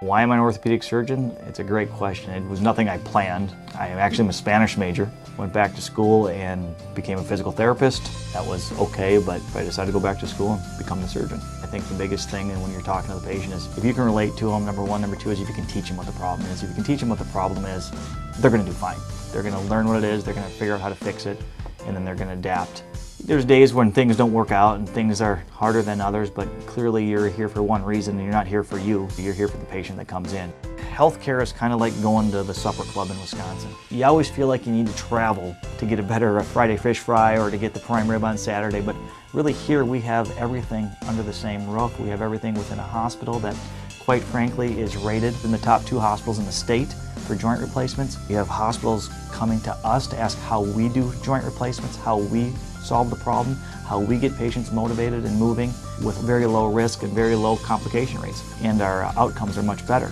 Why am I an orthopedic surgeon? It's a great question. It was nothing I planned. I actually am a Spanish major. Went back to school and became a physical therapist. That was okay, but I decided to go back to school and become the surgeon. I think the biggest thing when you're talking to the patient is if you can relate to them, number one. Number two is if you can teach them what the problem is. If you can teach them what the problem is, they're going to do fine. They're going to learn what it is, they're going to figure out how to fix it, and then they're going to adapt. There's days when things don't work out and things are harder than others, but clearly you're here for one reason and you're not here for you. You're here for the patient that comes in. Healthcare is kind of like going to the supper club in Wisconsin. You always feel like you need to travel to get a better Friday fish fry or to get the prime rib on Saturday, but really here we have everything under the same roof. We have everything within a hospital that, quite frankly, is rated in the top 2 hospitals in the state for joint replacements. You have hospitals coming to us to ask how we do joint replacements, how we solve the problem, how we get patients motivated and moving with very low risk and very low complication rates. And our outcomes are much better.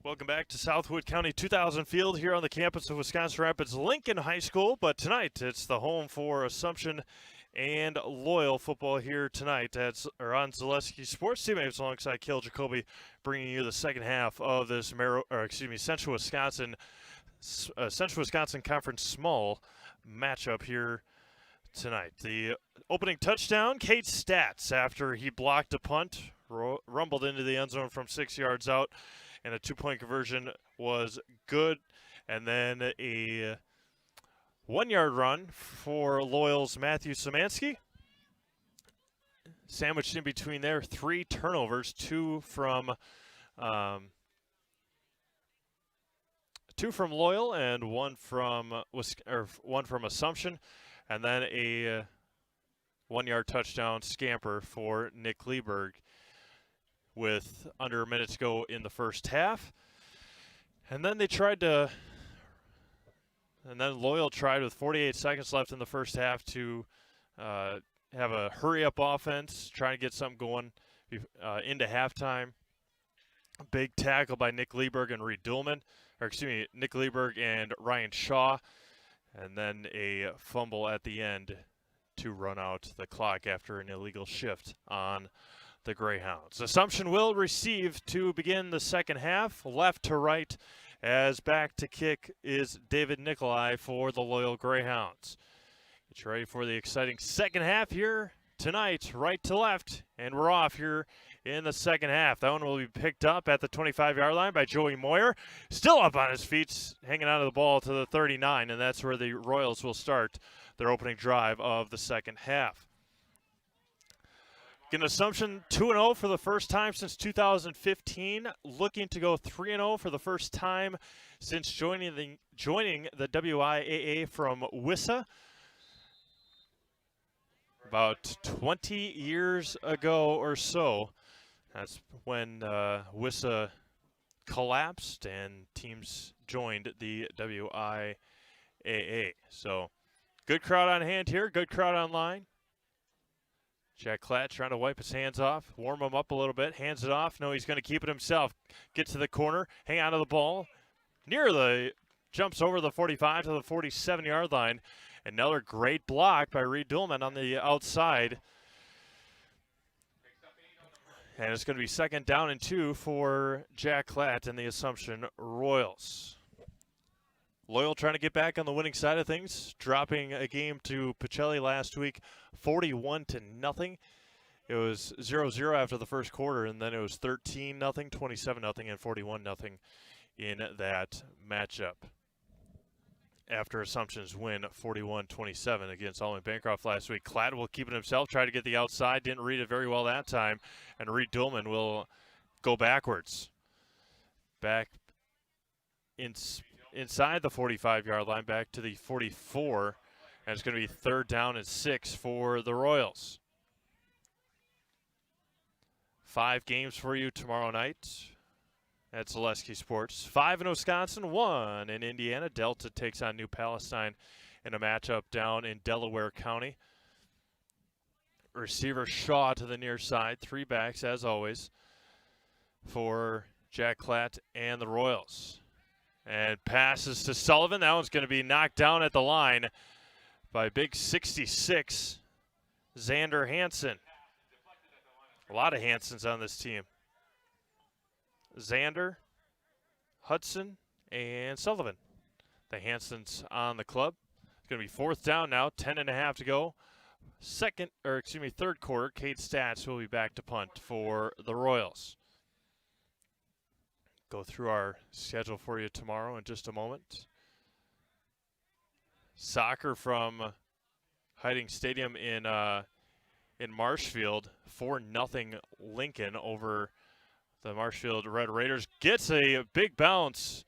Welcome back to Southwood County 2000 Field here on the campus of Wisconsin Rapids Lincoln High School. But tonight, it's the home for Assumption and Loyal football here tonight. That's on Zaleski Sports. Teammates alongside Cale Jacoby, bringing you the second half of this Central Wisconsin Conference Small matchup here tonight. The opening touchdown, Cade Stats, after he blocked a punt, rumbled into the end zone from 6 yards out, and a 2-point conversion was good. And then a 1-yard run for Loyal's Matthew Szymanski. Sandwiched in between there, 3 turnovers, two from Loyal and one from Assumption, and then a 1-yard touchdown scamper for Nick Lieberg with under a minute to go in the first half. And then Loyal tried with 48 seconds left in the first half to have a hurry-up offense, trying to get something going into halftime. Big tackle by Nick Lieberg and Nick Lieberg and Ryan Shaw, and then a fumble at the end to run out the clock after an illegal shift on the Greyhounds. Assumption will receive to begin the second half, left to right, as back to kick is David Nikolai for the Loyal Greyhounds. Get you ready for the exciting second half here tonight, right to left, and we're off here in the second half. That one will be picked up at the 25-yard line by Joey Moyer. Still up on his feet, hanging on to the ball to the 39, and that's where the Royals will start their opening drive of the second half. An Assumption 2-0 for the first time since 2015, looking to go 3-0 for the first time since joining the WIAA from WISA about 20 years ago or so. That's when WISA collapsed and teams joined the WIAA. So good crowd on hand here, good crowd online. Jack Klatt trying to wipe his hands off, warm him up a little bit, hands it off. No, he's going to keep it himself. Get to the corner, hang on to the ball. Jumps over the 45 to the 47-yard line. Another great block by Reed Duhlman on the outside. And it's going to be 2nd down and 2 for Jack Klatt and the Assumption Royals. Loyal trying to get back on the winning side of things, dropping a game to Pacelli last week, 41-0. It was 0-0 after the first quarter, and then it was 13-0, 27-0, and 41-0 in that matchup. After Assumption's win 41-27 against Allman Bancroft last week, Klatt will keep it himself, try to get the outside, didn't read it very well that time, and Reed Duhlman will go backwards. Back inside the 45-yard line, back to the 44, and it's going to be 3rd down and 6 for the Royals. 5 games for you tomorrow night at Zaleski Sports. 5 in Wisconsin, 1 in Indiana. Delta takes on New Palestine in a matchup down in Delaware County. Receiver Shaw to the near side. 3 backs, as always, for Jack Klatt and the Royals. And passes to Sullivan. That one's going to be knocked down at the line by big 66, Xander Hansen. A lot of Hansens on this team. Xander, Hudson, and Sullivan. The Hansens on the club. It's going to be 4th down now, 10.5 to go. 3rd quarter, Cade Stats will be back to punt for the Royals. Go through our schedule for you tomorrow in just a moment. Soccer from Hiding Stadium in Marshfield, 4-0 Lincoln over the Marshfield Red Raiders. Gets a big bounce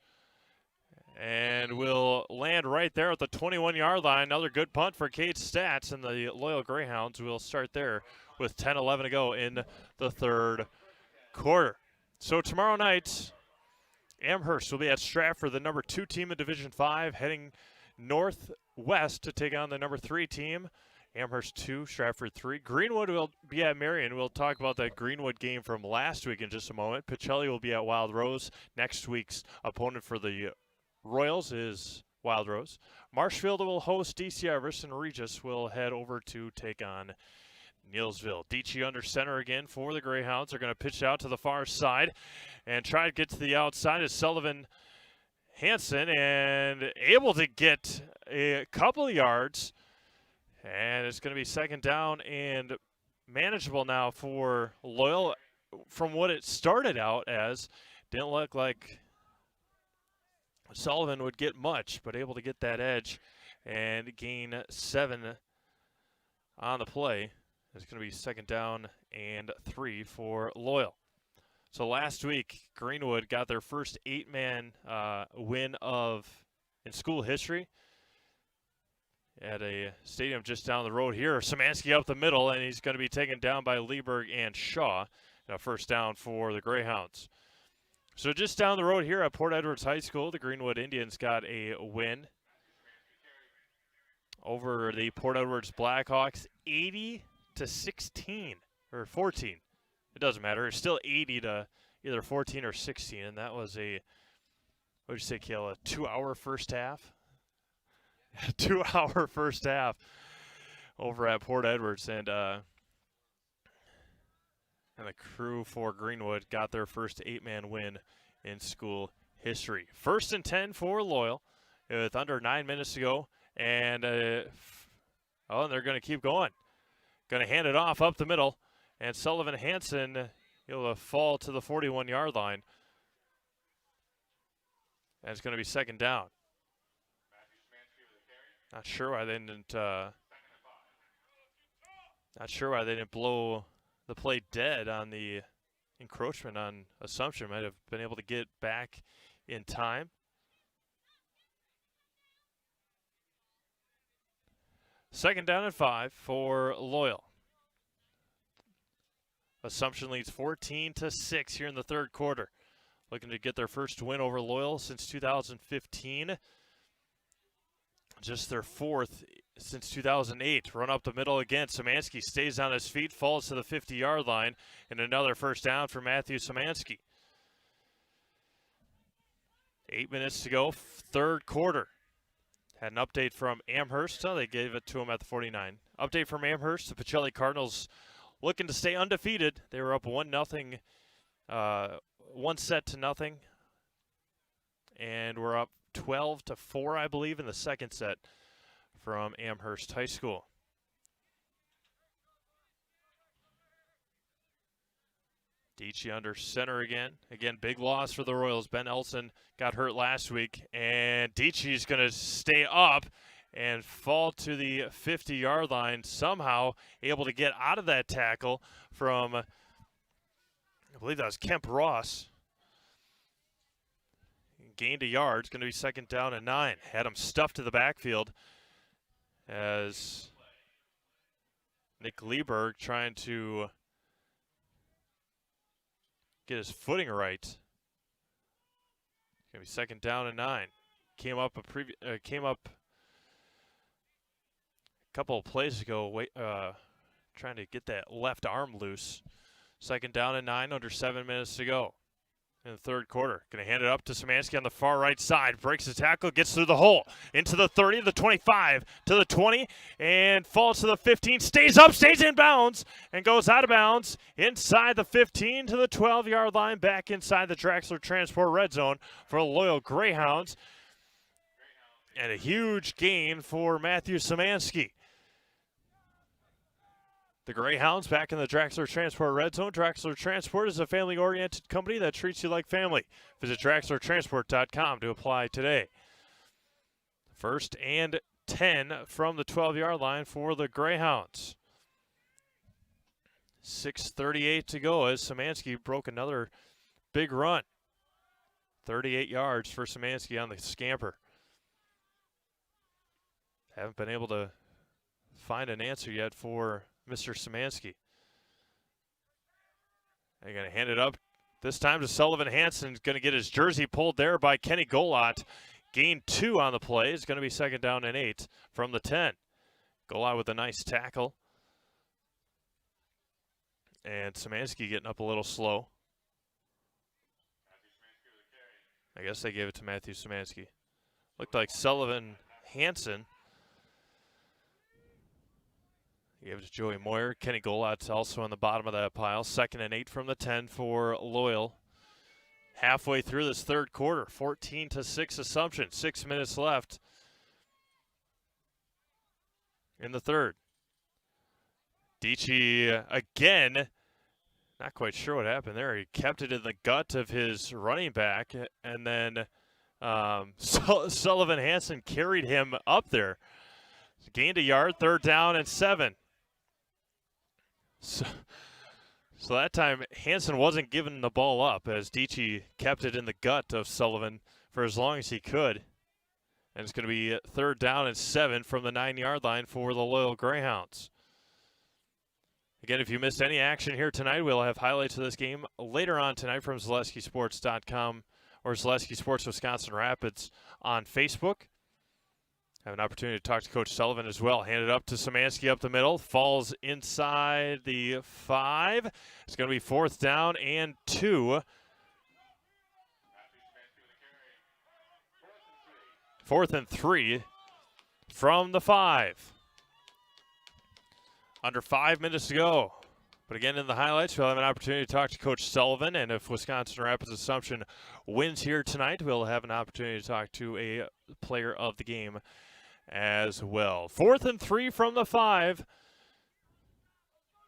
and will land right there at the 21-yard line. Another good punt for Cade Stats, and the Loyal Greyhounds will start there with 10-11 to go in the 3rd quarter. So tomorrow night, Amherst will be at Stratford, the number 2 team in Division 5, heading northwest to take on the number 3 team Amherst 2, Stratford 3. Greenwood will be at Marion. We'll talk about that Greenwood game from last week in just a moment. Pacelli will be at Wild Rose. Next week's opponent for the Royals is Wild Rose. Marshfield will host DC Everest, and Regis will head over to take on Neillsville. Dietschy under center again for the Greyhounds. They're going to pitch out to the far side and try to get to the outside as Sullivan Hansen, and able to get a couple of yards. And it's going to be second down and manageable now for Loyal. From what it started out as, didn't look like Sullivan would get much, but able to get that edge and gain 7 on the play. It's going to be second down and 3 for Loyal. So last week, Greenwood got their first 8-man win in school history at a stadium just down the road here. Szymanski up the middle, and he's going to be taken down by Lieberg and Shaw. First down for the Greyhounds. So just down the road here at Port Edwards High School, the Greenwood Indians got a win over the Port Edwards Blackhawks, 80-16 or 14. It doesn't matter. It's still 80 to either 14 or 16, and that was a, what did you say, Kayla, a 2-hour first half? 2-hour first half over at Port Edwards, and the crew for Greenwood got their first 8-man win in school history. 1st and 10 for Loyal with under 9 minutes to go, and they're going to keep going. Going to hand it off up the middle, and Sullivan Hansen, he'll fall to the 41-yard line, and it's going to be second down. Not sure why they didn't. Not sure why they didn't blow the play dead on the encroachment on Assumption. Might have been able to get back in time. Second down and 5 for Loyal. Assumption leads 14-6 here in the third quarter. Looking to get their first win over Loyal since 2015. Just their 4th since 2008. Run up the middle again. Szymanski stays on his feet, falls to the 50-yard line, and another first down for Matthew Szymanski. 8 minutes to go, third quarter. Had an update from Amherst. Oh, they gave it to him at the 49. Update from Amherst. The Pacelli Cardinals looking to stay undefeated. They were up 1-0, 1-0, and we're up 12-4, I believe, in the second set from Amherst High School. Dietschy under center again. Again, big loss for the Royals. Ben Elson got hurt last week, and Dietschy's going to stay up and fall to the 50-yard line, somehow able to get out of that tackle from, I believe that was Kemp Ross. Gained a yard. It's going to be second down and 9. Had him stuffed to the backfield as Nick Lieberg trying to get his footing right. It's going to be second down and 9. Came up a couple of plays ago, trying to get that left arm loose. Second down and 9, under 7 minutes to go in the third quarter. Going to hand it up to Szymanski on the far right side. Breaks the tackle, gets through the hole. Into the 30, the 25, to the 20, and falls to the 15. Stays up, stays in bounds, and goes out of bounds inside the 15 to the 12-yard line, back inside the Draxler Transport red zone for the Loyal Greyhounds. And a huge gain for Matthew Szymanski. The Greyhounds back in the Draxler Transport red zone. Draxler Transport is a family-oriented company that treats you like family. Visit DraxlerTransport.com to apply today. First and 10 from the 12-yard line for the Greyhounds. 6:38 to go as Szymanski broke another big run. 38 yards for Szymanski on the scamper. Haven't been able to find an answer yet for Mr. Szymanski. They're going to hand it up this time to Sullivan Hansen. Going to get his jersey pulled there by Kenny Golot. Gain 2 on the play. It's going to be second down and 8 from the 10. Gola with a nice tackle. And Szymanski getting up a little slow. I guess they gave it to Matthew Szymanski. Looked like Sullivan Hansen. Gave it to Joey Moyer. Kenny Golot's also on the bottom of that pile. 2nd and 8 from the 10 for Loyal. Halfway through this third quarter, 14-6 Assumption. 6 minutes left in the third. Dietschy again, not quite sure what happened there. He kept it in the gut of his running back, and then Sullivan Hansen carried him up there. Gained a yard, 3rd down and 7. So that time, Hansen wasn't giving the ball up as Dietschy kept it in the gut of Sullivan for as long as he could. And it's going to be 3rd down and 7 from the 9-yard line for the Loyal Greyhounds. Again, if you missed any action here tonight, we'll have highlights of this game later on tonight from ZaleskiSports.com or Zaleski Sports Wisconsin Rapids on Facebook. Have an opportunity to talk to Coach Sullivan as well. Hand it up to Szymanski up the middle. Falls inside the 5. It's going to be 4th down and 2. 4th and 3 from the 5. Under 5 minutes to go. But again, in the highlights, we'll have an opportunity to talk to Coach Sullivan. And if Wisconsin Rapids Assumption wins here tonight, we'll have an opportunity to talk to a player of the game as well. 4th and 3 from the 5.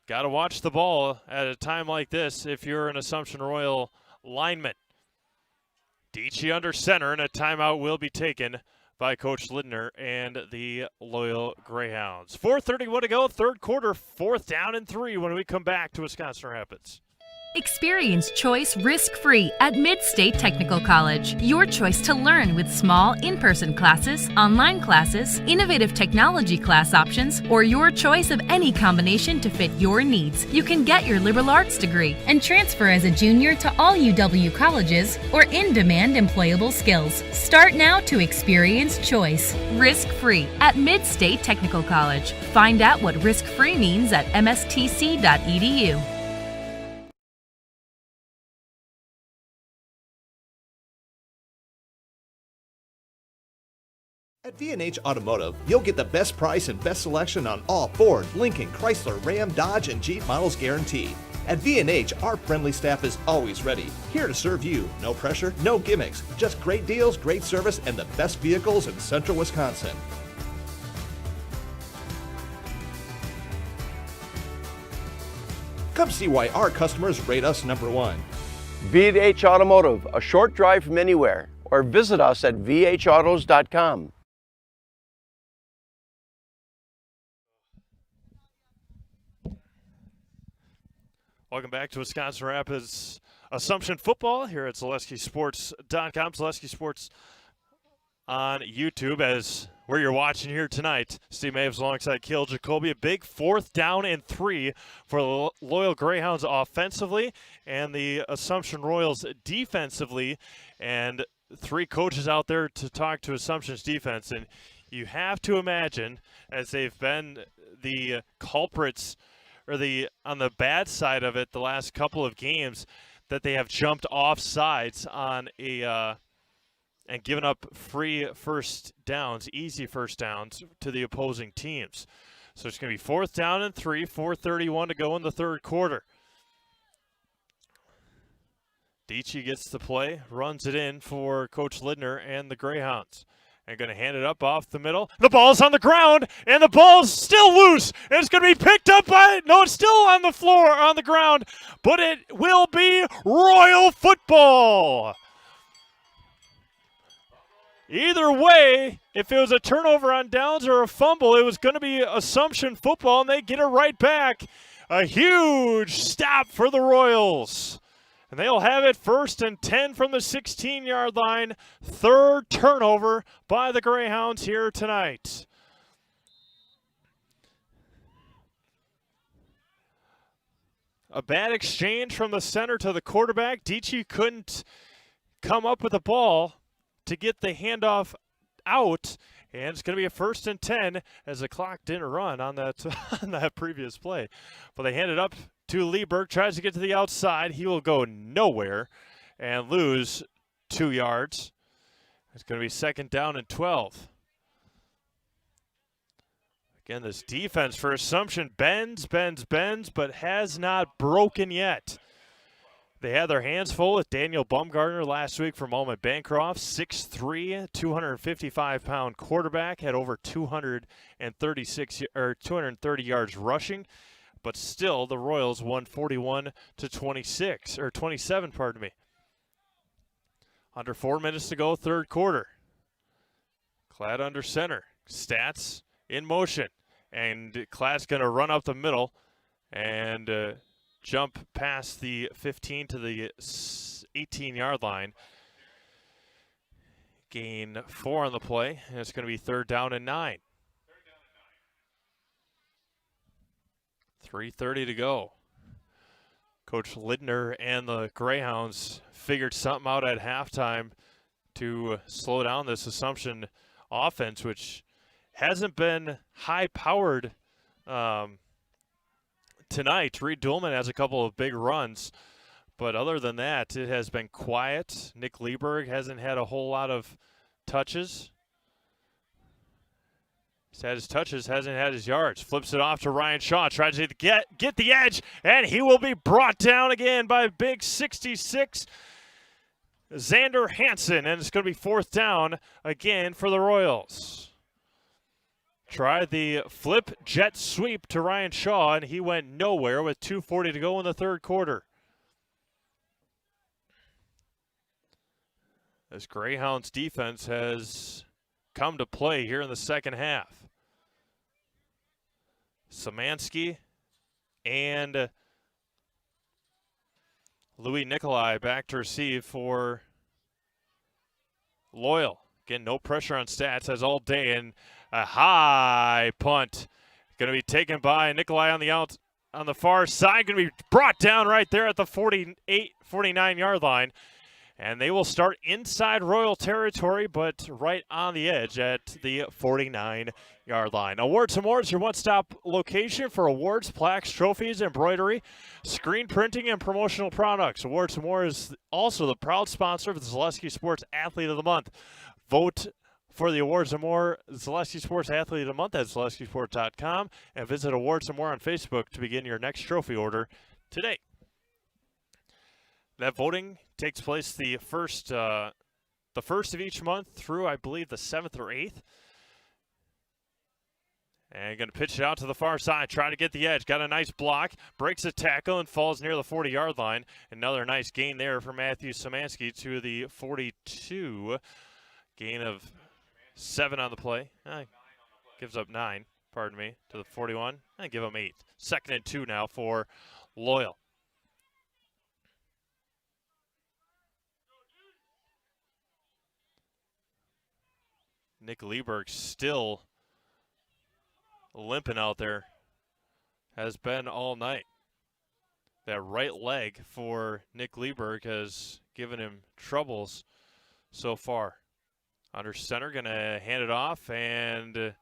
Got to watch the ball at a time like this if you're an Assumption Royal lineman. Dietschy under center, and a timeout will be taken by Coach Lindner and the Loyal Greyhounds. 4:31 to go, third quarter, 4th down and 3 when we come back to Wisconsin Rapids. Experience choice risk-free at Mid-State Technical College. Your choice to learn with small in-person classes, online classes, innovative technology class options, or your choice of any combination to fit your needs. You can get your liberal arts degree and transfer as a junior to all UW colleges or in-demand employable skills. Start now to experience choice risk-free at Mid-State Technical College. Find out what risk-free means at mstc.edu. At V&H Automotive, you'll get the best price and best selection on all Ford, Lincoln, Chrysler, Ram, Dodge, and Jeep models guaranteed. At V&H, our friendly staff is always ready, here to serve you. No pressure, no gimmicks, just great deals, great service, and the best vehicles in central Wisconsin. Come see why our customers rate us #1. V&H Automotive, a short drive from anywhere, or visit us at vhautos.com. Welcome back to Wisconsin Rapids Assumption Football here at ZaleskiSports.com. Zaleski Sports on YouTube as where you're watching here tonight. Steve Maves alongside Cale Jacoby. A big 4th down and 3 for the Loyal Greyhounds offensively and the Assumption Royals defensively. And 3 coaches out there to talk to Assumption's defense. And you have to imagine, as they've been the culprits or on the bad side of it the last couple of games, that they have jumped off sides on and given up free first downs, easy first downs to the opposing teams. So it's going to be 4th down and 3, 4:31 to go in the third quarter. Dietschy gets the play, runs it in for Coach Lindner and the Greyhounds. And going to hand it up off the middle. The ball's on the ground, and the ball's still loose. And it's going to be picked up by, no, it's still on the floor, on the ground, but it will be Royal football. Either way, if it was a turnover on downs or a fumble, it was going to be Assumption football, and they get it right back. A huge stop for the Royals. And they'll have it 1st and 10 from the 16-yard line. 3rd turnover by the Greyhounds here tonight. A bad exchange from the center to the quarterback. Dietschy couldn't come up with the ball to get the handoff out, and it's going to be a 1st and 10 as the clock didn't run on that on that previous play. But they hand it up to Lieberg, tries to get to the outside. He will go nowhere and lose 2 yards. It's going to be 2nd down and 12. Again, this defense for Assumption bends, but has not broken yet. They had their hands full with Daniel Baumgartner last week from Alma Bancroft, 6'3", 255-pound quarterback, had over 230 yards rushing, but still the Royals won 41-27, pardon me. Under 4 minutes to go, third quarter. Klatt under center, Stats in motion, and Klatt's going to run up the middle and jump past the 15 to the 18-yard line. Gain 4 on the play, and it's going to be 3rd down and 9. 3:30 to go. Coach Lidner and the Greyhounds figured something out at halftime to slow down this Assumption offense, which hasn't been high-powered tonight. Reed Duhlman has a couple of big runs, but other than that, it has been quiet. Nick Lieberg hasn't had a whole lot of touches. He's had his touches, hasn't had his yards. Flips it off to Ryan Shaw, tries to get the edge, and he will be brought down again by a big 66, Xander Hansen, and it's going to be 4th down again for the Royals. Tried the flip jet sweep to Ryan Shaw, and he went nowhere with 2:40 to go in the third quarter. This Greyhounds defense has come to play here in the second half. Szymanski and Louis Nikolai back to receive for Loyal. Again, no pressure on Stats as all day, and a high punt. Going to be taken by Nikolai on the far side. Going to be brought down right there at the 49-yard line. And they will start inside Royal territory, but right on the edge at the 49-yard line. Awards and More is your one-stop location for awards, plaques, trophies, embroidery, screen printing, and promotional products. Awards and More is also the proud sponsor of the Zaleski Sports Athlete of the Month. Vote for the Awards and More Zaleski Sports Athlete of the Month at ZaleskiSports.com, and visit Awards and More on Facebook to begin your next trophy order today. That voting takes place the first of each month through, I believe, the 7th or 8th. And going to pitch it out to the far side, try to get the edge. Got a nice block, breaks a tackle, and falls near the 40-yard line. Another nice gain there for Matthew Szymanski to the 42. Gain of 7 on the play. Gives up 9, pardon me, to the 41. And give him 8. 2nd and 2 now for Loyal. Nick Lieberg still limping out there. Has been all night. That right leg for Nick Lieberg has given him troubles so far. Under center, going to hand it off, and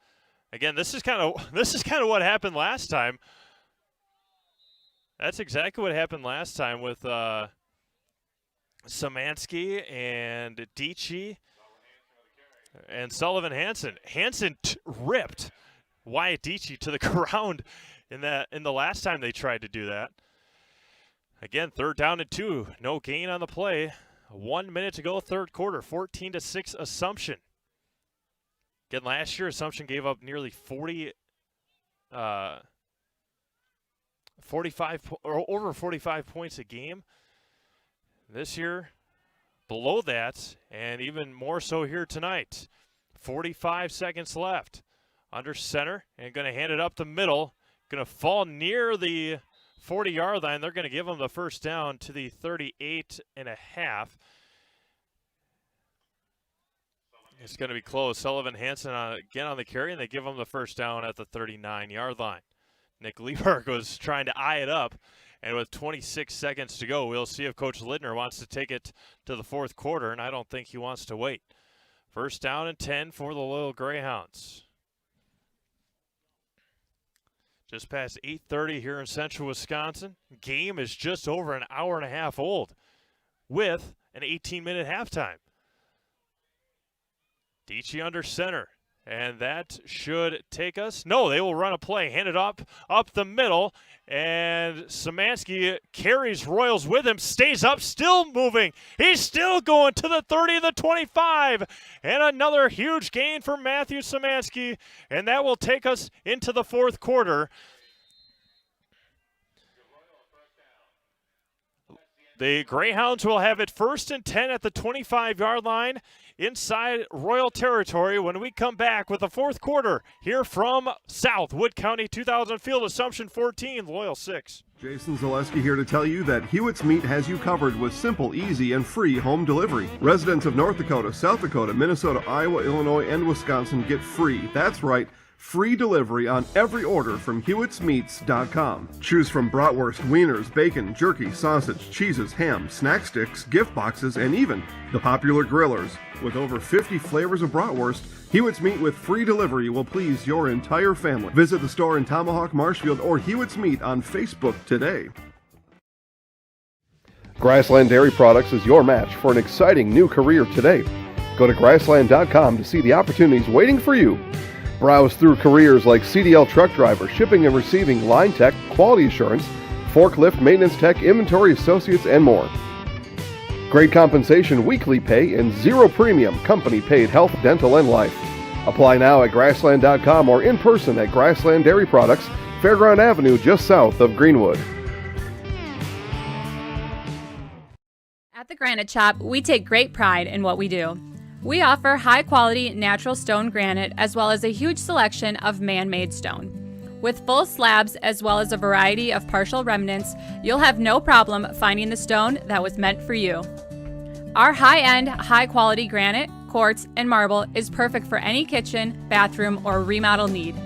again, this is kind of what happened last time. That's exactly what happened last time with Szymanski and Dietschy and Sullivan Hansen. Hansen ripped Wyatt Dietschy to the ground in the last time they tried to do that. Again, 3rd down and 2. No gain on the play. 1 minute to go, third quarter. 14-6 Assumption. Again, last year Assumption gave up nearly 45 or over 45 points a game. This year, below that, and even more so here tonight. 45 seconds left. Under center, and going to hand it up the middle. Going to fall near the 40-yard line. They're going to give them the first down to the 38.5. It's going to be close. Sullivan Hansen again on the carry, and they give them the first down at the 39-yard line. Nick Lieberg was trying to eye it up, and with 26 seconds to go, we'll see if Coach Lidner wants to take it to the fourth quarter, and I don't think he wants to wait. First down and 10 for the Loyal Greyhounds. Just past 8:30 here in central Wisconsin. Game is just over an hour and a half old with an 18-minute halftime. Dietschy under center, and that should take us. No, they will run a play, hand it up the middle, and Szymanski carries Royals with him, stays up, still moving. He's still going to the 30, the 25, and another huge gain for Matthew Szymanski, and that will take us into the fourth quarter. The Greyhounds will have it 1st and 10 at the 25-yard line inside Royal territory when we come back with the fourth quarter here from South Wood County 2000 Field. Assumption 14, Loyal 6. Jason Zaleski here to tell you that Hewitt's Meat has you covered with simple, easy, and free home delivery. Residents of North Dakota, South Dakota, Minnesota, Iowa, Illinois, and Wisconsin get free. That's right. Free delivery on every order from Hewitt'sMeats.com. Choose from bratwurst, wieners, bacon, jerky, sausage, cheeses, ham, snack sticks, gift boxes, and even the popular grillers. With over 50 flavors of bratwurst, Hewitt's Meat with free delivery will please your entire family. Visit the store in Tomahawk, Marshfield, or Hewitt's Meat on Facebook today. Grassland Dairy Products is your match for an exciting new career today. Go to Grassland.com to see the opportunities waiting for you. Browse through careers like CDL truck driver, shipping and receiving, line tech, quality assurance, forklift, maintenance tech, inventory associates, and more. Great compensation, weekly pay, and zero premium, company paid health, dental, and life. Apply now at Grassland.com or in person at Grassland Dairy Products, Fairground Avenue, just south of Greenwood. At the Granite Shop, we take great pride in what we do. We offer high-quality natural stone granite as well as a huge selection of man-made stone. With full slabs as well as a variety of partial remnants, you'll have no problem finding the stone that was meant for you. Our high-end, high-quality granite, quartz, and marble is perfect for any kitchen, bathroom, or remodel need.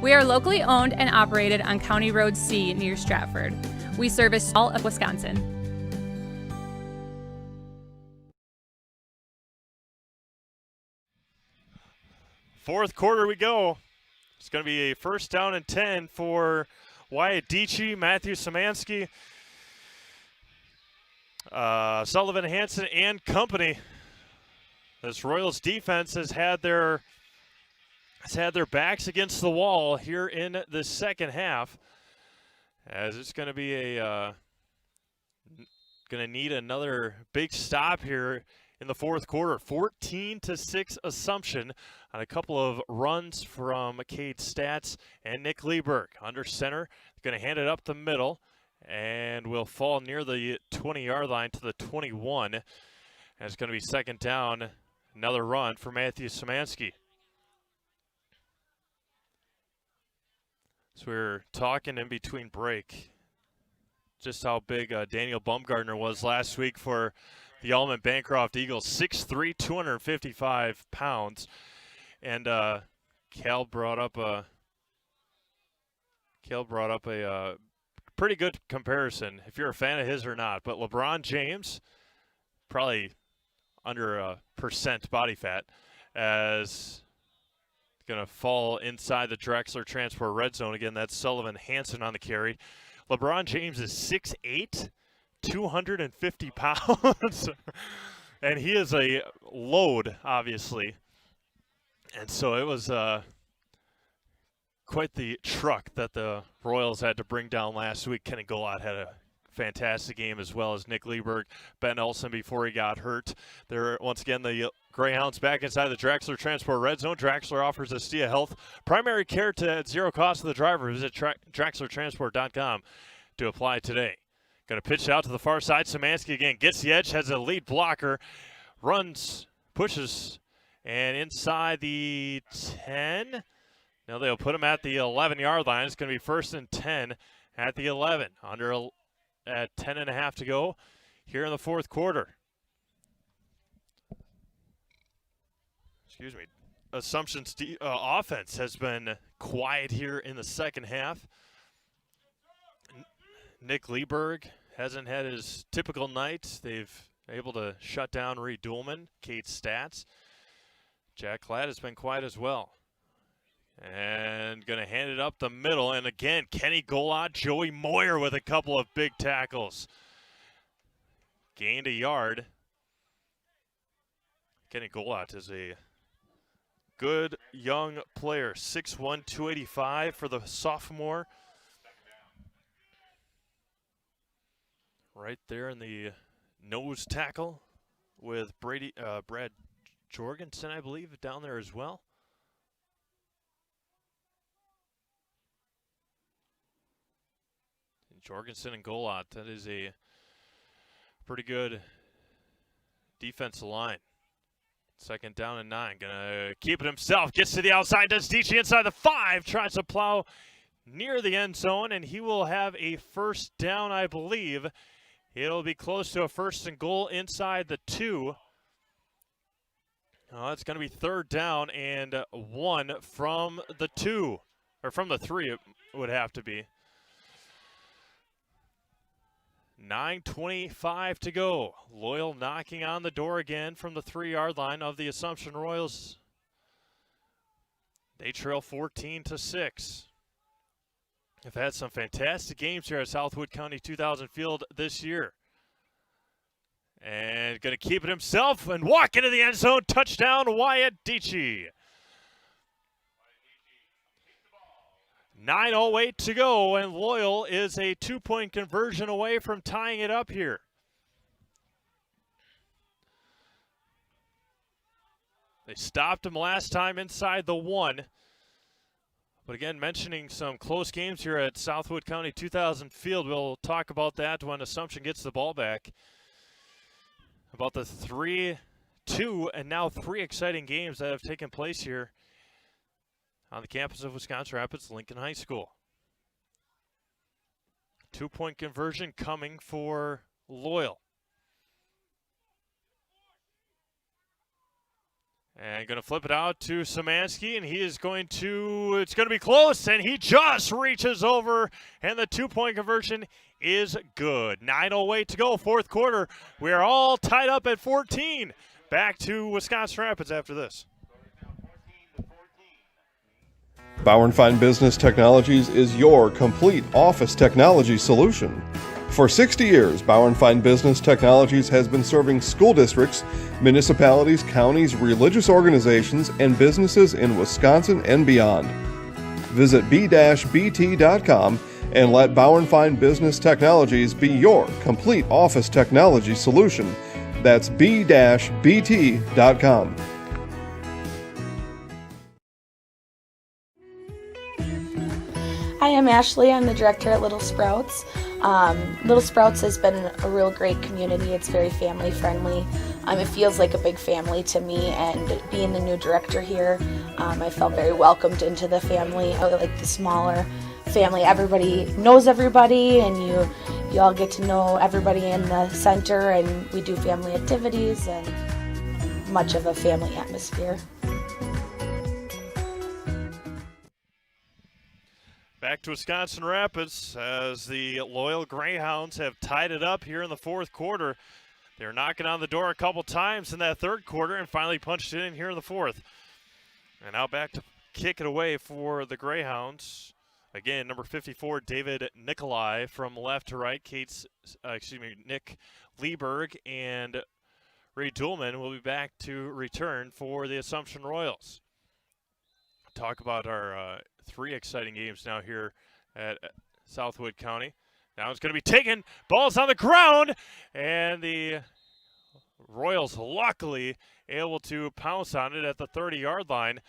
We are locally owned and operated on County Road C near Stratford. We service all of Wisconsin. Fourth quarter we go. It's going to be a 1st down and 10 for Wyatt Dietschy, Matthew Szymanski, Sullivan Hanson, and company. This Royals defense has had their backs against the wall here in the second half, as it's going to be going to need another big stop here in the fourth quarter. 14-6 Assumption on a couple of runs from Cade Stats and Nick Lieberg. Under center, going to hand it up the middle, and will fall near the 20-yard line to the 21. And it's going to be 2nd down. Another run for Matthew Szymanski. So we're talking in between break just how big Daniel Bumgardner was last week for the Allman Bancroft Eagles. 6'3", 255 pounds. And Cal brought up a pretty good comparison, if you're a fan of his or not. But LeBron James, probably under a % body fat, as going to fall inside the Drexler Transport red zone. Again, that's Sullivan Hanson on the carry. LeBron James is 6'8", 250 pounds. And he is a load, obviously. And so it was quite the truck that the Royals had to bring down last week. Kenny Golot had a fantastic game, as well as Nick Lieberg, Ben Olsen before he got hurt. There, once again, the Greyhounds back inside the Drexler Transport red zone. Drexler offers Estia Health primary care at zero cost to the driver. Visit DrexlerTransport.com to apply today. Going to pitch out to the far side. Szymanski again gets the edge, has a lead blocker, runs, pushes, and inside the 10. Now they'll put him at the 11-yard line. It's going to be 1st and 10 at the 11. At 10.5 to go here in the fourth quarter. Excuse me. Assumption's offense has been quiet here in the second half. Nick Lieberg hasn't had his typical night. They've been able to shut down Reed Duhlman, Cade Stats. Jack Klatt has been quiet as well. And going to hand it up the middle. And again, Kenny Golot, Joey Moyer with a couple of big tackles. Gained a yard. Kenny Golot is a good young player. 6'1", 285 for the sophomore. Right there in the nose tackle with Brad Jorgensen, I believe, down there as well. And Jorgensen and Golot, that is a pretty good defensive line. 2nd down and 9. Gonna keep it himself. Gets to the outside. Does Dici inside the 5. Tries to plow near the end zone, and he will have a first down, I believe. It'll be close to a 1st and goal inside the 2. Oh, it's going to be 3rd down and 1 from the 2. Or from the 3, it would have to be. 9:25 to go. Loyal knocking on the door again from the 3-yard line of the Assumption Royals. They trail 14-6. They've had some fantastic games here at Southwood County 2000 Field this year. And going to keep it himself and walk into the end zone. Touchdown, Wyatt Dici. 9:08 to go, and Loyal is a 2-point conversion away from tying it up here. They stopped him last time inside the 1. But again, mentioning some close games here at Southwood County 2000 Field. We'll talk about that when Assumption gets the ball back. About the 3-2 and now 3 exciting games that have taken place here on the campus of Wisconsin Rapids Lincoln High School. 2-point conversion coming for Loyal. And going to flip it out to Szymanski, and he is going to, it's going to be close, and he just reaches over, and the 2-point conversion is good. 9:08 to go, 4th quarter. We are all tied up at 14. Back to Wisconsin Rapids after this. Bauer & Fine Business Technologies is your complete office technology solution. For 60 years, Bauer & Fine Business Technologies has been serving school districts, municipalities, counties, religious organizations, and businesses in Wisconsin and beyond. Visit b-bt.com and let Bauer & Fine Business Technologies be your complete office technology solution. That's b-bt.com. Hi, I'm Ashley. I'm the director at Little Sprouts. Little Sprouts has been a real great community. It's very family friendly. It feels like a big family to me, and being the new director here, I felt very welcomed into the family. I like the smaller family. Everybody knows everybody, and you all get to know everybody in the center, and we do family activities and much of a family atmosphere. Back to Wisconsin Rapids as the Loyal Greyhounds have tied it up here in the 4th quarter. They're knocking on the door a couple times in that 3rd quarter and finally punched it in here in the 4th. And now back to kick it away for the Greyhounds. Again, number 54, David Nikolai from left to right. Nick Lieberg and Ray Duhlman will be back to return for the Assumption Royals. Talk about our 3 exciting games now here at Southwood County. Now it's going to be taken. Ball's on the ground, and the Royals luckily able to pounce on it at the 30-yard line.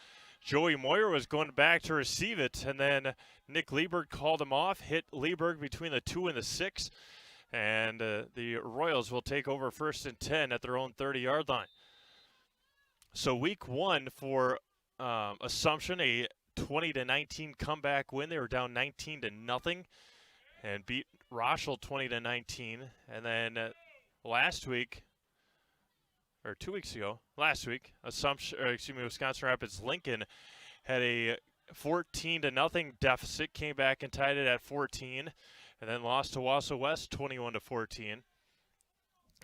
Joey Moyer was going back to receive it, and then Nick Lieberg called him off, hit Lieberg between the 2 and the 6, and the Royals will take over 1st and 10 at their own 30-yard line. So week 1 for Assumption, a 20-19 comeback win. They were down 19-0 and beat Rochelle 20-19. And then last week, or 2 weeks ago, Wisconsin Rapids Lincoln had a 14-0 deficit, came back and tied it at 14, and then lost to Wausau West 21-14.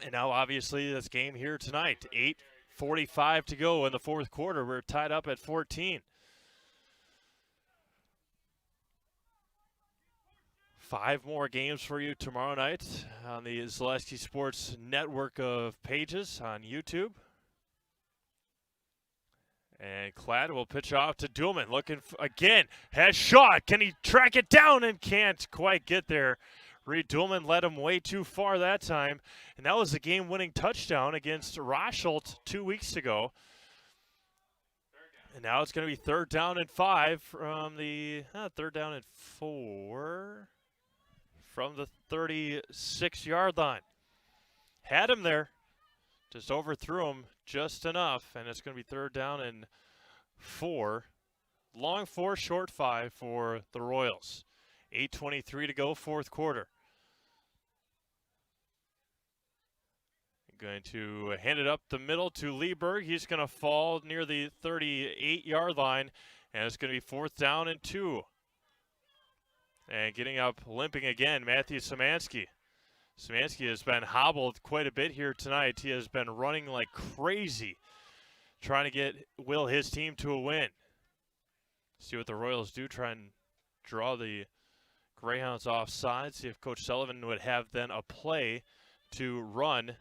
And now obviously this game here tonight, 45 to go in the fourth quarter. We're tied up at 14. 5 more games for you tomorrow night on the Zaleski Sports network of pages on YouTube. And Klatt will pitch off to Duhlman. Looking again, has shot. Can he track it down and can't quite get there? Reed Duhlman led him way too far that time. And that was the game-winning touchdown against Rosholt 2 weeks ago. And now it's going to be 3rd down and 5 from the 3rd down and 4 from the 36-yard line. Had him there. Just overthrew him just enough, and it's going to be 3rd down and 4. Long 4, short 5 for the Royals. 8:23 to go, fourth quarter. Going to hand it up the middle to Lieberg. He's going to fall near the 38-yard line, and it's going to be 4th down and 2. And getting up, limping again, Matthew Szymanski. Szymanski has been hobbled quite a bit here tonight. He has been running like crazy, trying to will his team to a win. See what the Royals do, try and draw the Greyhounds offside. See if Coach Sullivan would have then a play to run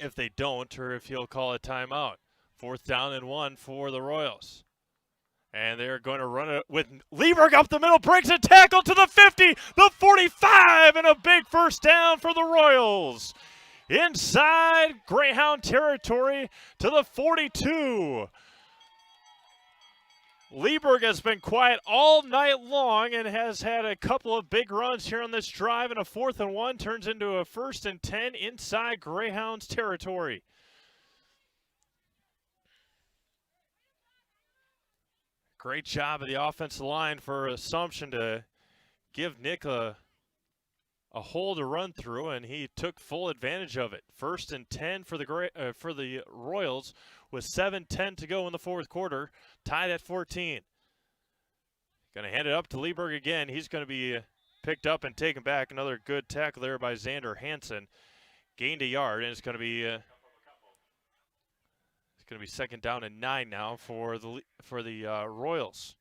if they don't, or if he'll call a timeout. 4th down and 1 for the Royals. And they're going to run it with Lieberg up the middle, breaks a tackle to the 50, the 45, and a big first down for the Royals. Inside Greyhound territory to the 42. Lieberg has been quiet all night long and has had a couple of big runs here on this drive, and a 4th and 1 turns into a 1st and 10 inside Greyhounds territory. Great job of the offensive line for Assumption to give Nick a hole to run through, and he took full advantage of it. 1st and 10 for the Royals with 7:10 to go in the fourth quarter, tied at 14. Going to hand it up to Lieberg again. He's going to be picked up and taken back. Another good tackle there by Xander Hansen. Gained a yard, and it's going to be 2nd down and 9 now for the Royals.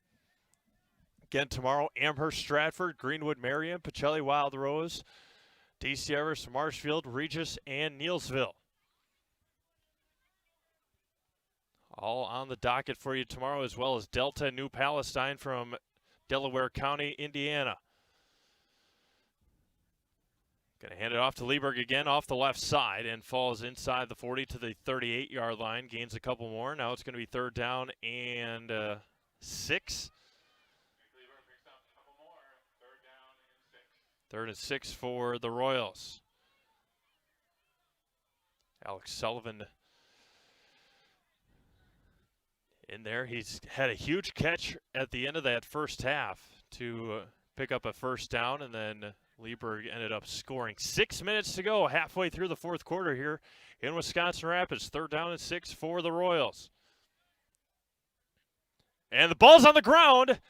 Again tomorrow, Amherst, Stratford, Greenwood, Marion, Pacelli, Wild Rose, DC Everest, Marshfield, Regis, and Neelsville. All on the docket for you tomorrow, as well as Delta and New Palestine from Delaware County, Indiana. Going to hand it off to Lieberg again off the left side and falls inside the 40 to the 38-yard line. Gains a couple more. Now it's going to be 3rd down and 6. 3rd and 6 for the Royals. Alex Sullivan in there. He's had a huge catch at the end of that first half to pick up a 1st down, and then Lieberg ended up scoring. 6 minutes to go, halfway through the fourth quarter here in Wisconsin Rapids. 3rd down and 6 for the Royals. And the ball's on the ground,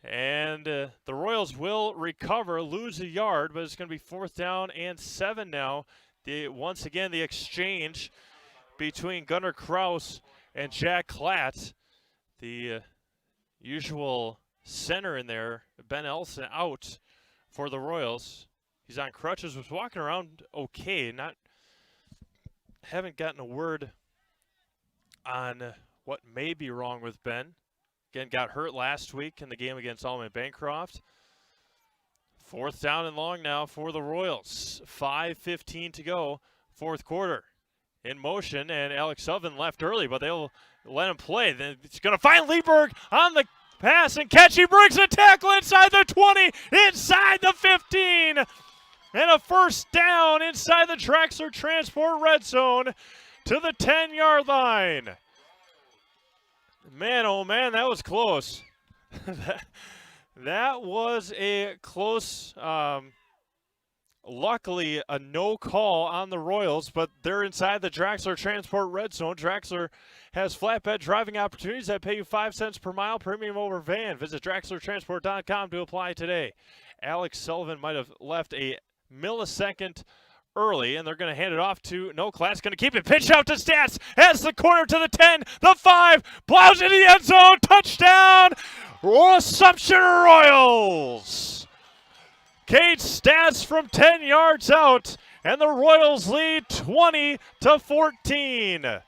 and the Royals will recover, lose a yard, but it's going to be 4th down and 7 now. Once again, the exchange between Gunnar Kraus and Jack Klatt. The usual center in there, Ben Elson, out for the Royals. He's on crutches, was walking around okay. Haven't gotten a word on what may be wrong with Ben. Again, got hurt last week in the game against Allman Bancroft. 4th down and long now for the Royals. 5:15 to go, fourth quarter. In motion, and Alex Sullivan left early, but they'll let him play. Then it's going to find Lieberg on the pass and catch. He breaks a tackle inside the 20, inside the 15, and a 1st down inside the Drexler Transport red zone to the 10-yard line. Man, oh man, that was close. that was a close. Luckily, a no call on the Royals, but they're inside the Drexler Transport red zone. Drexler has flatbed driving opportunities that pay you 5 cents per mile, premium over van. Visit DrexlerTransport.com to apply today. Alex Sullivan might have left a millisecond early, and they're going to hand it off to No Class. Going to keep it. Pitch out to Stats. Has the corner to the 10, the 5. Plows into the end zone. Touchdown. Assumption Royals. Cade Stats from 10 yards out, and the Royals lead 20-14.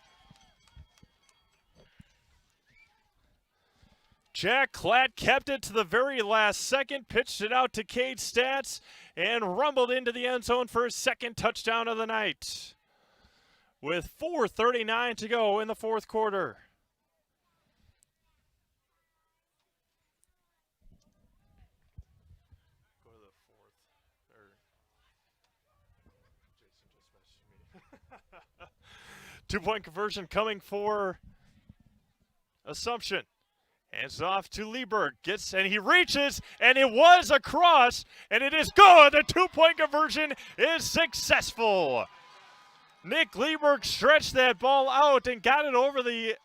Jack Klatt kept it to the very last second, pitched it out to Cade Stats, and rumbled into the end zone for his second touchdown of the night. With 4:39 to go in the fourth quarter. Go to the fourth. Jason just messaged me. 2-point conversion coming for Assumption. Hands off to Lieberg, and he reaches, and it was across, and it is good. The 2-point conversion is successful. Nick Lieberg stretched that ball out and got it over the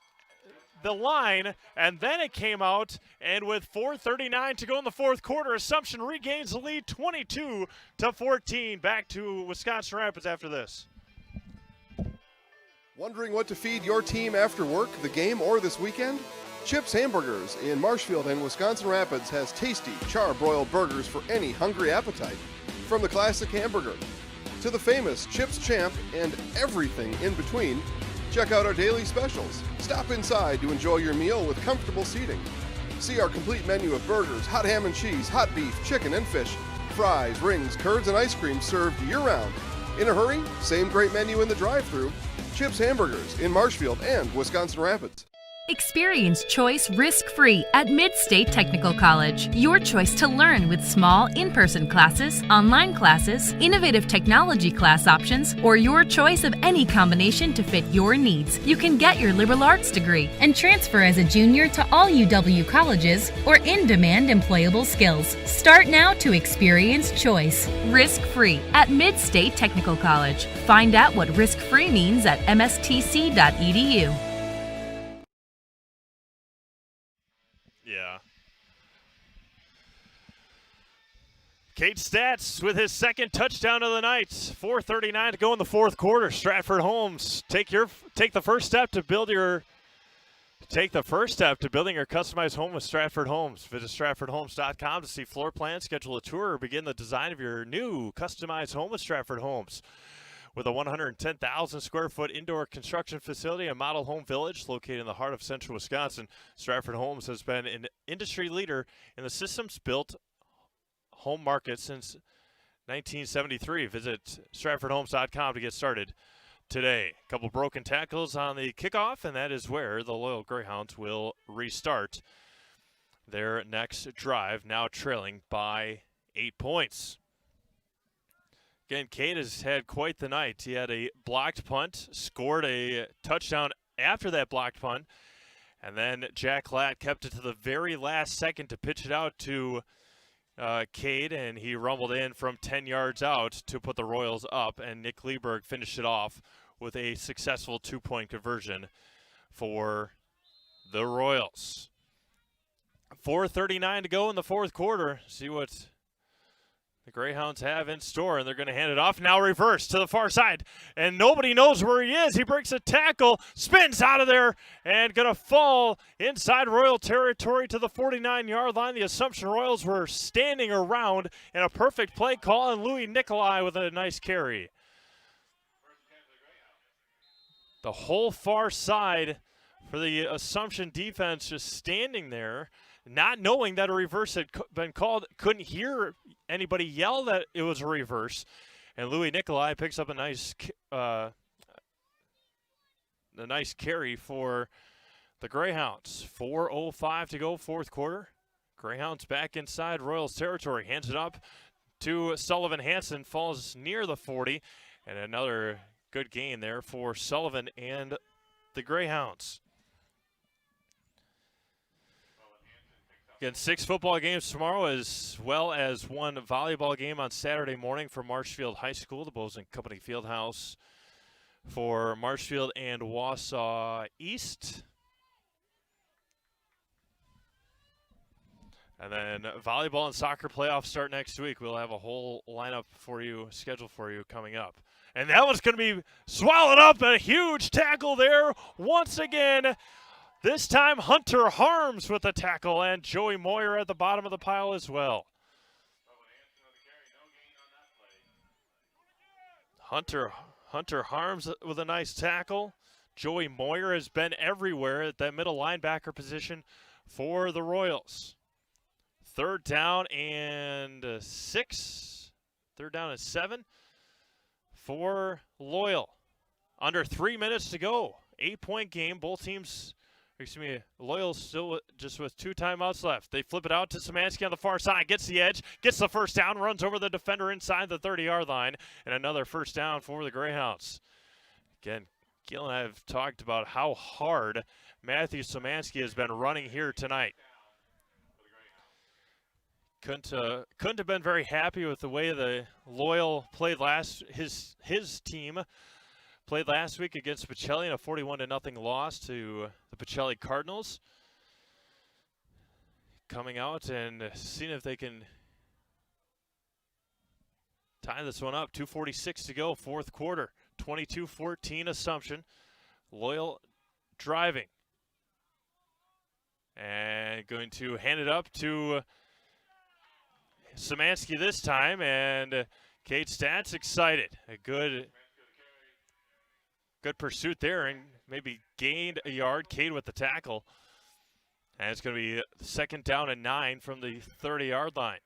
line, and then it came out, and with 4:39 to go in the fourth quarter, Assumption regains the lead 22-14. Back to Wisconsin Rapids after this. Wondering what to feed your team after work, the game, or this weekend? Chips Hamburgers in Marshfield and Wisconsin Rapids has tasty char-broiled burgers for any hungry appetite. From the classic hamburger to the famous Chips Champ and everything in between, check out our daily specials. Stop inside to enjoy your meal with comfortable seating. See our complete menu of burgers, hot ham and cheese, hot beef, chicken and fish, fries, rings, curds, and ice cream served year-round. In a hurry? Same great menu in the drive-thru. Chips Hamburgers in Marshfield and Wisconsin Rapids. Experience choice risk-free at Mid-State Technical College. Your choice to learn with small in-person classes, online classes, innovative technology class options, or your choice of any combination to fit your needs. You can get your liberal arts degree and transfer as a junior to all UW colleges or in-demand employable skills. Start now to experience choice risk-free at Mid-State Technical College. Find out what risk-free means at mstc.edu. Yeah. Cade Stats with his second touchdown of the night. 4:39 to go in the fourth quarter. Stratford Homes, take the first step to building your customized home with Stratford Homes. Visit stratfordhomes.com to see floor plans, schedule a tour, or begin the design of your new customized home with Stratford Homes. With a 110,000 square foot indoor construction facility and model home village located in the heart of central Wisconsin, Stratford Homes has been an industry leader in the systems built home market since 1973. Visit stratfordhomes.com to get started today. A couple broken tackles on the kickoff, and that is where the Loyal Greyhounds will restart their next drive, now trailing by 8 points. Again, Cade has had quite the night. He had a blocked punt, scored a touchdown after that blocked punt, and then Jack Klatt kept it to the very last second to pitch it out to Cade, and he rumbled in from 10 yards out to put the Royals up, and Nick Lieberg finished it off with a successful 2-point conversion for the Royals. 4:39 to go in the fourth quarter. See what the Greyhounds have in store, and they're going to hand it off. Now reverse to the far side, and nobody knows where he is. He breaks a tackle, spins out of there, and going to fall inside Royal territory to the 49-yard line. The Assumption Royals were standing around in a perfect play call, and Louis Nicolai with a nice carry. The whole far side for the Assumption defense just standing there, not knowing that a reverse had been called, couldn't hear anybody yell that it was a reverse, and Louis Nicolai picks up a nice carry for the Greyhounds. 4:05 to go, fourth quarter. Greyhounds back inside Royals territory, hands it up to Sullivan Hansen, falls near the 40, and another good gain there for Sullivan and the Greyhounds. Again, 6 football games tomorrow, as well as 1 volleyball game on Saturday morning for Marshfield High School, the Bozeman Company Fieldhouse for Marshfield and Wausau East. And then volleyball and soccer playoffs start next week. We'll have a whole lineup for you, scheduled for you coming up. And that one's going to be swallowed up. A huge tackle there once again. This time Hunter Harms with the tackle and Joey Moyer at the bottom of the pile as well. Hunter Harms with a nice tackle. Joey Moyer has been everywhere at that middle linebacker position for the Royals. 3rd down and 6. 3rd down and 7 for Loyal. Under 3 minutes to go. 8-point game. Both teams, Loyal still just with 2 timeouts left. They flip it out to Szymanski on the far side. Gets the edge. Gets the first down. Runs over the defender inside the 30-yard line. And another first down for the Greyhounds. Again, Gil and I have talked about how hard Matthew Szymanski has been running here tonight. Couldn't have been very happy with the way the Loyal played his team played last week against Pacelli in a 41-0 loss to the Pacelli Cardinals. Coming out and seeing if they can tie this one up. 2:46 to go, 4th quarter. 22-14 Assumption. Loyal driving. And going to hand it up to Szymanski this time, and Cade Stats excited. A good pursuit there, and maybe gained a yard. Cade with the tackle. And it's going to be 2nd down and 9 from the 30-yard line.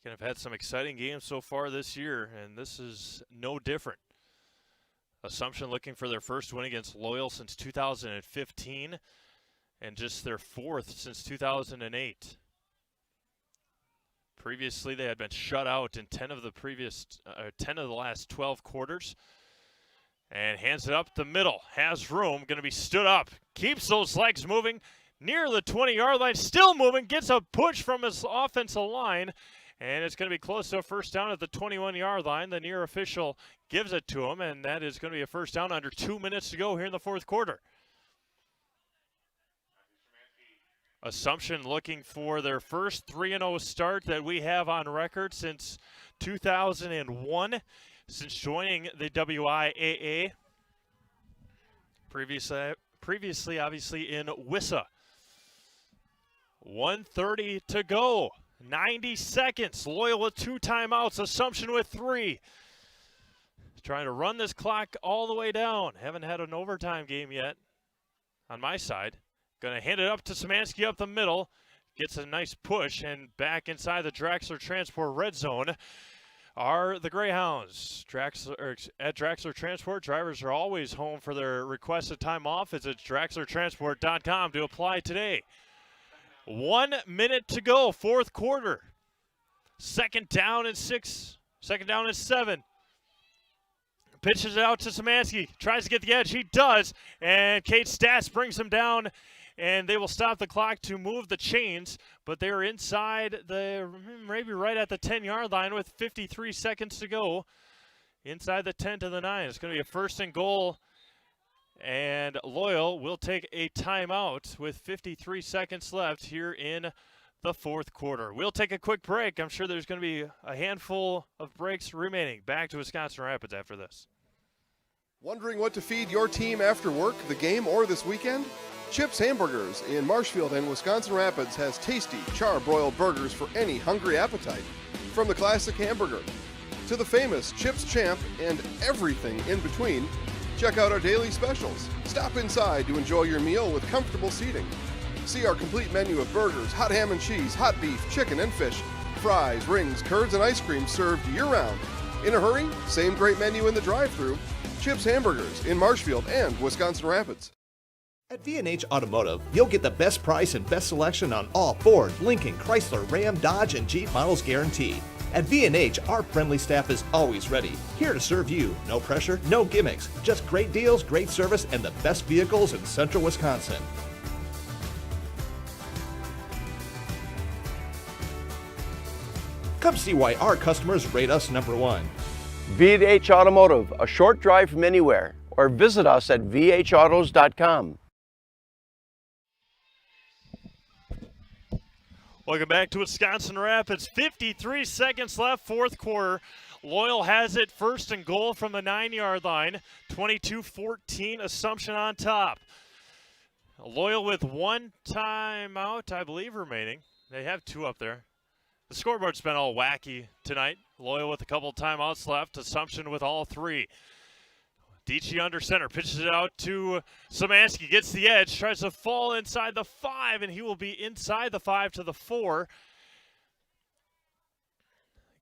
Have had some exciting games so far this year, and this is no different. Assumption looking for their first win against Loyal since 2015, and just their 4th since 2008. Previously, they had been shut out in 10 of the last 12 quarters. And hands it up the middle. Has room. Going to be stood up. Keeps those legs moving near the 20-yard line. Still moving. Gets a push from his offensive line. And it's going to be close to a first down at the 21-yard line. The near official gives it to him, and that is going to be a first down under 2 minutes to go here in the 4th quarter. Assumption looking for their first 3-0 start that we have on record since 2001, since joining the WIAA. Previously obviously, in WISA. 1:30 to go. 90 seconds. Loyal with 2 timeouts. Assumption with 3. Trying to run this clock all the way down. Haven't had an overtime game yet on my side. Going to hand it up to Szymanski up the middle. Gets a nice push, and back inside the Draxler Transport red zone are the Greyhounds. At Draxler Transport, drivers are always home for their requested time off. Visit DraxlerTransport.com to apply today. 1 minute to go, 4th quarter. 2nd down and 6. 2nd down and 7. Pitches it out to Szymanski. Tries to get the edge. He does. And Cade Stats brings him down. And they will stop the clock to move the chains. But they're inside maybe right at the 10-yard line with 53 seconds to go. Inside the 10 to the 9. It's going to be a 1st and goal. And Loyal will take a timeout with 53 seconds left here in the 4th quarter. We'll take a quick break. I'm sure there's going to be a handful of breaks remaining. Back to Wisconsin Rapids after this. Wondering what to feed your team after work, the game, or this weekend? Chips Hamburgers in Marshfield and Wisconsin Rapids has tasty char-broiled burgers for any hungry appetite. From the classic hamburger to the famous Chips Champ and everything in between, check out our daily specials. Stop inside to enjoy your meal with comfortable seating. See our complete menu of burgers, hot ham and cheese, hot beef, chicken and fish, fries, rings, curds, and ice cream served year-round. In a hurry? Same great menu in the drive-thru. Chips Hamburgers in Marshfield and Wisconsin Rapids. At V&H Automotive, you'll get the best price and best selection on all Ford, Lincoln, Chrysler, Ram, Dodge, and Jeep models guaranteed. At V&H, our friendly staff is always ready, here to serve you. No pressure, no gimmicks, just great deals, great service, and the best vehicles in central Wisconsin. Come see why our customers rate us #1. V&H Automotive, a short drive from anywhere, or visit us at vhautos.com. Welcome back to Wisconsin Rapids. 53 seconds left, fourth quarter. Loyal has it first and goal from the 9-yard line. 22-14, Assumption on top. Loyal with one timeout, I believe, remaining. They have two up there. The scoreboard's been all wacky tonight. Loyal with a couple timeouts left. Assumption with all three. Dietschy under center, pitches it out to Szymanski, gets the edge, tries to fall inside the 5, and he will be inside the 5 to the 4.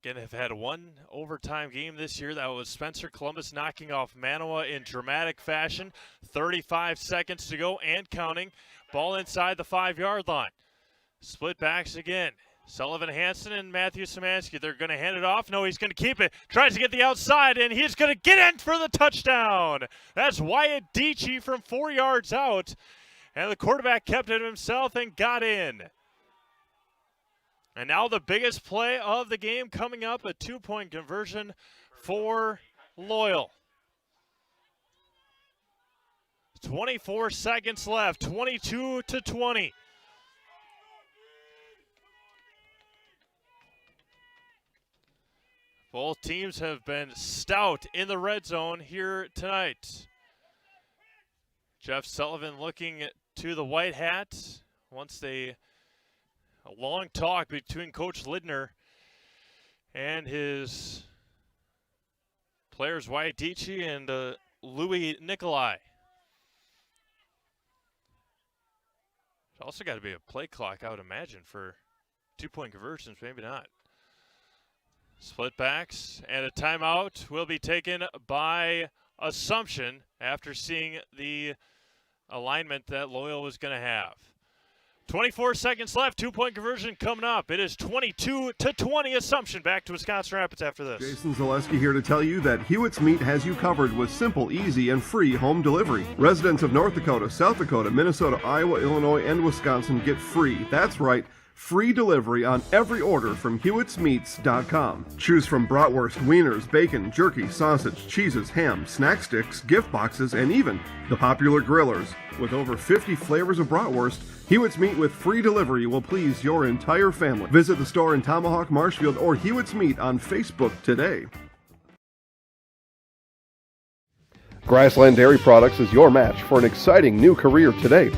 Again, have had one overtime game this year. That was Spencer Columbus knocking off Manawa in dramatic fashion. 35 seconds to go and counting. Ball inside the 5-yard line. Split backs again. Sullivan Hansen and Matthew Szymanski. They're going to hand it off. No, he's going to keep it. Tries to get the outside, and he's going to get in for the touchdown. That's Wyatt Dietschy from 4 yards out. And the quarterback kept it himself and got in. And now the biggest play of the game coming up, a 2-point conversion for Loyal. 24 seconds left, 22-20. Both teams have been stout in the red zone here tonight. Jeff Sullivan looking to the white hat. A long talk between Coach Lidner and his players, Wyatt Dietschy and Louis Nicolai. There's also got to be a play clock, I would imagine, for 2-point conversions, maybe not. Split backs and a timeout will be taken by Assumption after seeing the alignment that Loyal was going to have. 24 seconds left, 2-point conversion coming up. It is 22-20 Assumption. Back to Wisconsin Rapids after this. Jason Zaleski here to tell you that Hewitt's Meat has you covered with simple, easy, and free home delivery. Residents of North Dakota, South Dakota, Minnesota, Iowa, Illinois, and Wisconsin get free. That's right. Free delivery on every order from Hewitt'sMeats.com. Choose from bratwurst, wieners, bacon, jerky, sausage, cheeses, ham, snack sticks, gift boxes, and even the popular grillers. With over 50 flavors of bratwurst, Hewitt's Meat with free delivery will please your entire family. Visit the store in Tomahawk, Marshfield, or Hewitt's Meat on Facebook today. Grassland Dairy Products is your match for an exciting new career today.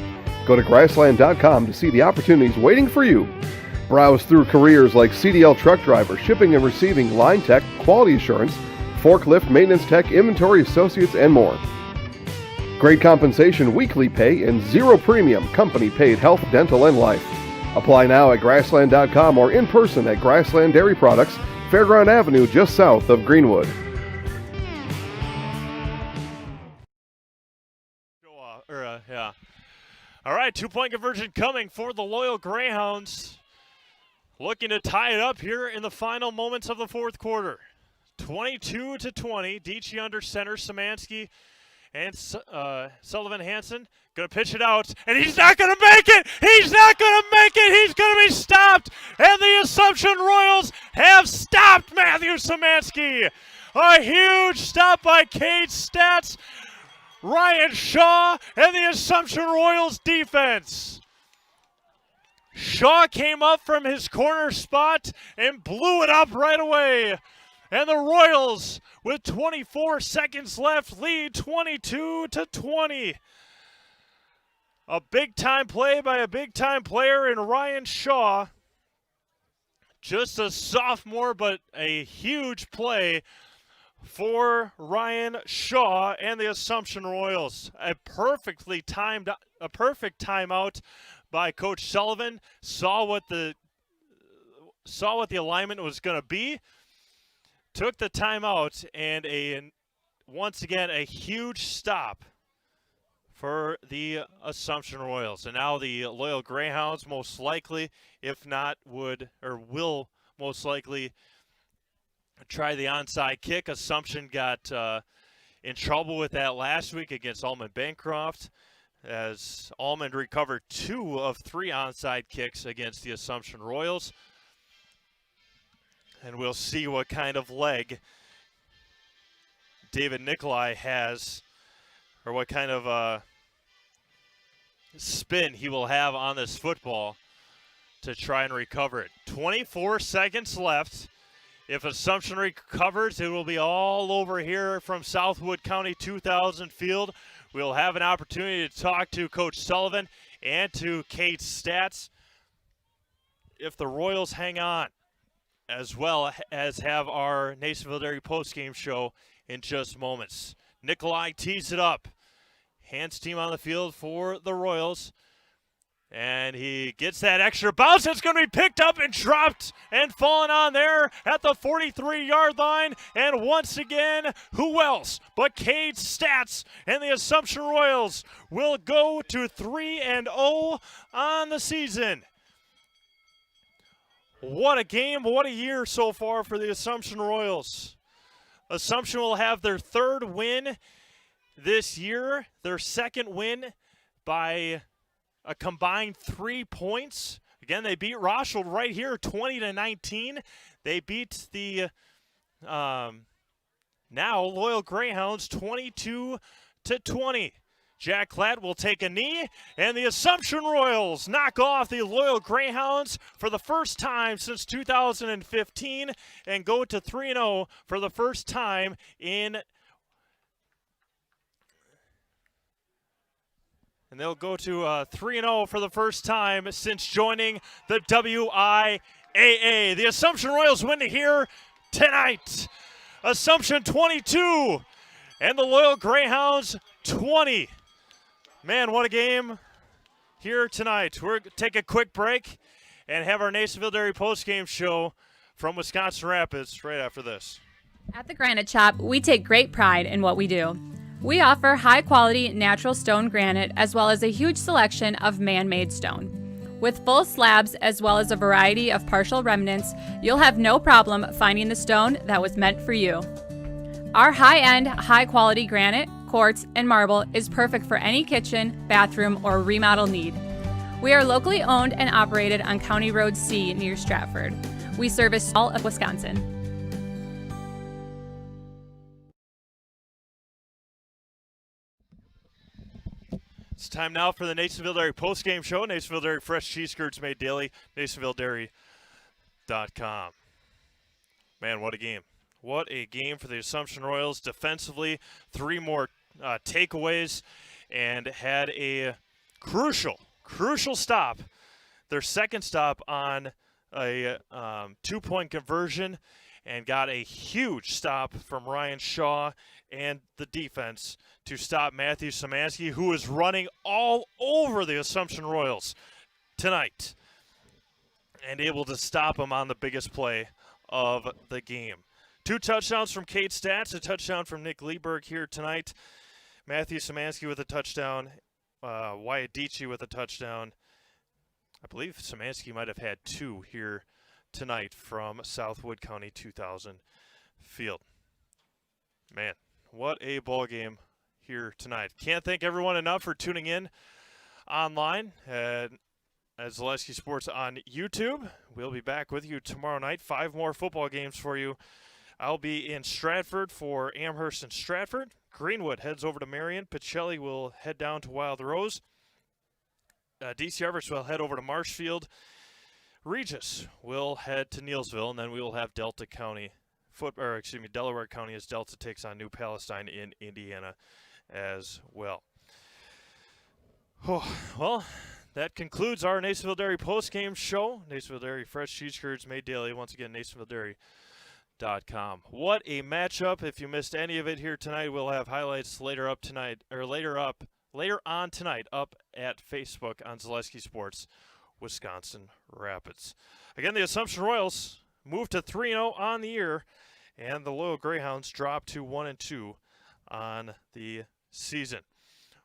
Go to Grassland.com to see the opportunities waiting for you. Browse through careers like CDL truck driver, shipping and receiving, line tech, quality assurance, forklift, maintenance tech, inventory associates, and more. Great compensation, weekly pay, and zero premium, company paid health, dental, and life. Apply now at Grassland.com or in person at Grassland Dairy Products, Fairground Avenue, just south of Greenwood. All right, 2-point conversion coming for the Loyal Greyhounds. Looking to tie it up here in the final moments of the fourth quarter. 22-20, Dietschy under center, Szymanski and Sullivan Hansen. Going to pitch it out, and he's not going to make it! He's not going to make it! He's going to be stopped! And the Assumption Royals have stopped Matthew Szymanski! A huge stop by Cade Stats, Ryan Shaw, and the Assumption Royals defense. Shaw came up from his corner spot and blew it up right away. And the Royals, with 24 seconds left, lead 22-20. A big-time play by a big-time player in Ryan Shaw. Just a sophomore, but a huge play for Ryan Shaw and the Assumption Royals. A perfect timeout by Coach Sullivan. Saw what the alignment was going to be. Took the timeout, and once again a huge stop for the Assumption Royals. And now the Loyal Greyhounds most likely, if not will most likely try the onside kick. Assumption got in trouble with that last week against Almond Bancroft, as Almond recovered 2 of 3 onside kicks against the Assumption Royals. And we'll see what kind of leg David Nicolai has, or what kind of spin he will have on this football. to try and recover it. 24 seconds left. If Assumption recovers, it will be all over here from Southwood County 2000 Field. We'll have an opportunity to talk to Coach Sullivan and to Kate Stats if the Royals hang on, as well as have our Nasonville Dairy postgame show in just moments. Nikolai tees it up. Hands team on the field for the Royals. And he gets that extra bounce. It's going to be picked up and dropped and fallen on there at the 43-yard line. And once again, who else but Cade Stats and the Assumption Royals will go to 3-0 on the season. What a game, what a year so far for the Assumption Royals. Assumption will have their third win this year, their second win by a combined 3 points. Again, they beat Rothschild right here, 20-19. They beat the now Loyal Greyhounds 22-20. Jack Klatt will take a knee, and the Assumption Royals knock off the Loyal Greyhounds for the first time since 2015 and go to 3-0 for the first time in. And they'll go to 3-0 for the first time since joining the WIAA. The Assumption Royals win here tonight. Assumption 22 and the Loyal Greyhounds 20. Man, what a game here tonight. We're going to take a quick break and have our Nasonville Dairy postgame show from Wisconsin Rapids right after this. At the Granite Shop, we take great pride in what we do. We offer high-quality natural stone granite as well as a huge selection of man-made stone. With full slabs as well as a variety of partial remnants, you'll have no problem finding the stone that was meant for you. Our high-end, high-quality granite, quartz, and marble is perfect for any kitchen, bathroom, or remodel need. We are locally owned and operated on County Road C near Stratford. We service all of Wisconsin. It's time now for the Nasonville Dairy postgame show. Nasonville Dairy fresh cheese curds made daily. NasonvilleDairy.com. Man, what a game. What a game for the Assumption Royals. Defensively, 3 more takeaways and had a crucial stop. Their second stop on a 2-point conversion and got a huge stop from Ryan Shaw and the defense to stop Matthew Szymanski, who is running all over the Assumption Royals tonight, and able to stop him on the biggest play of the game. 2 touchdowns from Kate Stats, a touchdown from Nick Lieberg here tonight. Matthew Szymanski with a touchdown, Wyatt Dietschy with a touchdown. I believe Szymanski might have had 2 here tonight from Southwood County 2000 Field. Man, what a ball game here tonight. Can't thank everyone enough for tuning in online at Zaleski Sports on YouTube. We'll be back with you tomorrow night. 5 more football games for you. I'll be in Stratford for Amherst and Stratford. Greenwood heads over to Marion. Pacelli will head down to Wild Rose. DC Everest will head over to Marshfield. Regis will head to Neelsville, and then we will have Delaware County as Delta takes on New Palestine in Indiana as well. Oh, well, that concludes our Nasonville Dairy postgame show. Nasonville Dairy fresh cheese curds made daily. Once again, NasonvilleDairy.com. What a matchup! If you missed any of it here tonight, we'll have highlights later on tonight up at Facebook on Zaleski Sports Wisconsin Rapids. Again, the Assumption Royals moved to 3-0 on the year, and the Loyal Greyhounds dropped to 1-2 on the season.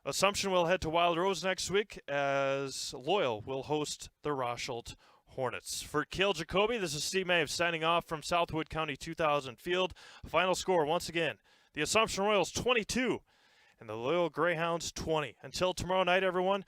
Assumption will head to Wild Rose next week as Loyal will host the Rothschild Hornets. For Cale Jacoby, this is Steve Maves signing off from Southwood County 2000 Field. Final score, once again, the Assumption Royals 22 and the Loyal Greyhounds 20. Until tomorrow night, everyone,